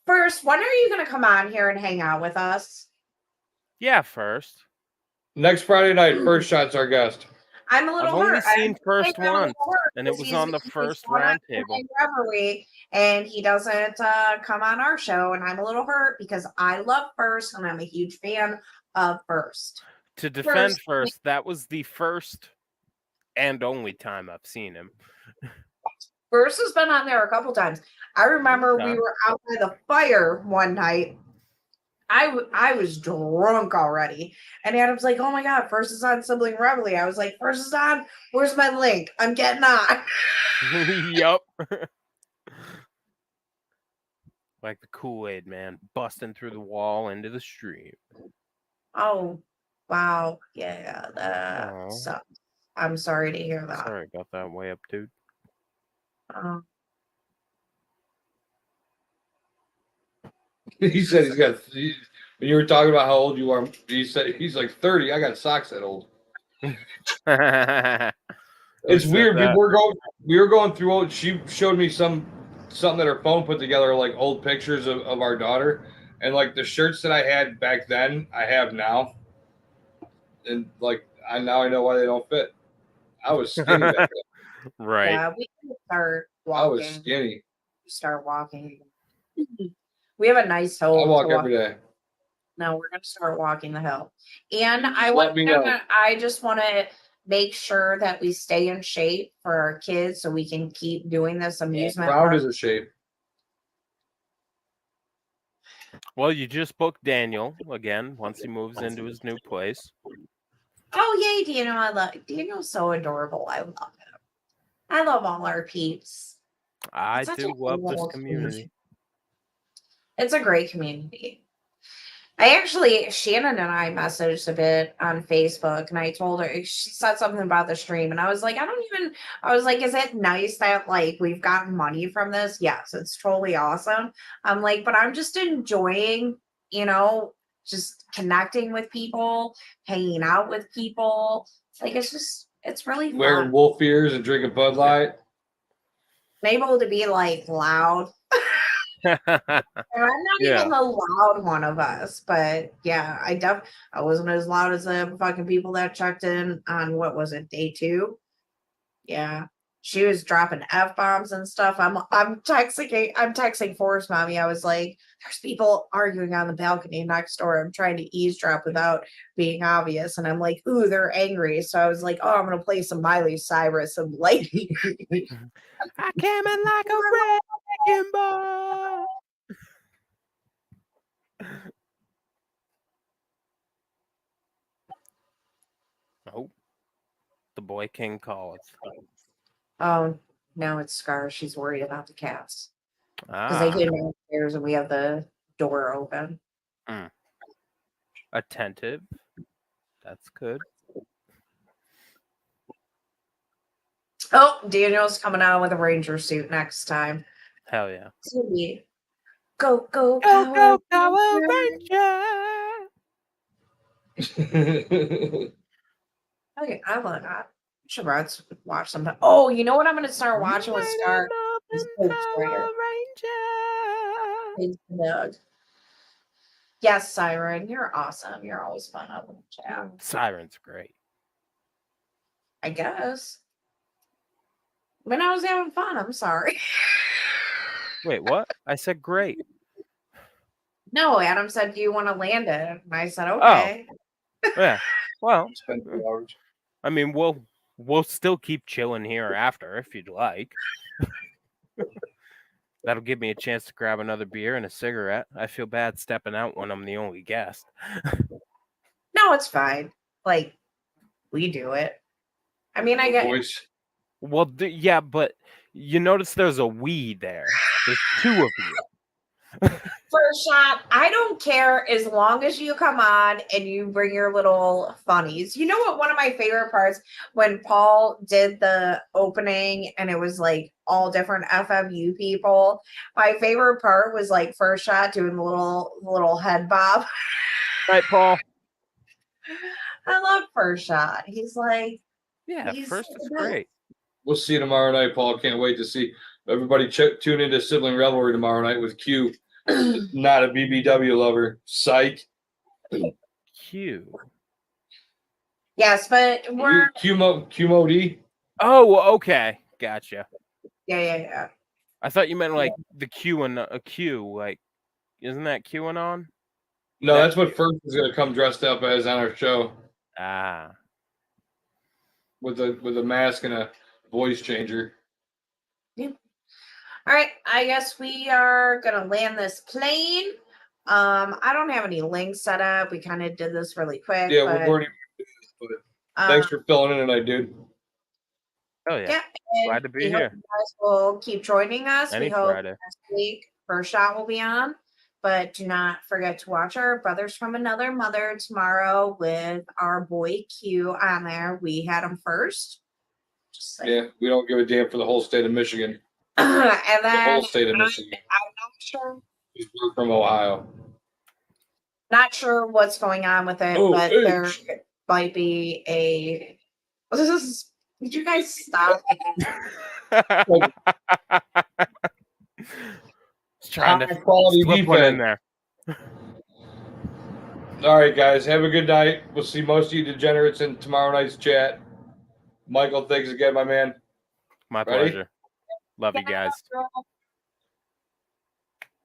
First, when are you going to come on here and hang out with us? Yeah, first. next Friday night, First Shot's our guest. I'm a little I've only hurt. seen first I'm a little once, hurt and it because was he's- on the he's first going on roundtable. Reverie, and he doesn't come on our show, and I'm a little hurt because I love First, and I'm a huge fan of First. To defend first, that was the first and only time I've seen him. First has been on there a couple times. I remember Okay. we were out by the fire one night. I was drunk already, and Adam's like, "Oh my god, First is on Sibling Reveille." I was like, "First is on. Where's my link? I'm getting on." Yup. Like the Kool-Aid man busting through the wall into the stream. Oh, wow, yeah, that Aw. sucks. I'm sorry to hear that. Sorry about that, way up, dude. Oh. He said he's got. When you were talking about how old you are, he said he's like 30. I got socks that old. It's weird. We were going through old. She showed me something that her phone put together, like old pictures of our daughter, and like the shirts that I had back then, I have now, and like I know why they don't fit. I was skinny back then. Right. Yeah, we can start walking. I was skinny. Start walking. We have a nice hill. I walk to every day. No, we're gonna start walking the hill. And I Let me know. I just want to make sure that we stay in shape for our kids so we can keep doing this amusement Round park. is a shape. Well, you just booked Daniel again once he moves into his new place. Oh yay, Daniel! Daniel's so adorable. I love him. I love all our peeps. I Such do a love this little community. It's a great community. Shannon and I messaged a bit on Facebook, and I told her, she said something about the stream, and I was like, is it nice that like we've gotten money from this? Yes, it's totally awesome. I'm like, but I'm just enjoying, just connecting with people, hanging out with people. Like it's really fun. Wearing wolf ears and drinking Bud Light. I'm able to be like loud. And I'm not even the loud one of us, but yeah, I wasn't as loud as the fucking people that checked in on what was it, day 2? Yeah, she was dropping F-bombs and stuff. I'm texting Forrest mommy. I was like, there's people arguing on the balcony next door. I'm trying to eavesdrop without being obvious, and I'm like, ooh, they're angry. So I was like, oh, I'm gonna play some Miley Cyrus and like I came in like a wrecking ball. Oh, the boy king calls. Oh, now it's Scar. She's worried about the cats because Ah, they came downstairs and we have the door open. attentive. That's good. Oh, Daniel's coming out with a ranger suit next time. Hell yeah. It's gonna be go Power Ranger. Okay, I love that. Should watch sometime. Oh, you know what I'm gonna start watching with Scar? Is Pig Spider. Pig Dog. Yes, Siren, you're awesome. You're always fun on the chat. Siren's great. I guess. When I was having fun, I'm sorry. Wait, what? I said great. No, Adam said, do you want to land it? And I said, okay. Yeah. Well, Spend 2 hours. I mean, we'll still keep chilling here after if you'd like. That'll give me a chance to grab another beer and a cigarette. I feel bad stepping out when I'm the only guest. No, it's fine. Like, we do it. I mean, I get Voice. Well, yeah, but you notice there's a we there. There's two of you. First shot, I don't care as long as you come on and you bring your little funnies. You know what? One of my favorite parts when Paul did the opening and it was like all different FMU people. My favorite part was like first shot doing the little head bob. Right, Paul? I love first shot. He's like, Yeah, he's first is the best. great. We'll see you tomorrow night, Paul. Can't wait to see everybody. Tune into Sibling Revelry tomorrow night with Q. Not a BBW lover. Psych. Q. Yes, but we're QMOD. Oh, okay. Gotcha. yeah. I thought you meant like the Q and a Q. Like, isn't that QAnon? No, that's what First is going to come dressed up as on our show. Ah. With a mask and a voice changer. All right, I guess we are gonna land this plane. I don't have any links set up. We kind of did this really quick. Yeah, but, we're already. Thanks for filling in tonight, dude. Oh yeah. Glad to be we hope here. you guys will keep joining us. Any we hope Friday. next week First Shot will be on. But do not forget to watch our Brothers from Another Mother tomorrow with our boy Q on there. We had him first. Yeah, we don't give a damn for the whole state of Michigan. And The then whole state of Michigan. I'm not sure. We're from Ohio. Not sure what's going on with it, but there might be a. Did you guys stop? Trying to quality slip one in there. All right, guys. Have a good night. We'll see most of you degenerates in tomorrow night's chat. Michael, thanks again, my man. My Ready? pleasure. Love you guys.